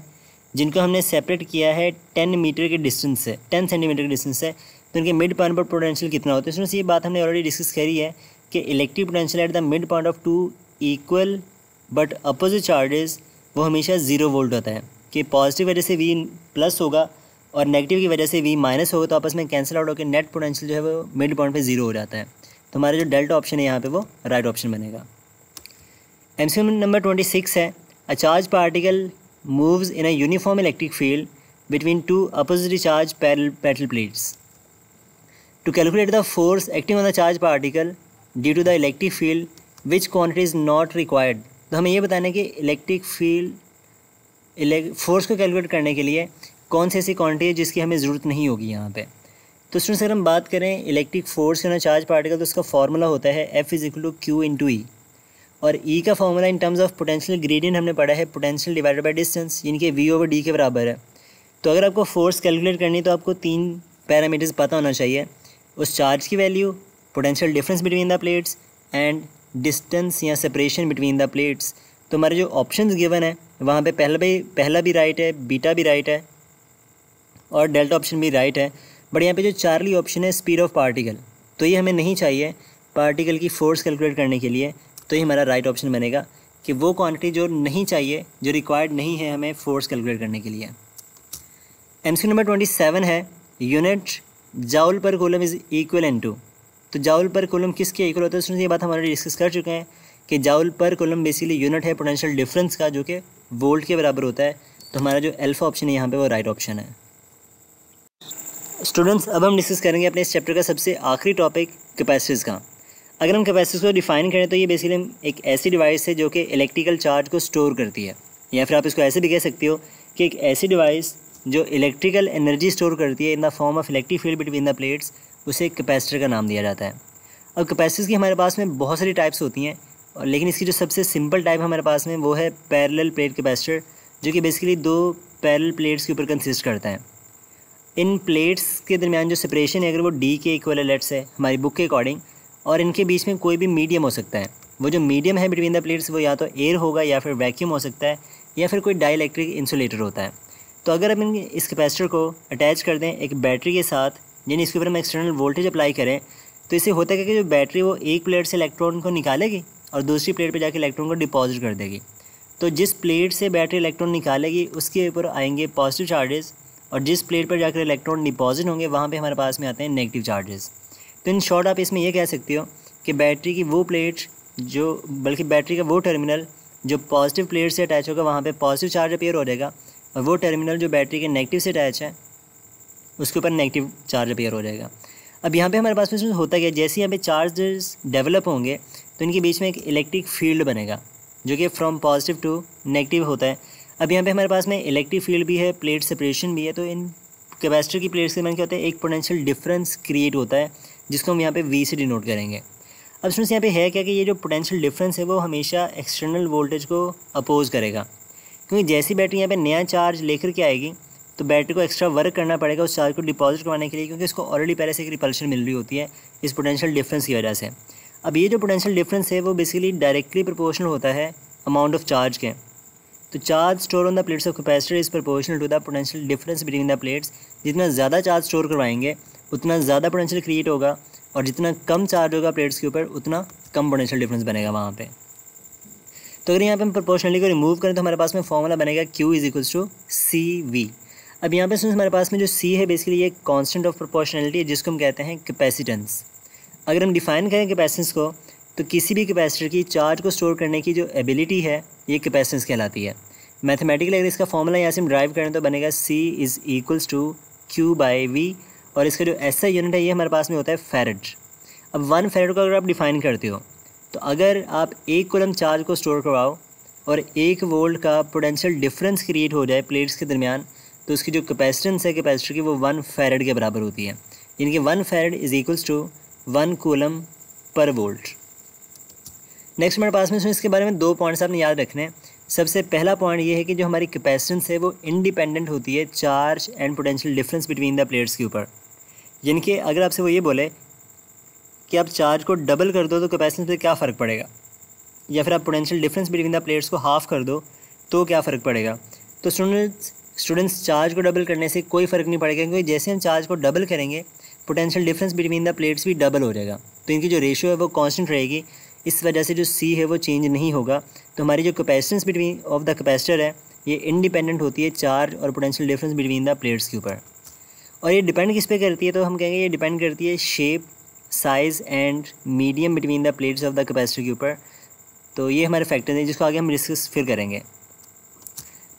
जिनको हमने separate किया है 10 metre के distance से, 10 सेंटीमीटर के डिस्टेंस से। तो उनके मिड पॉइंट पर पोटेंशियल कितना होता है। ये बात हमने ऑलरेडी डिस्कस करी है कि electric potential at the mid point of 2 equal but opposite charges वो हमेशा 0 वोल्ट होता है, कि पॉजिटिव वजह से V+ होगा और नेगेटिव की वजह से V माइनस होगा तो आपस में कैंसिल आउट होकर नेट पोटेंशियल जो है वो मिड पॉइंट पे 0 हो जाता है। तो हमारा जो डेल्टा ऑप्शन है यहाँ पे वो राइट ऑप्शन बनेगा। MCQ नंबर 26 है, a charge particle moves in a uniform electric field between two oppositely charge parallel plates. To calculate the force acting on the charge particle due to the electric field which quantity is not required. तो हमें ये बताना है कि electric field force को calculate करने के लिए कौन सी ऐसी क्वांटिटी है जिसकी हमें ज़रूरत नहीं होगी यहाँ पे। तो स्टूडेंट्स अगर हम बात करें इलेक्ट्रिक फोर्स का चार्ज पार्टिकल तो उसका फॉर्मूला होता है F = Q × E, और E का formula in terms of potential gradient हमने पढ़ा है पोटेंशियल डिवाइडेड बाय डिस्टेंस, यानी कि V/D के बराबर है। तो अगर आपको फोर्स कैलकुलेट करनी है तो आपको 3 पैरामीटर्स पता होना चाहिए, उस चार्ज की value, potential difference between the plates and distance या सेपरेशन बिटवीन द प्लेट्स। तो हमारे जो ऑप्शंस गिवन है वहाँ पे पहला भी राइट है, बीटा भी राइट है और डेल्टा ऑप्शन भी राइट है। बट यहाँ पे जो चार्ली ऑप्शन है स्पीड ऑफ पार्टिकल, तो ये हमें नहीं चाहिए पार्टिकल की फोर्स कैलकुलेट करने के लिए। तो ये हमारा राइट ऑप्शन बनेगा कि वो क्वांटिटी जो नहीं चाहिए, जो रिक्वायर्ड नहीं है हमें फोर्स कैलकुलेट करने के लिए। MCQ नंबर 27 है, unit joule per coulomb is equal to. तो जाउल पर कूलम किसके इक्वल होता है? सुनिए, ये बात हमारे डिस्कस कर चुके हैं कि joule per coulomb basically unit है पोटेंशियल डिफरेंस का, जो कि वोल्ट के बराबर होता है। तो हमारा जो अल्फा ऑप्शन है यहाँ पे वो राइट ऑप्शन है। स्टूडेंट्स, अब हम डिस्कस करेंगे अपने इस चैप्टर का सबसे आखिरी टॉपिक कैपेसिटर्स का। अगर हम कैपेसिटर्स को डिफाइन करें तो ये बेसिकली एक ऐसी डिवाइस है जो कि इलेक्ट्रिकल चार्ज को स्टोर करती है, या फिर आप इसको ऐसे भी कह सकते हो कि एक ऐसी डिवाइस जो इलेक्ट्रिकल एनर्जी स्टोर करती है in the form of electric field between the plates, उसे कैपेसिटर का नाम दिया जाता है। अब कैपेसिटर्स की हमारे पास में बहुत सारी टाइप्स होती हैं, और लेकिन इसकी जो सबसे सिंपल टाइप हमारे पास में वो है पैरेलल प्लेट कैपेसिटर, जो कि बेसिकली 2 पैरेलल प्लेट्स के ऊपर कंसिस्ट करता है। इन प्लेट्स के दरमियान जो सेपरेशन है अगर वो D के इक्वल है, लेट्स है हमारी बुक के अकॉर्डिंग, और इनके बीच में कोई भी मीडियम हो सकता है। वो जो मीडियम है बिटवीन द प्लेट्स वो या तो एयर होगा, या फिर वैक्यूम हो सकता है, या फिर कोई डाइलेक्ट्रिक इंसुलेटर होता है। तो अगर हम इस कैपेसिटर को अटैच कर दें एक बैटरी के साथ, यानी इसके ऊपर हम एक्सटर्नल वोल्टेज अप्लाई करें, तो इससे होता है कि जो बैटरी वो एक प्लेट से इलेक्ट्रॉन को निकालेगी और दूसरी प्लेट पे जाके इलेक्ट्रॉन को डिपॉजिट कर देगी। तो जिस प्लेट से बैटरी इलेक्ट्रॉन निकालेगी उसके ऊपर आएंगे पॉजिटिव चार्जेस, और जिस प्लेट पर जाकर इलेक्ट्रॉन डिपॉजिट होंगे वहाँ पे हमारे पास में आते हैं नेगेटिव चार्जेस। तो इन शॉर्ट आप इसमें ये कह सकते हो कि बैटरी की वो प्लेट बल्कि बैटरी का वो टर्मिनल जो पॉजिटिव प्लेट से अटैच होगा वहाँ पे पॉजिटिव चार्ज अपीयर हो जाएगा, और वो टर्मिनल जो बैटरी के नेगेटिव से अटैच है उसके ऊपर नेगेटिव चार्ज अपीयर हो जाएगा। अब यहाँ पे हमारे पास में होता क्या, जैसे यहाँ पे चार्जेस डेवलप होंगे तो इनके बीच में एक इलेक्ट्रिक फील्ड बनेगा जो कि फ्रॉम पॉजिटिव टू नेगेटिव होता है। अब यहाँ पे हमारे पास में इलेक्ट्रिक फील्ड भी है, प्लेट सेपरेशन भी है, तो इन कैपेसिटर की प्लेट्स के मन क्या होता है, एक पोटेंशियल डिफरेंस क्रिएट होता है जिसको हम यहाँ पे V से डिनोट करेंगे। अब स्टूडेंट्स यहाँ पे है क्या कि ये जो पोटेंशियल डिफरेंस है वो हमेशा एक्सटर्नल वोल्टेज को अपोज करेगा, क्योंकि जैसी बैटरी यहाँ पे नया चार्ज लेकर के आएगी तो बैटरी को एक्स्ट्रा वर्क करना पड़ेगा उस चार्ज को डिपॉजिट करवाने के लिए, क्योंकि इसको ऑलरेडी पहले से एक रिपल्शन मिल रही होती है इस पोटेंशियल डिफरेंस की वजह से। अब ये जो पोटेंशियल डिफरेंस है वो बेसिकली डायरेक्टली प्रोपोर्शनल होता है अमाउंट ऑफ चार्ज के। तो charge store on the plates of capacitor is proportional to the potential difference between the plates. जितना ज़्यादा चार्ज स्टोर करवाएंगे उतना ज़्यादा पोटेंशियल क्रिएट होगा, और जितना कम चार्ज होगा प्लेट्स के ऊपर उतना कम पोटेंशियल डिफरेंस बनेगा वहाँ पे। तो अगर यहाँ पे हम प्रोपोर्शनली को रिमूव करें तो हमारे पास में फॉर्मूला बनेगा Q = CV। अब यहाँ पे सुन हमारे पास में जो C है बेसिकली ये कांस्टेंट ऑफ प्रोपोर्शनलिटी है जिसको हम कहते हैं कैपेसिटेंस। अगर हम डिफाइन करें कैपेसिटेंस को तो किसी भी कैपेसिटर की चार्ज को स्टोर करने की जो एबिलिटी है ये कैपेसिटेंस कहलाती है। मैथमेटिकली अगर इसका फॉर्मूला यहाँ से हम ड्राइव करें तो बनेगा C = Q/V, और इसका जो SI यूनिट है ये हमारे पास में होता है फैरेड। अब 1 फैरेड को अगर आप डिफाइन करते हो तो अगर आप 1 कूलम चार्ज को स्टोर करवाओ और 1 वोल्ट का पोटेंशियल डिफरेंस क्रिएट हो जाए प्लेट्स के दरमियान, तो उसकी जो कैपेसिटेंस है कैपेसिटर की वो 1 फैरेड के बराबर होती है, यानी कि 1 farad = 1 coulomb per volt. Next हमारे पास में इसके बारे में 2 पॉइंट्स आपने याद रखने हैं। सबसे पहला पॉइंट ये है कि जो हमारी कैपेसिटेंस है वो इंडिपेंडेंट होती है charge and potential difference between the plates के ऊपर। यानी कि अगर आपसे वो ये बोले कि आप चार्ज को डबल कर दो तो कैपेसिटेंस पे क्या फ़र्क पड़ेगा, या फिर आप potential difference between the plates को हाफ़ कर दो तो क्या फ़र्क पड़ेगा, तो स्टूडेंट्स चार्ज को डबल करने से कोई फ़र्क नहीं पड़ेगा, क्योंकि जैसे हम चार्ज को डबल करेंगे potential difference between the plates भी डबल हो जाएगा, तो इनकी जो रेशियो है वो कांस्टेंट रहेगी। इस वजह से जो C है वो चेंज नहीं होगा। तो हमारी जो capacitance between of the capacitor है ये इंडिपेंडेंट होती है चार्ज और potential difference between the plates के ऊपर। और ये डिपेंड किस पे करती है, तो हम कहेंगे ये डिपेंड करती है shape, size and medium between the plates of the capacitor के ऊपर। तो ये हमारे फैक्टर्स हैं जिसको आगे हम डिस्कस फिर करेंगे।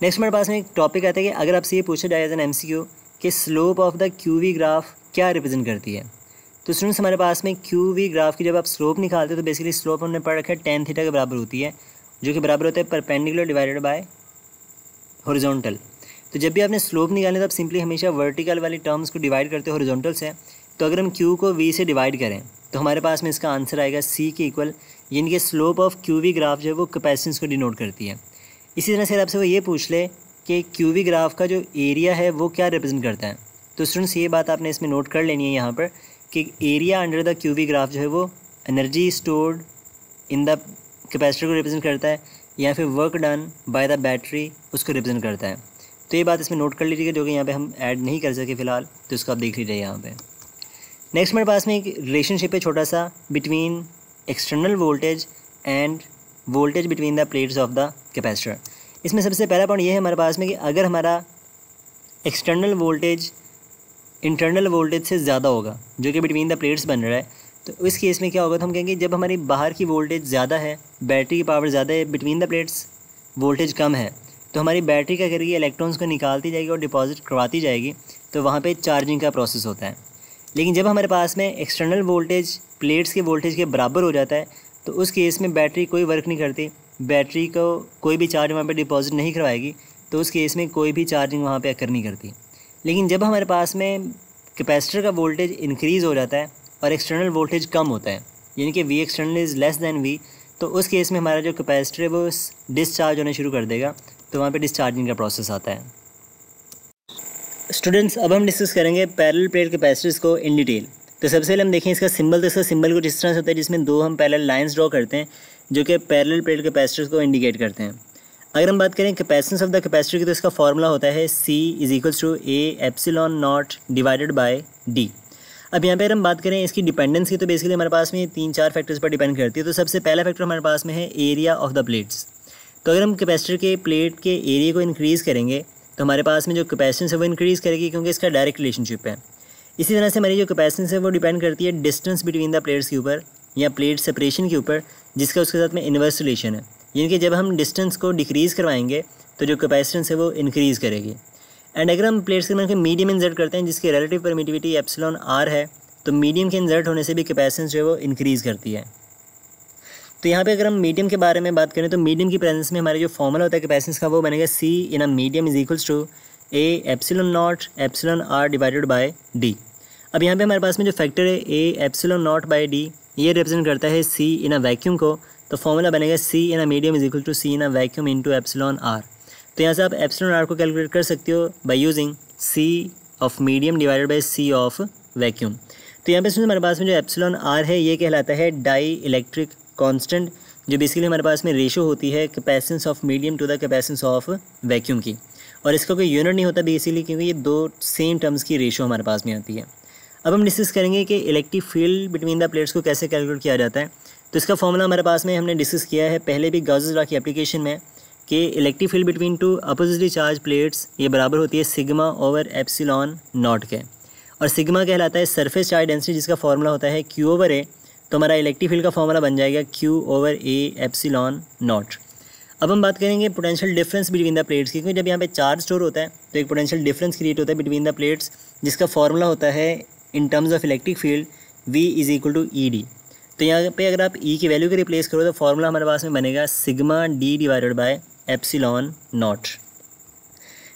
नेक्स्ट हमारे पास में एक टॉपिक आता है कि अगर आपसे ये पूछा जाए एज एन एमसीक्यू कि slope of the qv graph क्या रिप्रेजेंट करती है, तो स्टूडेंट्स हमारे पास में क्यूवी ग्राफ की जब आप स्लोप निकालते हो तो बेसिकली स्लोप हमने पढ़ रखा है tan थीटा के बराबर होती है, जो कि बराबर होता है परपेंडिकुलर डिवाइडेड बाय हॉरिजॉन्टल। तो जब भी आपने स्लोप निकालना तो आप सिंपली हमेशा वर्टिकल वाली टर्म्स को डिवाइड करते हो हॉरिजॉन्टल से। तो अगर हम क्यू को वी से डिवाइड करें तो हमारे पास में इसका आंसर आएगा सी के इक्वल, यानी कि स्लोप ऑफ क्यूवी ग्राफ जो है वो कैपेसिटेंस को डिनोट करती है। इसी तरह से आपसे वो ये पूछ ले कि क्यूवी ग्राफ का जो एरिया है वो क्या रिप्रेजेंट करता है, तो स्टूडेंट्स ये बात आपने इसमें नोट कर लेनी है यहाँ पर कि area under the qv graph जो है वो energy stored in the capacitor को रिप्रेजेंट करता है, या फिर work done by the battery उसको रिप्रेजेंट करता है। तो ये बात इसमें नोट कर लीजिएगा, जो कि यहाँ पे हम ऐड नहीं कर सके फ़िलहाल, तो इसको आप देख लीजिए यहाँ पे। नेक्स्ट हमारे पास में एक रिलेशनशिप है छोटा सा between external voltage end voltage between the plates of the capacitor. इसमें सबसे पहला पॉइंट ये है हमारे पास में कि अगर हमारा एक्सटर्नल वोल्टेज इंटरनल वोल्टेज से ज़्यादा होगा, जो कि बिटवीन द प्लेट्स बन रहा है, तो इस केस में क्या होगा, तो हम कहेंगे जब हमारी बाहर की वोल्टेज ज़्यादा है, बैटरी की पावर ज़्यादा है, बिटवीन द प्लेट्स वोल्टेज कम है, तो हमारी बैटरी क्या करेगी, इलेक्ट्रॉन्स को निकालती जाएगी और डिपॉजिट करवाती जाएगी, तो वहाँ पे चार्जिंग का प्रोसेस होता है। लेकिन जब हमारे पास में एक्सटर्नल वोल्टेज प्लेट्स के वोल्टेज के बराबर हो जाता है, तो उस केस में बैटरी कोई वर्क नहीं करती, बैटरी को कोई भी चार्ज वहाँ पे डिपॉजिट नहीं करवाएगी, तो उस केस में कोई भी चार्जिंग वहाँ पे अकर नहीं करती। लेकिन जब हमारे पास में कैपेसिटर का वोल्टेज इंक्रीज़ हो जाता है और एक्सटर्नल वोल्टेज कम होता है, यानी कि V external is less than V, तो उस केस में हमारा जो कैपेसिटर है वो डिस्चार्ज होना शुरू कर देगा, तो वहाँ पे डिस्चार्जिंग का प्रोसेस आता है। स्टूडेंट्स अब हम डिस्कस करेंगे पैरेलल प्लेट कैपेसिटर्स को इन डिटेल। तो सबसे पहले हम देखें इसका सिंबल, तो इसका सिंबल कुछ इस तरह से होता है जिसमें दो हम पैरेलल लाइंस ड्रॉ करते हैं जो कि पैरेलल प्लेट कैपेसिटर्स को इंडिकेट करते हैं। अगर हम बात करें कैपेसिटेंस ऑफ द कैपेसिटर की, तो इसका फॉर्मूला होता है C = A epsilon not divided by D। अब यहाँ पे अगर हम बात करें इसकी डिपेंडेंस की, तो बेसिकली हमारे पास में 3-4 फैक्टर्स पर डिपेंड करती है। तो सबसे पहला फैक्टर हमारे पास में है एरिया ऑफ द प्लेट्स। तो अगर हम कैपेसिटर के प्लेट के एरिया को इंक्रीज़ करेंगे तो हमारे पास में जो कैपेसिटेंस है वो इंक्रीज़ करेगी, क्योंकि इसका डायरेक्ट रिलेशनशिप है। इसी तरह से हमारी जो कैपेसिटेंस है वो डिपेंड करती है डिस्टेंस बिटवीन द प्लेट्स के ऊपर या प्लेट सेपरेशन के ऊपर, जिसका उसके साथ में इन्वर्स रिलेशन है, यानी कि जब हम डिस्टेंस को डिक्रीज़ करवाएंगे तो जो कैपेसिटेंस है वो इंक्रीज़ करेगी। एंड अगर हम प्लेट्स के अंदर मीडियम इंसर्ट करते हैं जिसकी रिलेटिव परमिटिविटी एप्सिलॉन R है, तो मीडियम के इंसर्ट होने से भी कैपेसिटेंस जो है वो इंक्रीज़ करती है। तो यहाँ पे अगर हम मीडियम के बारे में बात करें तो मीडियम की प्रेजेंस में हमारा जो फॉर्मूला होता है कैपेसिटेंस का वो बनेगा C in a medium = A epsilon naught epsilon R divided by D। अब यहाँ पे हमारे पास में जो फैक्टर है A epsilon naught by D, ये रिप्रेजेंट करता है C इन अ वैक्यूम को, तो फॉर्मूला बनेगा C in a medium = C in a vacuum into epsilon R। तो यहाँ से आप एप्सिलॉन R को कैलकुलेट कर सकते हो by using C of medium divided by C of vacuum. तो यहाँ पे हमारे पास में जो एप्सिलॉन R है ये कहलाता है डाई इलेक्ट्रिक कांस्टेंट, जो बेसिकली हमारे पास में रेशो होती है capacitance of medium to the capacitance of vacuum की, और इसका कोई यूनिट नहीं होता बेसिकली, क्योंकि ये दो सेम टर्म्स की रेशो हमारे पास में आती है। अब हम डिस्कस करेंगे कि electric field between the plates को कैसे कैलकुलेट किया जाता है। तो इसका फॉर्मूला हमारे पास में हमने डिस्कस किया है पहले भी गॉसेस लॉ की एप्लीकेशन में कि electric field between two oppositely charge plates ये बराबर होती है सिग्मा ओवर एप्सिलॉन नॉट के, और सिग्मा कहलाता है सरफेस चार्ज डेंसिटी जिसका फॉर्मूला होता है Q/A। तो हमारा इलेक्ट्रिक फील्ड का फॉर्मूला बन जाएगा Q/A एप्सिलॉन नॉट। अब हम बात करेंगे potential difference between the plates की, क्योंकि जब यहाँ पे चार्ज स्टोर होता है तो एक पोटेंशियल डिफरेंस क्रिएट होता है बिटवीन द प्लेट्स, जिसका फॉर्मूला होता है इन terms of electric field V = ED। तो यहाँ पे अगर आप E की वैल्यू को रिप्लेस करो तो फॉर्मूला हमारे पास में बनेगा sigma D divided by epsilon not.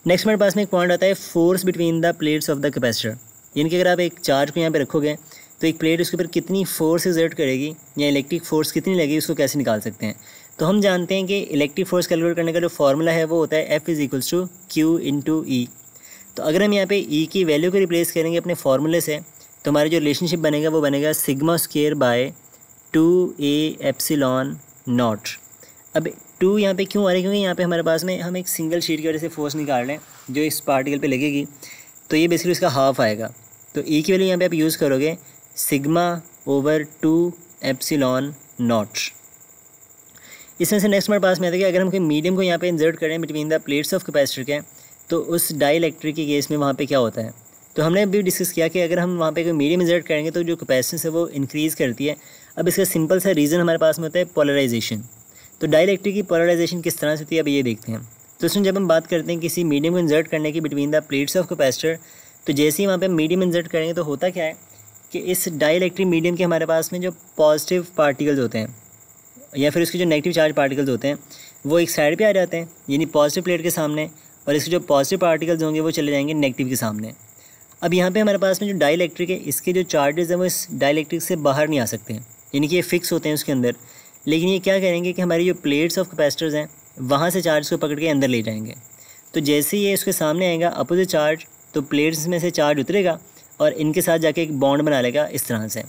Next हमारे पास में एक पॉइंट आता है force between the plates of the capacitor, यानी कि अगर आप एक चार्ज को यहाँ पे रखोगे तो एक प्लेट उसके ऊपर कितनी फोर्स एक्सर्ट करेगी या इलेक्ट्रिक फोर्स कितनी लगेगी, उसको कैसे निकाल सकते हैं। तो हम जानते हैं कि इलेक्ट्रिक फोर्स कैलकुलेट करने का जो फॉर्मूला है वो होता है F = Q × E। तो अगर हम यहाँ पे E की वैल्यू को रिप्लेस करेंगे अपने फार्मूले से, तो हमारा जो रिलेशनशिप बनेगा वो बनेगा sigma square by 2A epsilon naught. अब 2 यहाँ पे क्यों आ रहा है, क्योंकि यहाँ पे हमारे पास में हम एक सिंगल शीट की वजह से फोर्स निकाल रहे हैं जो इस पार्टिकल पे लगेगी, तो ये बेसिकली इसका हाफ आएगा। तो E की वैल्यू यहाँ पे आप यूज़ करोगे सिग्मा ओवर 2 एप्सिलॉन नॉट। इस तरह से नेक्स्ट हमारे पास में आता है कि अगर हम कोई मीडियम को यहाँ पे इंसर्ट करें between the plates of capacitor के, तो उस डाई इलेक्ट्रिक के केस में वहाँ पे क्या होता है, तो हमने अभी डिस्कस किया कि अगर हम वहाँ पे कोई मीडियम इंसर्ट करेंगे तो जो कैपेसिटेंस है वो इंक्रीज़ करती है। अब इसका सिंपल सा रीज़न हमारे पास में होता है पोलराइजेशन। तो डाइलेक्ट्रिक की पोलराइजेशन किस तरह से होती है अब ये देखते हैं। तो इसमें जब हम बात करते हैं किसी मीडियम को इंसर्ट करने की between the plates of capacitor, तो जैसे ही वहाँ पे मीडियम इंसर्ट करेंगे तो होता क्या है कि इस डाइलेक्ट्रिक मीडियम के हमारे पास में जो पॉजिटिव पार्टिकल्स होते हैं या फिर उसके जो नेगेटिव चार्ज पार्टिकल्स होते हैं वो एक साइड पे आ जाते हैं, यानी पॉजिटिव प्लेट के सामने, और इसके जो पॉजिटिव पार्टिकल्स होंगे वो चले जाएंगे नेगेटिव के सामने। अब यहाँ पे हमारे पास में जो डाइलेक्ट्रिक है इसके जो चार्जेस हैं वो इस डाइलेक्ट्रिक से बाहर नहीं आ सकते हैं, यानी कि ये फिक्स होते हैं उसके अंदर। लेकिन ये क्या करेंगे कि हमारी जो प्लेट्स ऑफ कैपेसिटर्स हैं वहाँ से चार्ज को पकड़ के अंदर ले जाएंगे। तो जैसे ही ये उसके सामने आएगा अपोजिट चार्ज, तो प्लेट्स में से चार्ज उतरेगा और इनके साथ जाके एक बॉन्ड बना लेगा इस तरह से।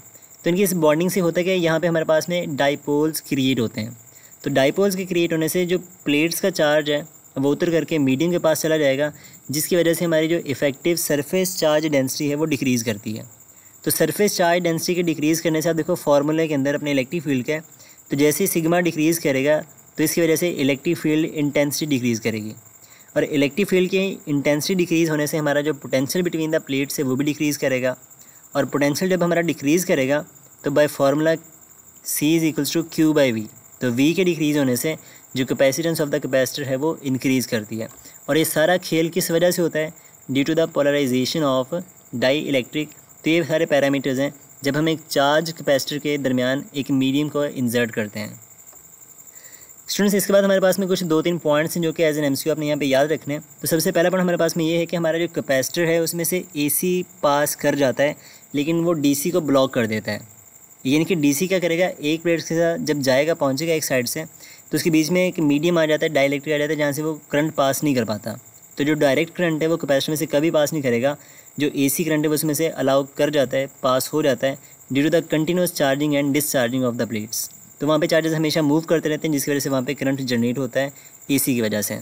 तो इनकी इस बॉन्डिंग से होता है कि यहाँ पे हमारे पास में डाइपोल्स क्रिएट होते हैं। तो डाइपोल्स के क्रिएट होने से जो प्लेट्स का चार्ज है वो उतर करके मीडियम के पास चला जाएगा, जिसकी वजह से हमारी जो इफेक्टिव सरफेस चार्ज डेंसिटी है वो डिक्रीज़ करती है। तो सरफेस चार्ज डेंसिटी के डिक्रीज़ करने से आप देखो फार्मूले के अंदर अपने इलेक्ट्रिक फील्ड का, तो जैसे ही सिग्मा डिक्रीज़ करेगा तो इसकी वजह से इलेक्ट्रिक फील्ड इंटेंसिटी डिक्रीज़ करेगी, और इलेक्ट्रिक फील्ड की इंटेंसिटी डिक्रीज़ होने से हमारा जो पोटेंशियल बिटवीन द प्लेट्स है वो भी डिक्रीज़ करेगा, और पोटेंशियल जब हमारा डिक्रीज़ करेगा तो बाय फार्मूला C=Q/V, तो V के डिक्रीज़ होने से जो कैपेसिटेंस ऑफ द कैपेसिटर है वो इंक्रीज़ करती है। और ये सारा खेल किस वजह से होता है? Due to the polarisation of dielectric. तो ये सारे पैरामीटर्स हैं जब हम एक चार्ज कैपेसिटर के दरमियान एक मीडियम को इंसर्ट करते हैं। स्टूडेंट्स, इसके बाद हमारे पास में कुछ 2-3 पॉइंट्स हैं जो कि एज एन MCQ आपने यहाँ पे याद रखने हैं। तो सबसे पहला पॉइंट हमारे पास में ये है कि हमारा जो कैपेसिटर है उसमें से AC पास कर जाता है लेकिन वो DC को ब्लॉक कर देता है। यानी कि DC क्या करेगा, एक प्लेट के साथ जब जाएगा पहुँचेगा एक साइड से, तो उसके बीच में एक मीडियम आ जाता है, डाइलेक्ट्रिक आ जाता है, जहाँ से वो करंट पास नहीं कर पाता। तो जो डायरेक्ट करंट है वो कैपेसिटर में से कभी पास नहीं करेगा, जो AC करंट है वो उसमें से अलाउ कर जाता है, पास हो जाता है due to the continuous charging and discharging of the plates. तो वहाँ पे चार्जेस हमेशा मूव करते रहते हैं जिसकी वजह से वहाँ पे करंट जनरेट होता है AC की वजह से।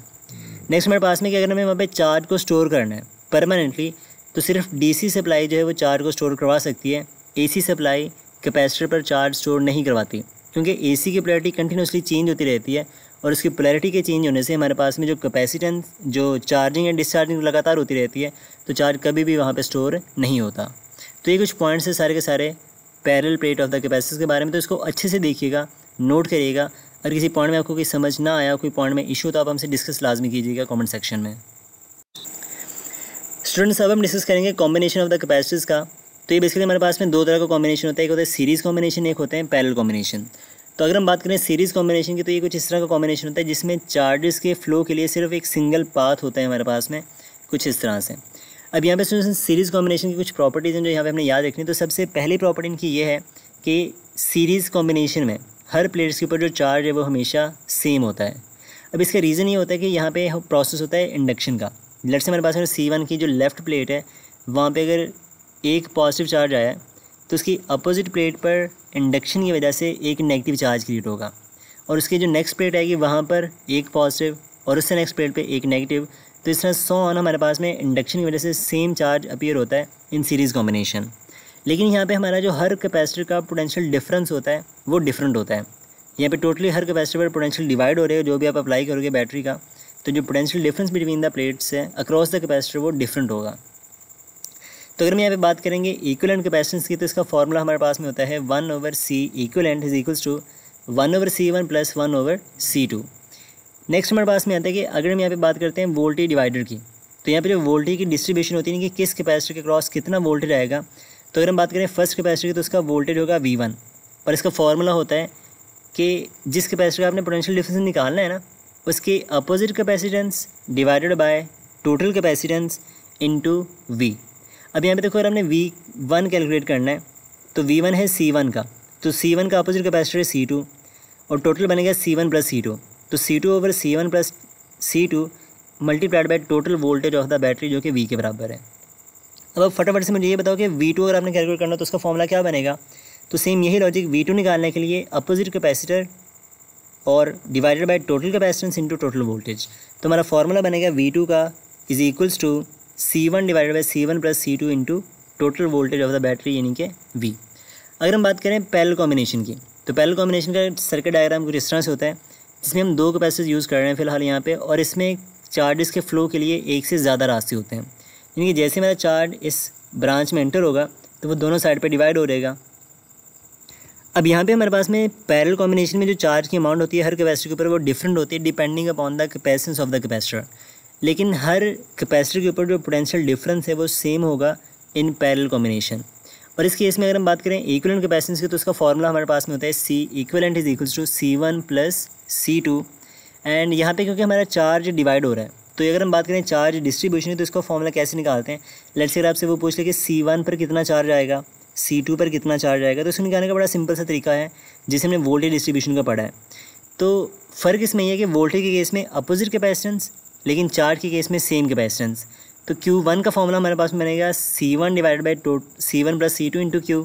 नेक्स्ट हमारे पास में कि अगर हमें वहाँ पे चार्ज को स्टोर करना है परमानेंटली, तो सिर्फ DC सप्लाई जो है वो चार्ज को स्टोर करवा सकती है, AC सप्लाई कैपेसिटर पर चार्ज स्टोर नहीं करवाती, क्योंकि AC की पोलैरिटी कंटिन्यूसली चेंज होती रहती है, और उसकी पोलैरिटी के चेंज होने से हमारे पास में जो कैपेसिटेंस, जो चार्जिंग एंड डिस्चार्जिंग लगातार होती रहती है, तो चार्ज कभी भी वहाँ पे स्टोर नहीं होता। तो ये कुछ पॉइंट्स है सारे के सारे parallel plate of the capacitors के बारे में। तो इसको अच्छे से देखिएगा, नोट करिएगा। अगर किसी पॉइंट में आपको कोई समझ ना आया, कोई पॉइंट में इशू, तो आप हमसे डिस्कस लाजमी कीजिएगा कमेंट सेक्शन में। स्टूडेंट्स, अब हम डिस्कस करेंगे कॉम्बिनेशन ऑफ द कैपेसिटर्स का। तो ये बेसिकली हमारे पास में 2 तरह का कॉम्बिनेशन होता है, एक होता है सीरीज़ कॉम्बिनेशन, एक होते हैं पैरेलल कॉम्बिनेशन। तो अगर हम बात करें सीरीज़ कॉम्बिनेशन की, तो ये कुछ इस तरह का कॉम्बिनेशन होता है जिसमें चार्जेस के फ्लो के लिए सिर्फ एक सिंगल पाथ होता है हमारे पास में, कुछ इस तरह से। अब यहाँ पे सीरीज़ कॉम्बिनेशन की कुछ प्रॉपर्टीज़ हैं जो यहाँ पे हमने याद रखनी है। तो सबसे पहली प्रॉपर्टी इनकी ये है कि सीरीज़ कॉम्बिनेशन में हर प्लेट्स के ऊपर जो चार्ज है वो हमेशा सेम होता है। अब इसका रीज़न ये होता है कि यहाँ पे प्रोसेस होता है इंडक्शन का। लेट्स से हमारे पास में C1 की जो लेफ़्ट प्लेट है वहाँ पे अगर एक पॉजिटिव चार्ज आया तो उसकी अपोजिट प्लेट पर इंडक्शन की वजह से एक नेगेटिव चार्ज क्रिएट होगा, और उसकी जो नेक्स्ट प्लेट आएगी वहाँ पर एक पॉजिटिव और उससे नेक्स्ट प्लेट पे एक नेगेटिव। तो इस तरह सो ऑन हमारे पास में इंडक्शन की वजह से सेम चार्ज अपीयर होता है इन सीरीज़ कॉम्बिनेशन। लेकिन यहाँ पे हमारा जो हर कैपेसिटर का पोटेंशियल डिफरेंस होता है वो डिफरेंट होता है। यहाँ पे टोटली हर कैपेसिटर पर पोटेंशियल डिवाइड हो रहे हैं, जो भी आप अप्लाई करोगे बैटरी का, तो जो potential difference between the plates है अक्रॉस द कैपेसिटर वो डिफरेंट होगा। तो अगर हम यहाँ पे बात करेंगे इक्विवेलेंट कैपेसिटेंस की, तो इसका फॉर्मूला हमारे पास में होता है 1/C equivalent is equals to 1/C1 + 1/C2। Next हमारे पास में आता है कि अगर हम यहाँ पे बात करते हैं वोल्टेज डिवाइडर की, तो यहाँ पे जो वोल्टेज की डिस्ट्रीब्यूशन होती है कि किस कैपेसिटर के क्रॉस कितना वोल्टेज आएगा। तो अगर हम बात करें फर्स्ट कैपेसिटर की, तो उसका वोल्टेज होगा V1, और इसका फॉर्मूला होता है कि जिस कैपेसिटर का आपने पोटेंशियल डिफरेंस निकालना है ना, उसकी opposite capacitance divided by total capacitance into V। अब यहाँ पे देखो, अगर हमने V1 कैलकुलेट करना है तो V1 है C1 का, तो C1 का अपोजिट कैपेसिटर है C2, और टोटल बनेगा C1 + C2, तो C2/C1 + C2 multiplied by total voltage of the battery, जो कि V के बराबर है। अब फटाफट से मुझे ये बताओ कि V2 अगर आपने कैलकुलेट करना तो उसका फॉर्मूला क्या बनेगा। तो सेम यही लॉजिक, V2 निकालने के लिए अपोजिट कैपेसिटर और divided by total capacitance into total voltage. तो हमारा फॉर्मूला बनेगा V2 का is equals to C1 / C1 + C2 into total voltage of the battery, यानी कि V। अगर हम बात करें पैरेलल कॉम्बिनेशन की, तो पैरेलल कॉम्बिनेशन का सर्किट डायग्राम कुछ इस तरह से होता है जिसमें हम 2 कैपेसिटर यूज़ कर रहे हैं फिलहाल यहाँ पे, और इसमें चार्जेस के फ़्लो के लिए एक से ज़्यादा रास्ते होते हैं। यानी कि जैसे मेरा चार्ज इस ब्रांच में एंटर होगा तो वो दोनों साइड पे डिवाइड हो रहेगा। अब यहाँ पे हमारे पास में पैरेलल कॉम्बिनेशन में जो चार्ज की अमाउंट होती है हर कैपेसिटर के ऊपर वो डिफरेंट होती है depending upon the capacitance of the capacitor, लेकिन हर कैपेसिटर के ऊपर जो पोटेंशियल डिफरेंस है वो सेम होगा इन पैरेलल कॉम्बिनेशन। और इस केस में अगर हम बात करें इक्विवेलेंट कैपेसिटेंस की तो उसका फॉर्मूला हमारे पास में होता है C equivalent is equals to C1 plus C2। And यहाँ पे क्योंकि हमारा चार्ज डिवाइड हो रहा है तो अगर हम बात करें चार्ज डिस्ट्रीब्यूशन है तो इसका फॉर्मूला कैसे निकालते हैं। लेट्स से अगर आपसे वो पूछ ले कि C1 पर कितना चार्ज आएगा, C2 पर कितना चार्ज आएगा, तो इसको निकालने का बड़ा सिंपल सा तरीका है जिसे हमने वोल्टेज डिस्ट्रीब्यूशन का पढ़ा है। तो फ़र्क इसमें यह है कि वोल्टेज के केस में अपोजिट कैपेसिटेंस लेकिन चार्ज के केस में सेम कैपेसिटेंस। तो Q1 का फॉर्मूला हमारे पास में बनेगा C1 divided by C1 plus C2 into Q,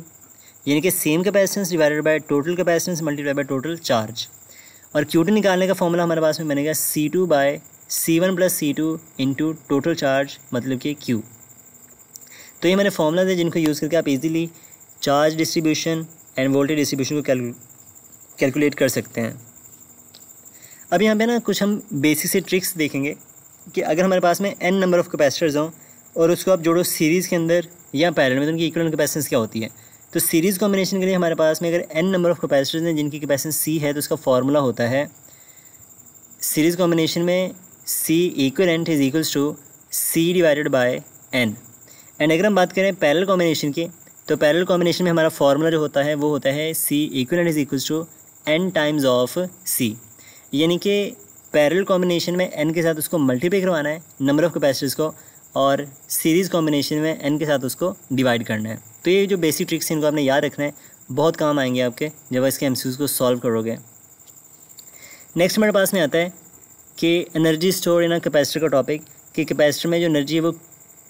यानी कि same capacitance divided by total capacitance multiply by total charge. और Q2 निकालने का फॉर्मूला हमारे पास में बनेगा C2 by C1 plus C2 into total charge मतलब कि Q। तो ये हमारे फॉर्मूलाज है जिनको यूज़ करके आप easily charge distribution end voltage distribution को कैलकुलेट कर सकते हैं। अब यहाँ पे ना कुछ हम बेसिक से ट्रिक्स देखेंगे कि अगर हमारे पास में n नंबर ऑफ़ कैपेसिटर्स हों और उसको आप जोड़ो सीरीज़ के अंदर या पैरेलल में तो उनकी इक्विवेलेंट कैपेसिटेंस क्या होती है। तो सीरीज़ कॉम्बिनेशन के लिए हमारे पास में अगर n नंबर ऑफ़ कैपेसिटर्स हैं जिनकी कैपेसिटेंस C है तो उसका फॉर्मूला होता है सीरीज़ कॉम्बिनेशन में C equivalent is equals to C divided by n। And अगर हम बात करें पैरेलल कॉम्बिनेशन की तो पैरेलल कॉम्बिनेशन में हमारा फॉर्मूला जो होता है वो होता है C equivalent is equals to n times of C, यानी कि पैरेलल कॉम्बिनेशन में n के साथ उसको मल्टीप्लाई करवाना है नंबर ऑफ़ कैपेसिटर्स को और सीरीज़ कॉम्बिनेशन में n के साथ उसको डिवाइड करना है। तो ये जो बेसिक ट्रिक्स हैं इनको आपने याद रखना है, बहुत काम आएंगे आपके जब इसके एमसीक्यूज़ को सॉल्व करोगे। नेक्स्ट हमारे पास में आता है कि energy store in a capacitor का टॉपिक, कि कैपेसिटर में जो एनर्जी है वो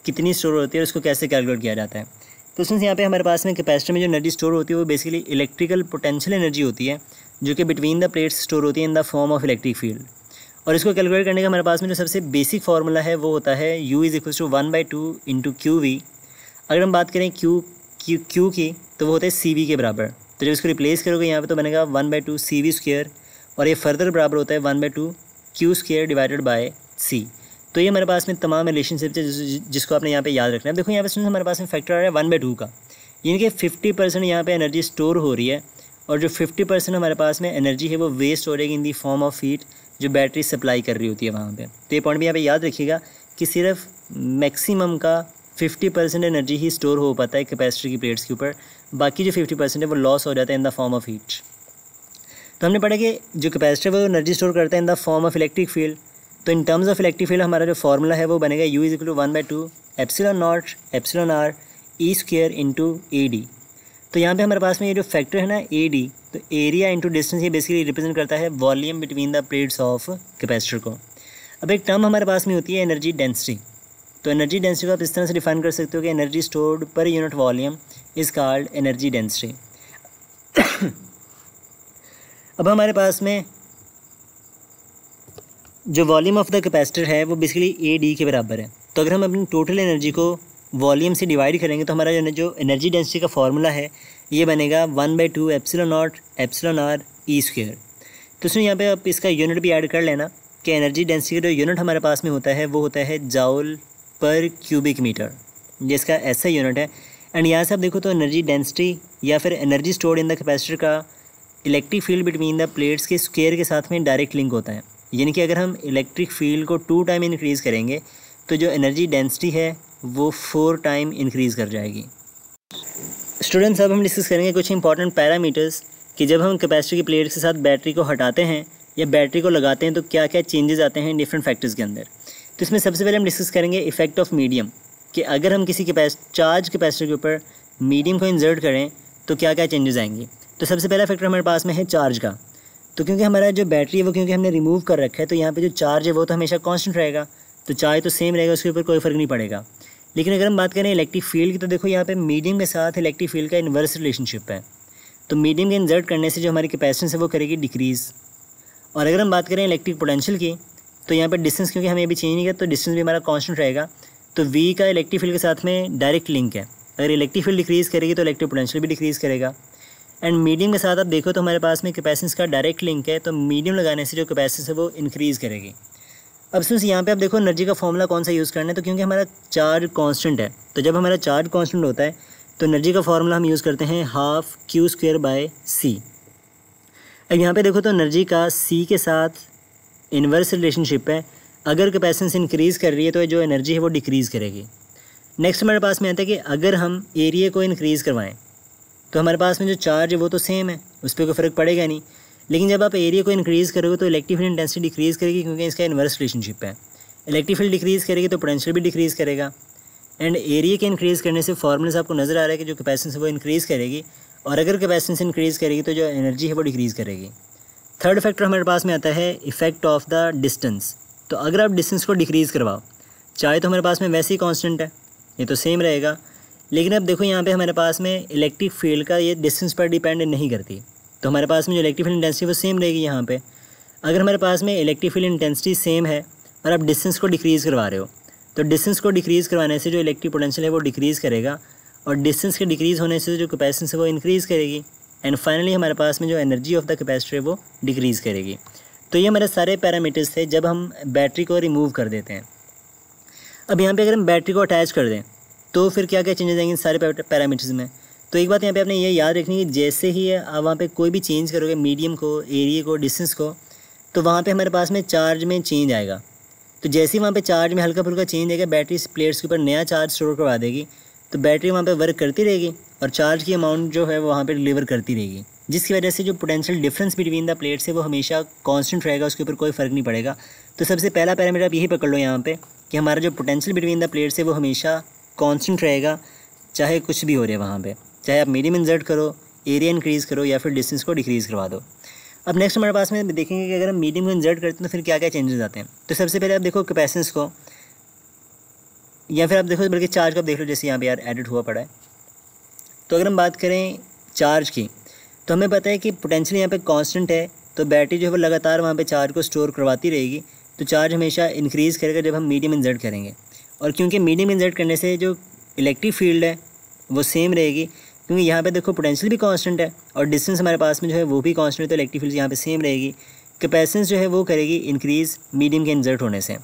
कितनी स्टोर होती है और उसको कैसे कैलकुलेट किया जाता है। तो उसमें यहाँ पे हमारे पास में कैपेसिटर में जो एनर्जी स्टोर होती है वो बेसिकली इलेक्ट्रिकल पोटेंशियल एनर्जी होती है जो कि बिटवीन द प्लेट्स स्टोर होती है in the form of electric field. और इसको कैलकुलेट करने का हमारे पास में जो सबसे बेसिक फार्मूला है वो होता है U is equals to 1/2 into QV। अगर हम बात करें Q की तो वो होता है CV के बराबर। तो जब इसको रिप्लेस करोगे यहाँ पे तो बनेगा 1/2 CV स्क्वायर और ये फर्दर बराबर होता है 1/2 Q square divided by C। तो ये हमारे पास में तमाम रिलेशनशिप है जिसको आपने यहाँ पे याद रखना है। देखो यहाँ पे हमारे पास में फैक्टर आ रहा है 1/2 का, यानी कि 50% यहाँ पे एनर्जी स्टोर हो रही है और जो 50% हमारे पास में एनर्जी है वो वेस्ट हो रहेगी इन दी फॉर्म ऑफ हीट जो बैटरी सप्लाई कर रही होती है वहाँ पे। तो ये पॉइंट भी यहाँ पे याद रखिएगा कि सिर्फ मैक्सिमम का 50% एनर्जी ही स्टोर हो पाता है कैपेसिटर की प्लेट्स के ऊपर, बाकी जो 50% है वो लॉस हो जाता है in the form of heat. तो हमने पढ़ा कि जो कैपेसिटर वो एनर्जी स्टोर करता है in the form of electric field. तो in terms of electric field हमारा जो फॉर्मूला है वो बनेगा U is equal to 1/2 epsilon naught epsilon R E square into AD। तो यहाँ पे हमारे पास में ये जो फैक्टर है ना AD, तो एरिया इंटू डिस्टेंस ये बेसिकली रिप्रेजेंट करता है volume between the plates of capacitor को। अब एक टर्म हमारे पास में होती है एनर्जी डेंसिटी। तो एनर्जी डेंसिटी को आप इस तरह से डिफाइन कर सकते हो कि energy stored per unit volume is called energy density. अब हमारे पास में जो वॉल्यूम ऑफ द कैपेसिटर है वो बेसिकली AD के बराबर है। तो अगर हम अपनी टोटल एनर्जी को वॉल्यूम से डिवाइड करेंगे तो हमारा जो एनर्जी डेंसिटी का फॉर्मूला है ये बनेगा 1/2 epsilon naught epsilon R E square. तो इसमें यहाँ पे आप इसका यूनिट भी ऐड कर लेना कि एनर्जी डेंसिटी का जो यूनिट हमारे पास में होता है वो होता है जाउल पर क्यूबिक मीटर, जिसका ऐसा यूनिट है। एंड यहाँ से आप देखो तो एनर्जी डेंसिटी या फिर energy stored in the capacitor का electric field between the plates के स्क्वायर के साथ में डायरेक्ट लिंक होता है, यानी कि अगर हम इलेक्ट्रिक फील्ड को 2 टाइम इंक्रीज़ करेंगे तो जो एनर्जी डेंसिटी है वो 4 टाइम इंक्रीज़ कर जाएगी। स्टूडेंट्स अब हम डिस्कस करेंगे कुछ इंपॉर्टेंट पैरामीटर्स कि जब हम कैपेसिटर की प्लेट के साथ बैटरी को हटाते हैं या बैटरी को लगाते हैं तो क्या क्या चेंजेस आते हैं डिफरेंट फैक्टर्स के अंदर। तो इसमें सबसे पहले हम डिस्कस करेंगे इफेक्ट ऑफ मीडियम, कि अगर हम किसी चार्ज कैपेसिटर के ऊपर मीडियम को इंसर्ट करें तो क्या क्या चेंजेस आएंगे। तो सबसे पहला फैक्टर हमारे पास में है चार्ज का। तो क्योंकि हमारा जो बैटरी है वो क्योंकि हमने रिमूव कर रखा है तो यहाँ पे जो चार्ज है वो तो हमेशा कांस्टेंट रहेगा, तो चार्ज तो सेम रहेगा, उसके ऊपर कोई फ़र्क नहीं पड़ेगा। लेकिन अगर हम बात करें इलेक्ट्रिक फील्ड की तो देखो यहाँ पे मीडियम के साथ इलेक्ट्रिक फील्ड का इन्वर्स रिलेशनशिप है। तो मीडियम के इंसर्ट करने से जो हमारी कैपेसिटेंस है वो करेगी डिक्रीज़। और अगर हम बात करें इलेक्ट्रिक पोटेंशियल की तो यहाँ पर डिस्टेंस क्योंकि हमें अभी चेंज नहीं किया तो डिस्टेंस भी हमारा कांस्टेंट रहेगा। तो V का इलेक्ट्रिक फील्ड के साथ में डायरेक्ट लिंक है, अगर इलेक्ट्रिक फील्ड डिक्रीज़ करेगी तो इलेक्ट्रिक पोटेंशियल भी डिक्रीज़ करेगा। एंड मीडियम के साथ आप देखो तो हमारे पास में कैपेसिटेंस का डायरेक्ट लिंक है, तो मीडियम लगाने से जो कैपेसिटेंस है वो इंक्रीज़ करेगी। अब सिर्फ यहाँ पे आप देखो एनर्जी का फॉर्मूला कौन सा यूज़ करना है, तो क्योंकि हमारा चार्ज कांस्टेंट है, तो जब हमारा चार्ज कांस्टेंट होता है तो एनर्जी का फॉर्मूला हम यूज़ करते हैं हाफ Q²/c। अब यहाँ पे देखो तो एनर्जी का C के साथ इन्वर्स रिलेशनशिप है। अगर कैपेसिटेंस इंक्रीज़ कर रही है तो जो एनर्जी है वो डिक्रीज़ करेगी। नेक्स्ट हमारे पास में आता है कि अगर हम एरिया को इंक्रीज़ करवाएं तो हमारे पास में जो चार्ज है वो तो सेम है, उस पर कोई फ़र्क पड़ेगा नहीं। लेकिन जब आप एरिया को इंक्रीज़ करोगे तो इलेक्ट्रिक फील्ड इंटेंसिटी डिक्रीज़ करेगी, क्योंकि इसका इन्वर्स रिलेशनशिप है। इलेक्ट्रिक फील्ड डिक्रीज़ करेगी तो पोटेंशियल भी डिक्रीज़ करेगा। एंड एरिया के इंक्रीज़ करने से फॉर्मूले से आपको नज़र आ रहा है कि जो कैपेसिटेंस है वो इंक्रीज़ करेगी, और अगर कैपेसिटेंस इंक्रीज़ करेगी तो जो एनर्जी है वो डिक्रीज़ करेगी। थर्ड फैक्टर हमारे पास में आता है इफेक्ट ऑफ द डिस्टेंस। तो अगर आप डिस्टेंस को डिक्रीज़ करवाओ, चाहे तो हमारे पास में वैसे ही कांस्टेंट है, ये तो सेम रहेगा, लेकिन अब देखो यहाँ पे हमारे पास में इलेक्ट्रिक फील्ड का ये डिस्टेंस पर डिपेंड नहीं करती, तो हमारे पास में जो इलेक्ट्रिक फील्ड इंटेंसिटी वो सेम रहेगी। यहाँ पे अगर हमारे पास में इलेक्ट्रिक फील्ड इंटेंसिटी सेम है और आप डिस्टेंस को डिक्रीज़ करवा रहे हो, तो डिस्टेंस को डिक्रीज़ करवाने से जो इलेक्ट्रिक पोटेंशियल है वो डिक्रीज़ करेगा, और डिस्टेंस के डिक्रीज़ होने से जो कैपेसिटेंस है वो इंक्रीज़ करेगी। एंड फाइनली हमारे पास में जो एनर्जी ऑफ द कैपेसिटर है वो डिक्रीज़ करेगी। तो ये हमारे सारे पैरामीटर्स थे जब हम बैटरी को रिमूव कर देते हैं। अब यहाँ पे अगर हम बैटरी को अटैच कर दें तो फिर क्या क्या चेंजेस आएंगे सारे पैरामीटर्स में। तो एक बात यहाँ पे आपने ये याद रखनी है कि जैसे ही आप वहाँ पे कोई भी चेंज करोगे, मीडियम को, एरिया को, डिस्टेंस को, तो वहाँ पे हमारे पास में चार्ज में चेंज आएगा। तो जैसे ही वहाँ पे चार्ज में हल्का फुल्का चेंज आएगा, बैटरी प्लेट्स के ऊपर नया चार्ज स्टोर करवा देगी, तो बैटरी वहाँ पे वर्क करती रहेगी और चार्ज की अमाउंट जो है वो वहाँ पे डिलीवर करती रहेगी, जिसकी वजह से जो potential difference between the plates है वो हमेशा कांस्टेंट रहेगा, उसके ऊपर कोई फ़र्क नहीं पड़ेगा। तो सबसे पहला पैरामीटर आप यही पकड़ लो यहाँ पे कि हमारा जो पोटेंशियल बिटवीन द प्लेट्स है वो हमेशा कांस्टेंट रहेगा, चाहे कुछ भी हो रहा है वहाँ पे, चाहे आप मीडियम इंसर्ट करो, एरिया इंक्रीज़ करो या फिर डिस्टेंस को डिक्रीज़ करवा दो। अब नेक्स्ट हमारे पास में देखेंगे कि अगर हम मीडियम को इंसर्ट करते हैं तो फिर क्या क्या चेंजेस आते हैं। तो सबसे पहले आप देखो कैपेसिटेंस को, या फिर आप देखो बल्कि चार्ज को आप देख लो, जैसे यहाँ पे यार एडिट हुआ पड़ा है। तो अगर हम बात करें चार्ज की, तो हमें पता है कि पोटेंशियल यहाँ पे कांस्टेंट है, तो बैटरी जो है वो लगातार वहाँ पे चार्ज को स्टोर करवाती रहेगी, तो चार्ज हमेशा इंक्रीज़ करेगा जब हम मीडियम इंसर्ट करेंगे। और क्योंकि मीडियम इंसर्ट करने से जो इलेक्ट्रिक फील्ड है वो सेम रहेगी, क्योंकि यहाँ पे देखो पोटेंशियल भी कांस्टेंट है और डिस्टेंस हमारे पास में जो है वो भी कांस्टेंट है, तो इलेक्ट्रिक फील्ड यहाँ पे सेम रहेगी। कैपेसिटेंस जो है वो करेगी इंक्रीज़ मीडियम के इंसर्ट होने से।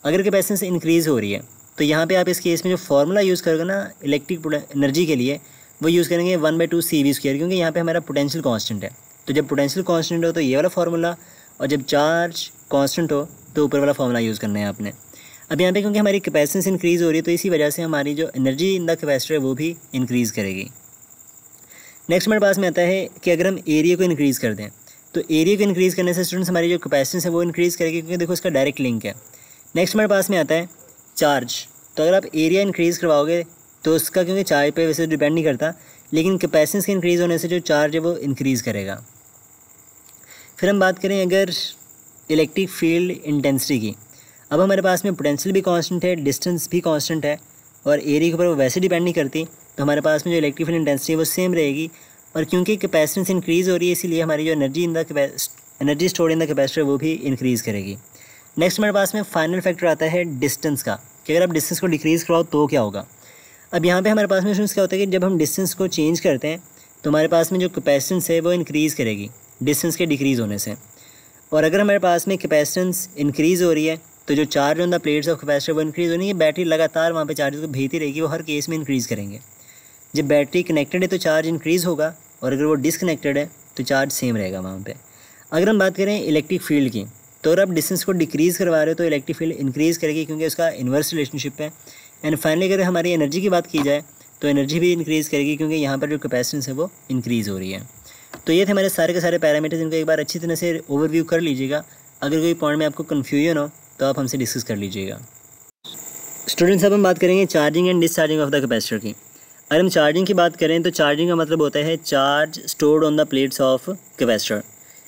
अगर कैपेसिटेंस इंक्रीज़ हो रही है तो यहाँ पे आप इस केस में जो फार्मूला यूज़ करोगे ना इलेक्ट्रिक एनर्जी के लिए, वो यूज़ करेंगे 1/2 CV², क्योंकि यहाँ पे हमारा पोटेंशियल कांस्टेंट है। तो जब पोटेंशियल कांस्टेंट हो तो ये वाला फार्मूला, और जब चार्ज कांस्टेंट हो तो ऊपर वाला फार्मूला यूज़ करना है आपने। अब यहाँ पे क्योंकि हमारी कैपेसिटेंस इंक्रीज़ हो रही है तो इसी वजह से हमारी जो एनर्जी इन द कैपेसिटर है वो भी इंक्रीज़ करेगी। नेक्स्ट हमारे पास में आता है कि अगर हम एरिया को इंक्रीज़ कर दें, तो एरिया को इंक्रीज़ करने से स्टूडेंट्स हमारी जो कैपेसिटेंस है वो इंक्रीज़ करेगी, क्योंकि देखो इसका डायरेक्ट लिंक है। नेक्स्ट हमारे पास में आता है चार्ज। तो अगर आप एरिया इंक्रीज़ करवाओगे तो उसका, क्योंकि चार्ज पे वैसे डिपेंड नहीं करता, लेकिन कैपेसिटेंस के इंक्रीज़ होने से जो चार्ज है वो इंक्रीज़ करेगा। फिर हम बात करें अगर इलेक्ट्रिक फील्ड इंटेंसिटी की, अब हमारे पास में पोटेंशियल भी कांस्टेंट है, डिस्टेंस भी कांस्टेंट है, और एरिया के ऊपर वो वैसे डिपेंड नहीं करती, तो हमारे पास में जो इलेक्ट्रिक फील्ड इंटेंसिटी है वो सेम रहेगी। और क्योंकि कैपेसिटेंस इंक्रीज़ हो रही है इसीलिए हमारी जो energy store in the capacitor वो भी इंक्रीज़ करेगी। नेक्स्ट हमारे पास में फाइनल फैक्टर आता है डिस्टेंस का, कि अगर आप डिस्टेंस को डिक्रीज़ करवाओ तो क्या होगा। अब यहाँ पे हमारे पास में क्या होता है कि जब हम डिस्टेंस को चेंज करते हैं तो हमारे पास में जो कैपेसिटेंस है वो इंक्रीज़ करेगी डिस्टेंस के डिक्रीज़ होने से। और अगर हमारे पास में कैपेसिटेंस इंक्रीज़ हो रही है तो जो charge on the plates of capacitor वो इंक्रीज़ होनी है। बैटरी लगातार वहाँ पे चार्जेस को भेजती रहेगी, वो हर केस में इंक्रीज़ करेंगे। जब बैटरी कनेक्टेड है तो चार्ज इंक्रीज़ होगा, और अगर वो डिसकनेक्टेड है तो चार्ज सेम रहेगा वहाँ पे। अगर हम बात करें इलेक्ट्रिक फील्ड की, तो अगर आप डिस्टेंस को डिक्रीज़ करवा रहे हो तो इलेक्ट्रिक फील्ड इंक्रीज़ करेगी, क्योंकि उसका इन्वर्स रिलेशनशिप है। एंड फाइनली अगर हमारी एनर्जी की बात की जाए तो एनर्जी भी इंक्रीज़ करेगी, क्योंकि यहाँ पर जो कैपेसिटेंस है वो इंक्रीज़ हो रही है। तो ये थे हमारे सारे के सारे पैरामीटर्स, इनको एक बार अच्छी तरह से ओवरव्यू कर लीजिएगा। अगर कोई पॉइंट में आपको कन्फ्यूजन हो तो आप हमसे डिस्कस कर लीजिएगा। स्टूडेंट्स, अब हम बात करेंगे charging and discharging of the capacitor की। अगर हम चार्जिंग की बात करें तो चार्जिंग का मतलब होता है charge stored on the plates of capacitor,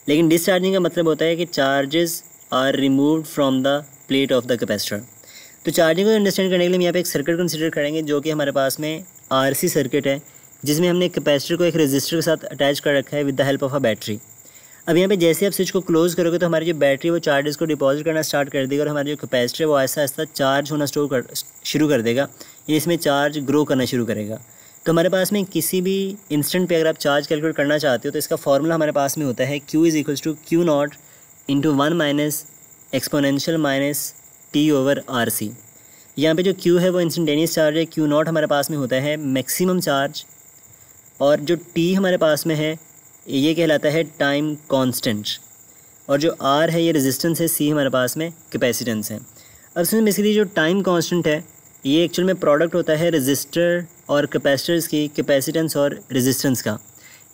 लेकिन डिस्चार्जिंग का मतलब होता है कि charges are removed from the plate of the capacitor. तो चार्जिंग को अंडरस्टैंड करने के लिए हम यहाँ पे एक सर्किट कंसिडर करेंगे, जो कि हमारे पास में RC सर्किट है, जिसमें हमने कैपेसिटर को एक रेजिस्टर के साथ अटैच कर रखा है with the help of a battery. अब यहाँ पे जैसे आप स्विच को क्लोज़ करोगे तो हमारी जो बैटरी वो चार्जेस को डिपॉजिट करना स्टार्ट कर देगा, और हमारा जो कैपेसिटर है वो आहिस्ता आहिस्ता चार्ज होना शुरू कर देगा, इसमें चार्ज ग्रो करना शुरू करेगा। तो हमारे पास में किसी भी इंस्टेंट पे अगर आप चार्ज कैलकुलेट करना चाहते हो तो इसका फॉर्मूला हमारे पास में होता है Q = Q0 × 1 - exponential T/RC। यहाँ पे जो Q है वो इंस्टेंटेनियस चार्ज है, Q0 हमारे पास में होता है मैक्सिमम चार्ज, और जो T हमारे पास में है ये कहलाता है टाइम कांस्टेंट, और जो R है ये रेजिस्टेंस है, C हमारे पास में कैपेसिटेंस है। अब इसमें बेसिकली जो टाइम कांस्टेंट है ये एक्चुअल में प्रोडक्ट होता है रेजिस्टर और कैपेसिटर्स की कैपेसिटेंस और रेजिस्टेंस का,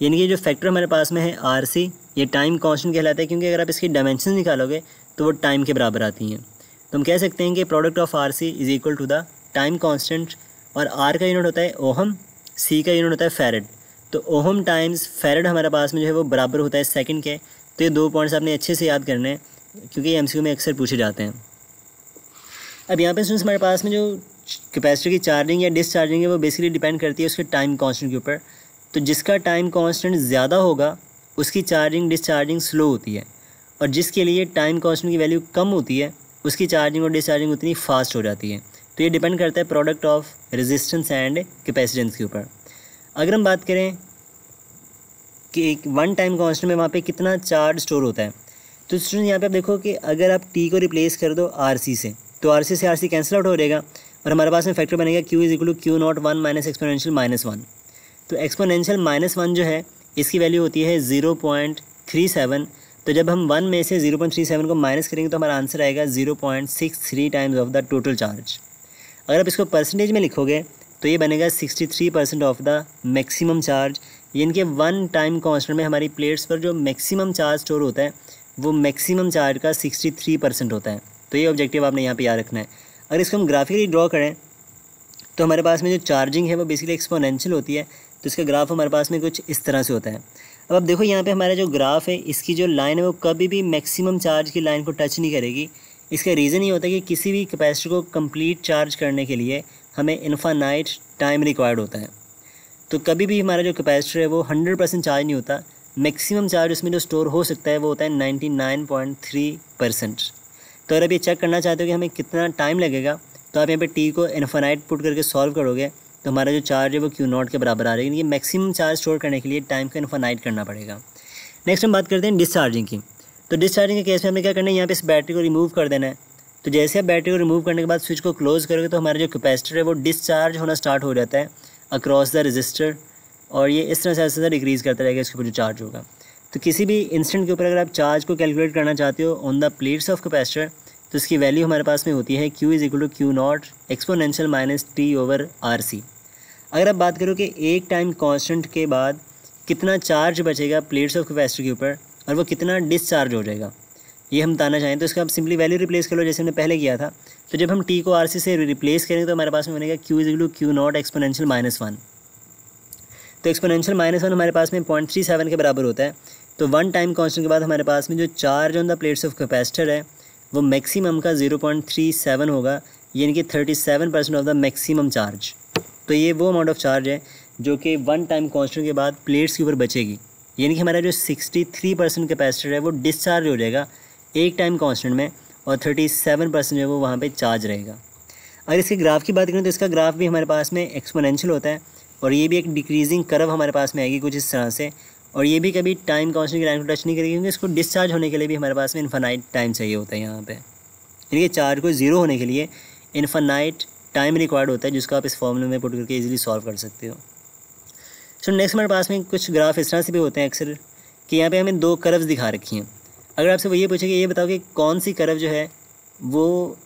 यानी कि जो फैक्टर हमारे पास में है RC ये टाइम कांस्टेंट कहलाता है, क्योंकि अगर आप इसकी डायमेंशन निकालोगे तो वो टाइम के बराबर आती हैं। तो हम कह सकते हैं कि product of RC is equal to the time constant, और R का यूनिट होता है ओहम, C का यूनिट होता है फैरेड। तो ओहम टाइम्स फैरेड हमारे पास में जो है वो बराबर होता है सेकंड के। तो ये 2 पॉइंट्स आपने अच्छे से याद करने हैं, क्योंकि ये MCQ में अक्सर पूछे जाते हैं। अब यहाँ पे स्टूडेंट्स हमारे पास में जो कैपेसिटर की चार्जिंग या डिसचार्जिंग है वो बेसिकली डिपेंड करती है उसके टाइम कांस्टेंट के ऊपर। तो जिसका टाइम कांस्टेंट ज़्यादा होगा उसकी चार्जिंग डिसचार्जिंग स्लो होती है, और जिसके लिए टाइम कांस्टेंट की वैल्यू कम होती है उसकी चार्जिंग और डिसचार्जिंग उतनी फास्ट हो जाती है। तो ये डिपेंड करता है product of resistance and capacitance के ऊपर। अगर हम बात करें कि एक वन टाइम कांस्टेंट में वहाँ पे कितना चार्ज स्टोर होता है, तो स्टूडेंट यहाँ पे आप देखो कि अगर आप T को रिप्लेस कर दो RC से, तो RC से RC कैंसिल आउट हो जाएगा, और हमारे पास में फैक्टर बनेगा Q is equal to Q0 1 minus exponential -1। तो एक्सपोनेंशियल -1 जो है इसकी वैल्यू होती है 0.37। तो जब हम 1 में से 0.37 को माइनस करेंगे तो हमारा आंसर आएगा 0.63 times of the total charge. अगर आप इसको परसेंटेज में लिखोगे तो ये बनेगा 63% ऑफ द मैक्सिमम चार्ज, यानी कि वन टाइम कांस्टेंट में हमारी प्लेट्स पर जो मैक्सिमम चार्ज स्टोर होता है वो मैक्सिमम चार्ज का 63% होता है। तो ये ऑब्जेक्टिव आपने यहाँ पे याद रखना है। अगर इसको हम ग्राफिकली ड्रॉ करें तो हमारे पास में जो चार्जिंग है वो बेसिकली एक्सपोनेंशियल होती है, तो इसका ग्राफ हमारे पास में कुछ इस तरह से होता है। अब आप देखो यहाँ पे हमारा जो ग्राफ है इसकी जो लाइन है वो कभी भी मैक्सिमम चार्ज की लाइन को टच नहीं करेगी। इसका रीज़न ये होता है कि किसी भी कैपेसिटर को कंप्लीट चार्ज करने के लिए हमें इनफाइनाइट टाइम रिक्वायर्ड होता है। तो कभी भी हमारा जो कैपेसिटर है वो 100% चार्ज नहीं होता, मैक्सिमम चार्ज उसमें जो स्टोर हो सकता है वो होता है 99.3%। तो अगर आप ये चेक करना चाहते हो कि हमें कितना टाइम लगेगा, तो आप यहाँ पे T को इनफाइनाइट पुट करके सॉल्व करोगे तो हमारा जो चार्ज है वो Q0 के बराबर आ रहा है, यानी कि मैक्सिमम चार्ज स्टोर करने के लिए टाइम को इनफाइनाइट करना पड़ेगा। नेक्स्ट हम बात करते हैं डिस्चार्जिंग की। तो डिस्चार्जिंग के केस में हमें क्या करना है, यहाँ पे इस बैटरी को रिमूव कर देना है। तो जैसे आप बैटरी को रिमूव करने के बाद स्विच को क्लोज करोगे तो हमारा जो कैपेसिटर है वो डिस्चार्ज होना स्टार्ट हो जाता है अक्रॉस द रजिस्टर, और ये इस तरह से ऐसा डिक्रीज़ करता रहेगा इसके ऊपर जो चार्ज होगा। तो किसी भी इंस्टेंट के ऊपर अगर आप चार्ज को कैलकुलेट करना चाहते हो on the plates of capacitor, तो इसकी वैल्यू हमारे पास में होती है Q is equal to Q0 exponential minus T/RC। अगर आप बात करो कि एक टाइम कांस्टेंट के बाद कितना चार्ज बचेगा प्लेट्स ऑफ कैपेसिटर के ऊपर और वो कितना डिस्चार्ज हो जाएगा, ये हम बताना चाहें तो इसका आप सिंपली वैल्यू रिप्लेस कर लो जैसे हमने पहले किया था। तो जब हम T को RC से रिप्लेस करेंगे तो हमारे पास में बनेगा Q is equal to Q0 exponential -1। तो एक्सपोनेंशियल -1 हमारे पास में 0.37 के बराबर होता है। तो वन टाइम कांस्टेंट के बाद हमारे पास में जो charge on the plates of capacitor है वो मैक्सिमम का 0.37 होगा, यानी कि 37% ऑफ द मैक्सिमम चार्ज। तो ये वो अमाउंट ऑफ चार्ज है जो कि वन टाइम कांस्टेंट के बाद प्लेट्स के ऊपर बचेगी, यानी कि हमारा जो 63% कैपेसिटर है वो डिस्चार्ज हो जाएगा एक टाइम कांस्टेंट में, और 37% जो है वो वहाँ पे चार्ज रहेगा। अगर इसके ग्राफ की बात करें तो इसका ग्राफ भी हमारे पास में एक्सपोनेंशियल होता है, और ये भी एक डिक्रीजिंग कर्व हमारे पास में आएगी कुछ इस तरह से, और ये भी कभी टाइम कांस्टेंट की लाइन को टच नहीं करेगी, क्योंकि इसको डिस्चार्ज होने के लिए भी हमारे पास में इनफाइनाइट टाइम चाहिए होता है यहाँ पे, यानी कि चार्ज को ज़ीरो होने के लिए इनफाइनाइट टाइम रिक्वायर्ड होता है, जिसको आप इस फॉर्मूले में पुट करके इजीली सॉल्व कर सकते हो। सो नेक्स्ट हमारे पास में कुछ ग्राफ इस तरह से भी होते हैं अक्सर कि यहाँ पे हमें दो कर्व्स दिखा रखी हैं। अगर आपसे वो ये पूछे कि ये बताओ कि कौन सी कर्व जो है वो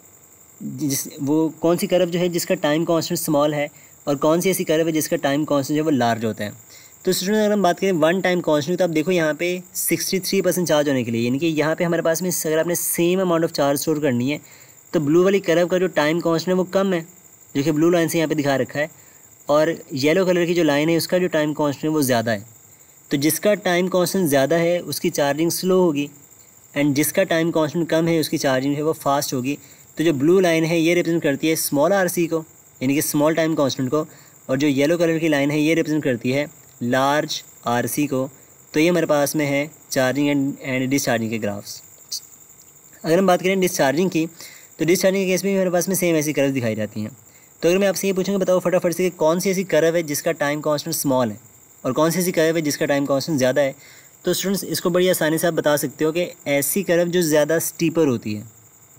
कौन सी कर्व जो है जिसका टाइम कांस्टेंट स्मॉल है, और कौन सी ऐसी कर्व है जिसका टाइम कांस्टेंट जो है वो लार्ज होता है। तो स्टूडेंट अगर हम बात करें वन टाइम कांस्टेंट, तो आप देखो यहाँ पे 63% चार्ज होने के लिए, यानी कि यहाँ पे हमारे पास में अगर आपने same amount of charge store करनी है तो ब्लू वाली कर्व का जो टाइम कांस्टेंट है वो कम है, जो कि ब्लू लाइन से यहाँ पे दिखा रखा है, और येलो कलर की जो लाइन है उसका जो टाइम कांस्टेंट है वो ज़्यादा है। तो जिसका टाइम कांस्टेंट ज़्यादा है उसकी चार्जिंग स्लो होगी, एंड जिसका टाइम कांस्टेंट कम है उसकी चार्जिंग है वो फास्ट होगी। तो जो ब्लू लाइन है ये रिप्रेजेंट करती है स्मॉल RC को, यानी कि स्मॉल टाइम कांस्टेंट को, और जो येलो कलर की लाइन है ये रिप्रेजेंट करती है लार्ज RC को। तो ये हमारे पास में है चार्जिंग एंड डिस्चार्जिंग के ग्राफ्स। अगर हम बात करें डिस्चार्जिंग की, तो डिस्चार्जिंग के केस में हमारे पास में सेम ऐसी कर्व दिखाई जाती हैं। तो अगर मैं आपसे ये पूछूंगा बताओ फटाफट से कि कौन सी ऐसी कर्व है जिसका टाइम कांस्टेंट स्मॉल है और कौन सी ऐसी कर्व है जिसका टाइम कांस्टेंट ज़्यादा है, तो स्टूडेंट्स इसको बड़ी आसानी से आप बता सकते हो कि ऐसी कर्व जो ज़्यादा स्टीपर होती है,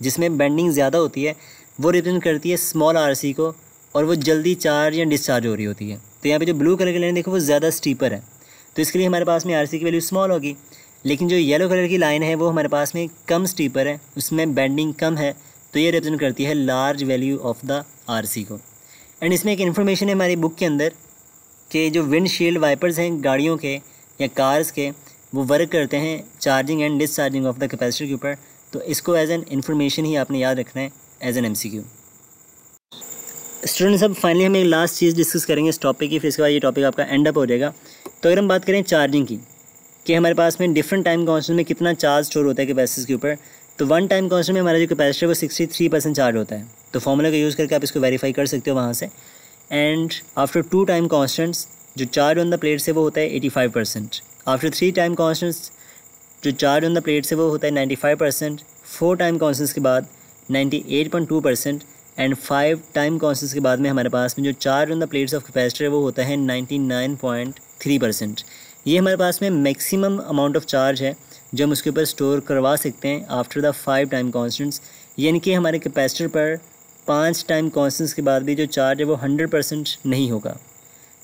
जिसमें बेंडिंग ज़्यादा होती है वो रिप्रेजेंट करती है स्मॉल आरसी को, और वो जल्दी चार्ज या डिस्चार्ज हो रही होती है। तो यहाँ पे जो ब्लू कलर की लाइन देखो वो ज़्यादा स्टीपर है, तो इसके लिए हमारे पास में आरसी की वैल्यू स्मॉल होगी। लेकिन जो येलो कलर की लाइन है वो हमारे पास में कम स्टीपर है, उसमें बेंडिंग कम है, तो ये रिप्रेजेंट करती है large value of the RC को। एंड इसमें एक इन्फॉर्मेशन है हमारी बुक के अंदर कि जो विंडशील्ड वाइपर्स हैं गाड़ियों के या कार्स के, वो वर्क करते हैं charging and discharging of the capacitor के ऊपर। तो इसको एज एन इन्फॉर्मेशन ही आपने याद रखना है एज एन MCQ। स्टूडेंट्स, अब फाइनली हम एक लास्ट चीज़ डिस्कस करेंगे इस टॉपिक की, फिर इसके बाद ये टॉपिक आपका एंड अप हो जाएगा। तो अगर हम बात करें चार्जिंग की कि हमारे पास में डिफरेंट टाइम कॉन्स्टेंट में कितना चार्ज स्टोर होता है कैपेसिटर के ऊपर, तो वन टाइम कॉन्स्टेंट में हमारा जो कैपेसिटर है वो 63% चार्ज होता है। तो फॉर्मूला का यूज़ करके आप इसको वेरीफाई कर सकते हो वहाँ से। एंड आफ्टर 2 टाइम कॉन्स्टेंट्स जो चार्ज ऑन द प्लेट से वो होता है 85%। आफ्टर 3 टाइम कॉन्स्टेंट्स जो चार्ज ऑन द प्लेट से वो होता है 95%। 4 टाइम कॉन्स्टेंट्स के बाद 98.2%। एंड 5 टाइम कॉन्स्टेंट्स के बाद में हमारे पास में जो charge on the plates of capacitor है वो होता है 99.3%। ये हमारे पास में मैक्सिमम अमाउंट ऑफ चार्ज है जो हम उसके ऊपर स्टोर करवा सकते हैं आफ्टर द 5 टाइम कॉन्स्टेंट्स। यानी कि हमारे कैपेसिटर पर 5 टाइम कॉन्स्टेंट्स के बाद भी जो चार्ज है वो 100% नहीं होगा।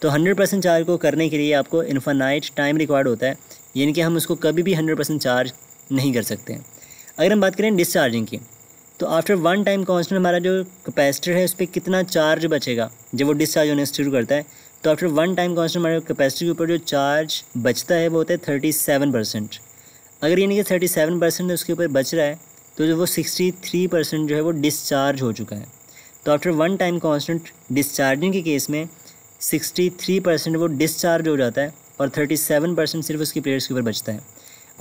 तो 100% चार्ज को करने के लिए आपको इन्फानाइट टाइम रिक्वायर्ड होता है, यानी कि हम उसको कभी भी 100% चार्ज नहीं कर सकते हैं। अगर हम बात करें डिस्चार्जिंग की, तो आफ्टर 1 टाइम कॉन्स्टेंट हमारा जो कैपेसिटर है उस पर कितना चार्ज बचेगा जब वो डिस्चार्ज होने से शुरू करता है। तो आफ्टर 1 टाइम कॉन्स्टेंट हमारे कैपेसिटर के ऊपर जो चार्ज बचता है वो होता है 37%। अगर यानी कि 37% उसके ऊपर बच रहा है तो जो वो 63% जो है वो डिस्चार्ज हो चुका है। तो आफ्टर 1 टाइम कॉन्स्टेंट डिस्चार्जिंग के केस में 63% वो डिस्चार्ज हो जाता है और 37% सिर्फ उसकी प्लेट्स के ऊपर बचता है।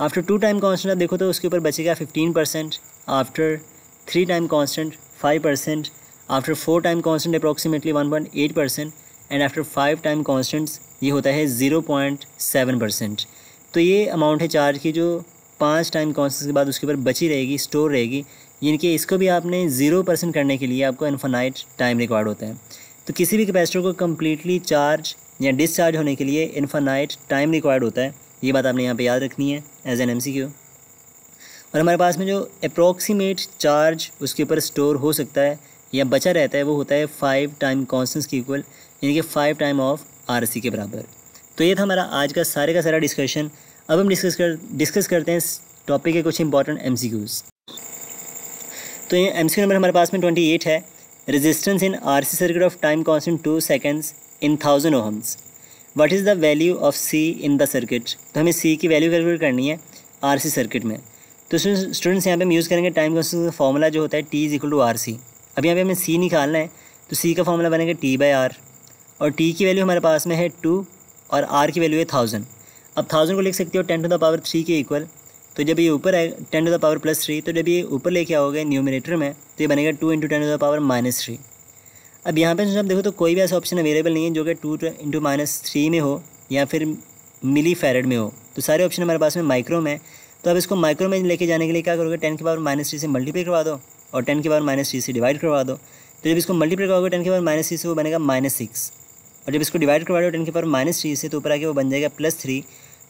आफ्टर 2 टाइम कॉन्स्टेंट आप देखो तो उसके ऊपर बचेगा 15%। After 3 time constant 5%। After 4 time constant approximately 1.8%। And after 5 time constants ये होता है 0.7%। तो ये अमाउंट है चार्ज की जो 5 टाइम कॉन्स्टेंट्स के बाद उसके ऊपर बची रहेगी, स्टोर रहेगी। यानी कि इसको भी आपने 0% करने के लिए आपको इन्फानाइट टाइम रिक्वायर्ड होता है। तो किसी भी कैपेसिटर को कम्प्लीटली चार्ज या डिस्चार्ज होने के लिए इन्फानाइट टाइम रिक्वायर्ड होता है। ये बात आपने यहाँ पे याद रखनी है एज एन MCQ। और हमारे पास में जो अप्रॉक्सीमेट चार्ज उसके ऊपर स्टोर हो सकता है या बचा रहता है वो होता है 5 टाइम कॉन्स्टेंट्स की इक्वल, यानी कि 5 टाइम ऑफ RC के बराबर। तो ये था हमारा आज का सारा डिस्कशन। अब हम डिस्कस करते हैं इस टॉपिक के कुछ इंपॉर्टेंट MCQs। तो ये MCQ नंबर हमारे पास में 28 है। Resistance in RC circuit of time constant 2 seconds in 1000 ohms। What is the value of C in the circuit. तो हमें C की वैल्यू कैलकुलेट करनी है RC सर्किट में। तो स्टूडेंट्स यहाँ पे हम यूज़ करेंगे टाइम कांस्टेंट का फॉर्मूला जो होता है T = RC। अब यहाँ पे हमें C निकालना है, तो C का फॉर्मूला बनेगा T/R, और T की वैल्यू हमारे पास में है 2 और R की वैल्यू है 1000। अब 1000 को लिख सकते हो 10⁻³ के इक्वल। तो जब ये ऊपर है 10⁻+3, तो जब ये ऊपर लेके आओगे न्यूमरेटर में तो ये बनेगा 2 × 10⁻−3। अब यहाँ पे जब देखो तो कोई भी ऐसा ऑप्शन अवेलेबल नहीं है जो कि 2 × -3 में हो या फिर मिली फैरेड में हो। तो सारे ऑप्शन हमारे पास में माइक्रो में। तो अब इसको माइक्रो में लेके जाने के लिए क्या करोगे, 10⁻³ से मल्टीप्लाई करवा दो और 10⁻³ से डिवाइड करवा दो। तो जब इसको मल्टीप्लाई करवाओगे 10⁻³ से वो बनेगा -6, और जब इसको डिवाइड करवा दो 10⁻³ से तो ऊपर आके वो बन जाएगा +3।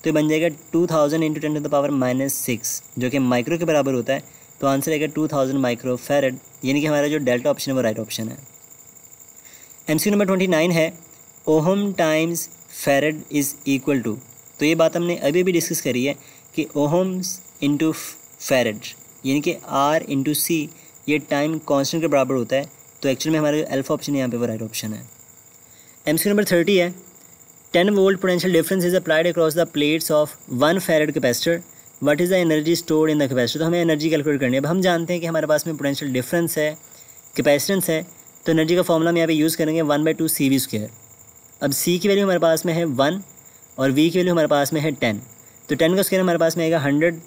तो ये बन जाएगा 2000 × 10⁻6 जो कि माइक्रो के बराबर होता है। तो आंसर आएगा 2000 माइक्रो फैरेड, यानी कि हमारा जो डेल्टा ऑप्शन है वो राइट ऑप्शन है। MCQ नंबर 29 है ohm times farad is equal to. तो ये बात हमने अभी भी डिस्कस करी है कि ओहम्स इंटू फैरेड यानी कि R × C ये टाइम कांस्टेंट के बराबर होता है। तो एक्चुअली में हमारा जो अल्फा ऑप्शन है यहाँ पे वो राइट ऑप्शन है। MCQ नंबर 30 है 10 volt potential difference is applied across the plates of 1 farad capacitor. What is the energy stored in the capacitor. तो हमें एनर्जी कैलकुलेट करनी है। अब हम जानते हैं कि हमारे पास में पोटेंशियल डिफरेंस है, कैपेसिटेंस है, तो एनर्जी का फॉर्मूला हम यहाँ पे यूज़ करेंगे 1/2 CV²। अब C की वैल्यू हमारे पास में है 1 और V की वैल्यू हमारे पास में है 10। तो 10 का स्क्वायर हमारे पास में आएगा 100।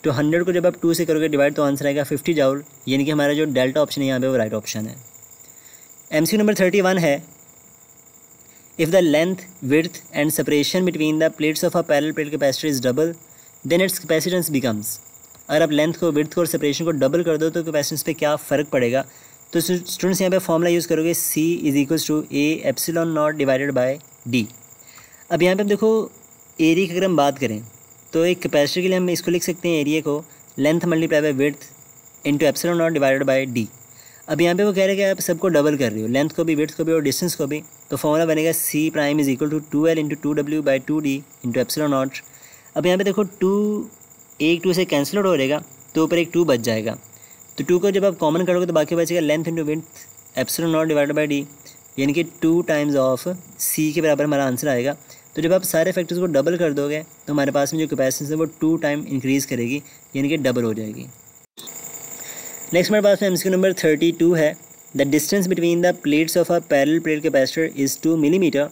तो 100 को जब आप 2 से करोगे डिवाइड तो आंसर आएगा 50 जूल, यानी कि हमारा जो डेल्टा ऑप्शन है यहाँ पे वो राइट ऑप्शन है। MCQ नंबर 31 है if the length, width and separation between the plates of a parallel plate capacitor is double then its capacitance becomes. अगर आप लेंथ को, विड्थ को और सेपरेशन को डबल कर दो तो कैपेसिटेंस पे क्या फ़र्क पड़ेगा। तो स्टूडेंट्स यहाँ पे फॉर्मूला यूज़ करोगे C = A∈0/D। अब यहाँ पे हम देखो एरिया की अगर हम बात करें तो एक कैपेसिटर के लिए हम इसको लिख सकते हैं एरिया को length multiply by width into epsilon not divided by D. अब यहाँ पे वो कह रहे हैं कि आप सबको डबल कर रहे हो, लेंथ को भी, विड्थ को भी और डिस्टेंस को भी, तो फॉर्मूला बनेगा C prime is equal to 2L into 2W by 2D into epsilon naught. अब यहाँ पे देखो 2 से कैंसिल आउट हो जाएगा, तो ऊपर एक 2 बच जाएगा, तो 2 को जब आप कॉमन करोगे तो बाकी बचेगा length into width epsilon not divided by D, यानी कि 2 टाइम्स ऑफ सी के बराबर हमारा आंसर आएगा। तो जब आप सारे फैक्टर्स को डबल कर दोगे तो हमारे पास में जो कैपेसिटेंस है वो 2 टाइम इंक्रीज़ करेगी, यानी कि डबल हो जाएगी। नेक्स्ट हमारे पास में एमसीक्यू नंबर 32 है। The distance between the plates of a parallel plate capacitor is 2 millimetre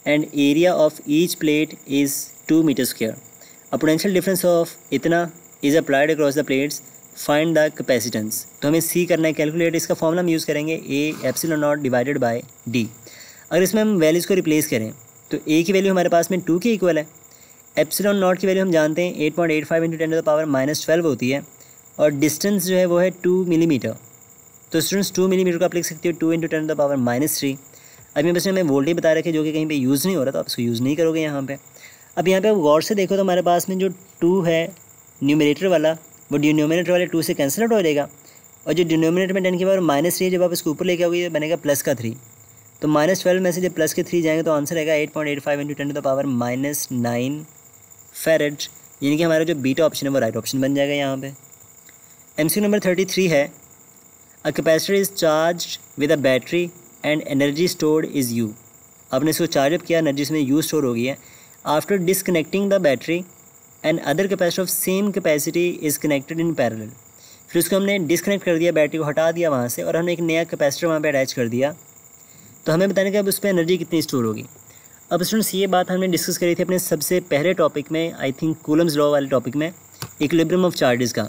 and area of each plate is 2 metre square. A potential difference of इतना is applied across the plates, find the capacitance. तो हमें सी करना है calculate, इसका formula हम use करेंगे A epsilon not divided by D. अगर इसमें हम वैल्यूज़ को रिप्लेस करें तो ए की वैल्यू हमारे पास में 2 के इक्वल है, एप्सिलॉन नॉट की वैल्यू हम जानते हैं 8.85 इंटू 10 टू द पावर -12 होती है, और डिस्टेंस जो है वो है 2 मिलीमीटर। तो स्टूडेंट्स 2 मिलीमीटर को आप लिख सकते हो 2 इंटू 10 टू द पावर -3। अभी बस हमें वोल्टेज बता रखे जो कि कहीं पे यूज़ नहीं हो रहा, तो आप इसको यूज़ नहीं करोगे यहाँ पे। अब यहाँ पे गौर से देखो तो हमारे पास में जो 2 है न्यूमरेटर वाला, वो डिनोमिनेटर वाले 2 से कैंसिल आउट हो जाएगा, और जो डिनोमिनेटर में 10 की पावर -3 है, जब आप इसको ऊपर लेके आओगे ये बनेगा प्लस का 3। तो -12 में से जब प्लस के 3 जाएंगे तो आंसर आएगा 8.85 इंटू 10 टू द पावर -9 फेरेड, यानी कि हमारा जो बीटा ऑप्शन है वो राइट ऑप्शन बन जाएगा यहाँ पे। एमसीक्यू नंबर 33 है। A capacitor is charge with a battery and energy stored is you. आपने इसको चार्ज अप किया, एनर्जी इसमें यू स्टोर हो गई है। After disconnecting the battery and other capacitor of same capacity is connected in parallel. फिर उसको हमने डिसकनेक्ट कर दिया, बैटरी को हटा दिया वहाँ से, और हमने एक नया कैपेसिटर वहाँ पे अटैच कर दिया। तो हमें बताने का अब उस पर एनर्जी कितनी स्टोर होगी। अब स्टूडेंट्स ये बात हमने डिस्कस करी थी अपने सबसे पहले टॉपिक में, आई थिंक कूलम्स लॉ वाले टॉपिक में, इक्विलिब्रियम ऑफ चार्जेस का,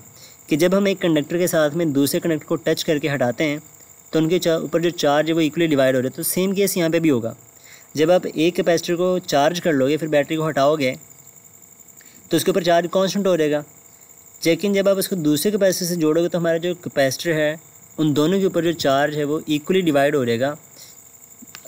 कि जब हम एक कंडक्टर के साथ में दूसरे कंडक्टर को टच करके हटाते हैं तो उनके ऊपर जो चार्ज है वो इक्वली डिवाइड हो रहे हैं। तो सेम केस यहाँ पे भी होगा। जब आप एक कैपेसिटर को चार्ज कर लोगे फिर बैटरी को हटाओगे तो उसके ऊपर चार्ज कांस्टेंट हो जाएगा, लेकिन जब आप उसको दूसरे कैपेसिटर से जोड़ोगे तो हमारा जो कैपेसिटर है उन दोनों के ऊपर जो चार्ज है वो इक्वली डिवाइड हो जाएगा,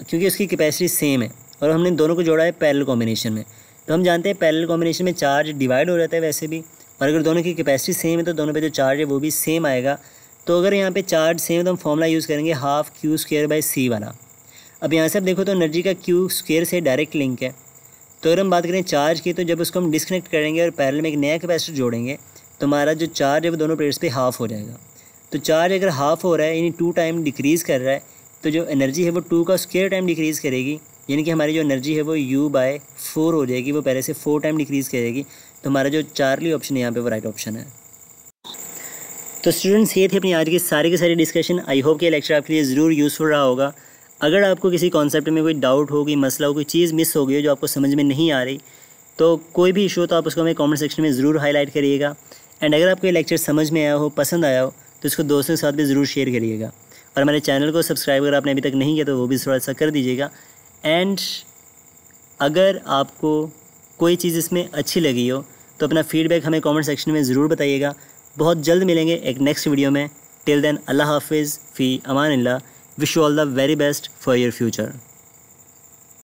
क्योंकि उसकी कैपेसिटी सेम है और हमने दोनों को जोड़ा है पैरेलल कॉम्बिनेशन में। तो हम जानते हैं पैरेलल कॉम्बिनेशन में चार्ज डिवाइड हो जाता है वैसे भी, और अगर दोनों की कैपेसिटी सेम है तो दोनों पे जो चार्ज है वो भी सेम आएगा। तो अगर यहाँ पे चार्ज सेम है तो हम फॉर्मूला यूज़ करेंगे हाफ Q²/C वाला। अब यहाँ से आप देखो तो एनर्जी का Q² से डायरेक्ट लिंक है। तो अगर हम बात करें चार्ज की, तो जब उसको हम डिस्कनेक्ट करेंगे और पैरेलल में एक नया कैपेसिटर जोड़ेंगे तो हमारा जो चार्ज है वो दोनों प्लेट्स पे हाफ़ हो जाएगा। तो चार्ज अगर हाफ़ हो रहा है यानी 2 टाइम डिक्रीज़ कर रहा है, तो जो एनर्जी है वो 2 का स्क्वायर टाइम डिक्रीज़ करेगी, यानी कि हमारी जो एनर्जी है वो U/4 हो जाएगी, वो पहले से 4 टाइम डिक्रीज़ करेगी। तो हमारा जो चार्ली ऑप्शन है यहाँ पे वो राइट ऑप्शन है। तो स्टूडेंट्स ये थी अपनी आज की सारी डिस्कशन। आई होप कि ये लेक्चर आपके लिए ज़रूर यूज़फुल रहा होगा। अगर आपको किसी कॉन्सेप्ट में कोई डाउट हो, कोई मसला हो, कोई चीज़ मिस हो गई हो जो आपको समझ में नहीं आ रही, तो कोई भी इशू हो तो आप उसको हमें कमेंट सेक्शन में ज़रूर हाईलाइट करिएगा। एंड अगर आपको ये लेक्चर समझ में आया हो, पसंद आया हो, तो इसको दोस्तों के साथ भी ज़रूर शेयर करिएगा। और हमारे चैनल को सब्सक्राइब अगर आपने अभी तक नहीं किया तो वो भी थोड़ा सा कर दीजिएगा। एंड अगर आपको कोई चीज़ इसमें अच्छी लगी हो तो अपना फीडबैक हमें कमेंट सेक्शन में ज़रूर बताइएगा। बहुत जल्द मिलेंगे एक नेक्स्ट वीडियो में। टिल देन अल्लाह हाफिज़, फ़ी अमान अल्लाह। Wish you all the very best for your future.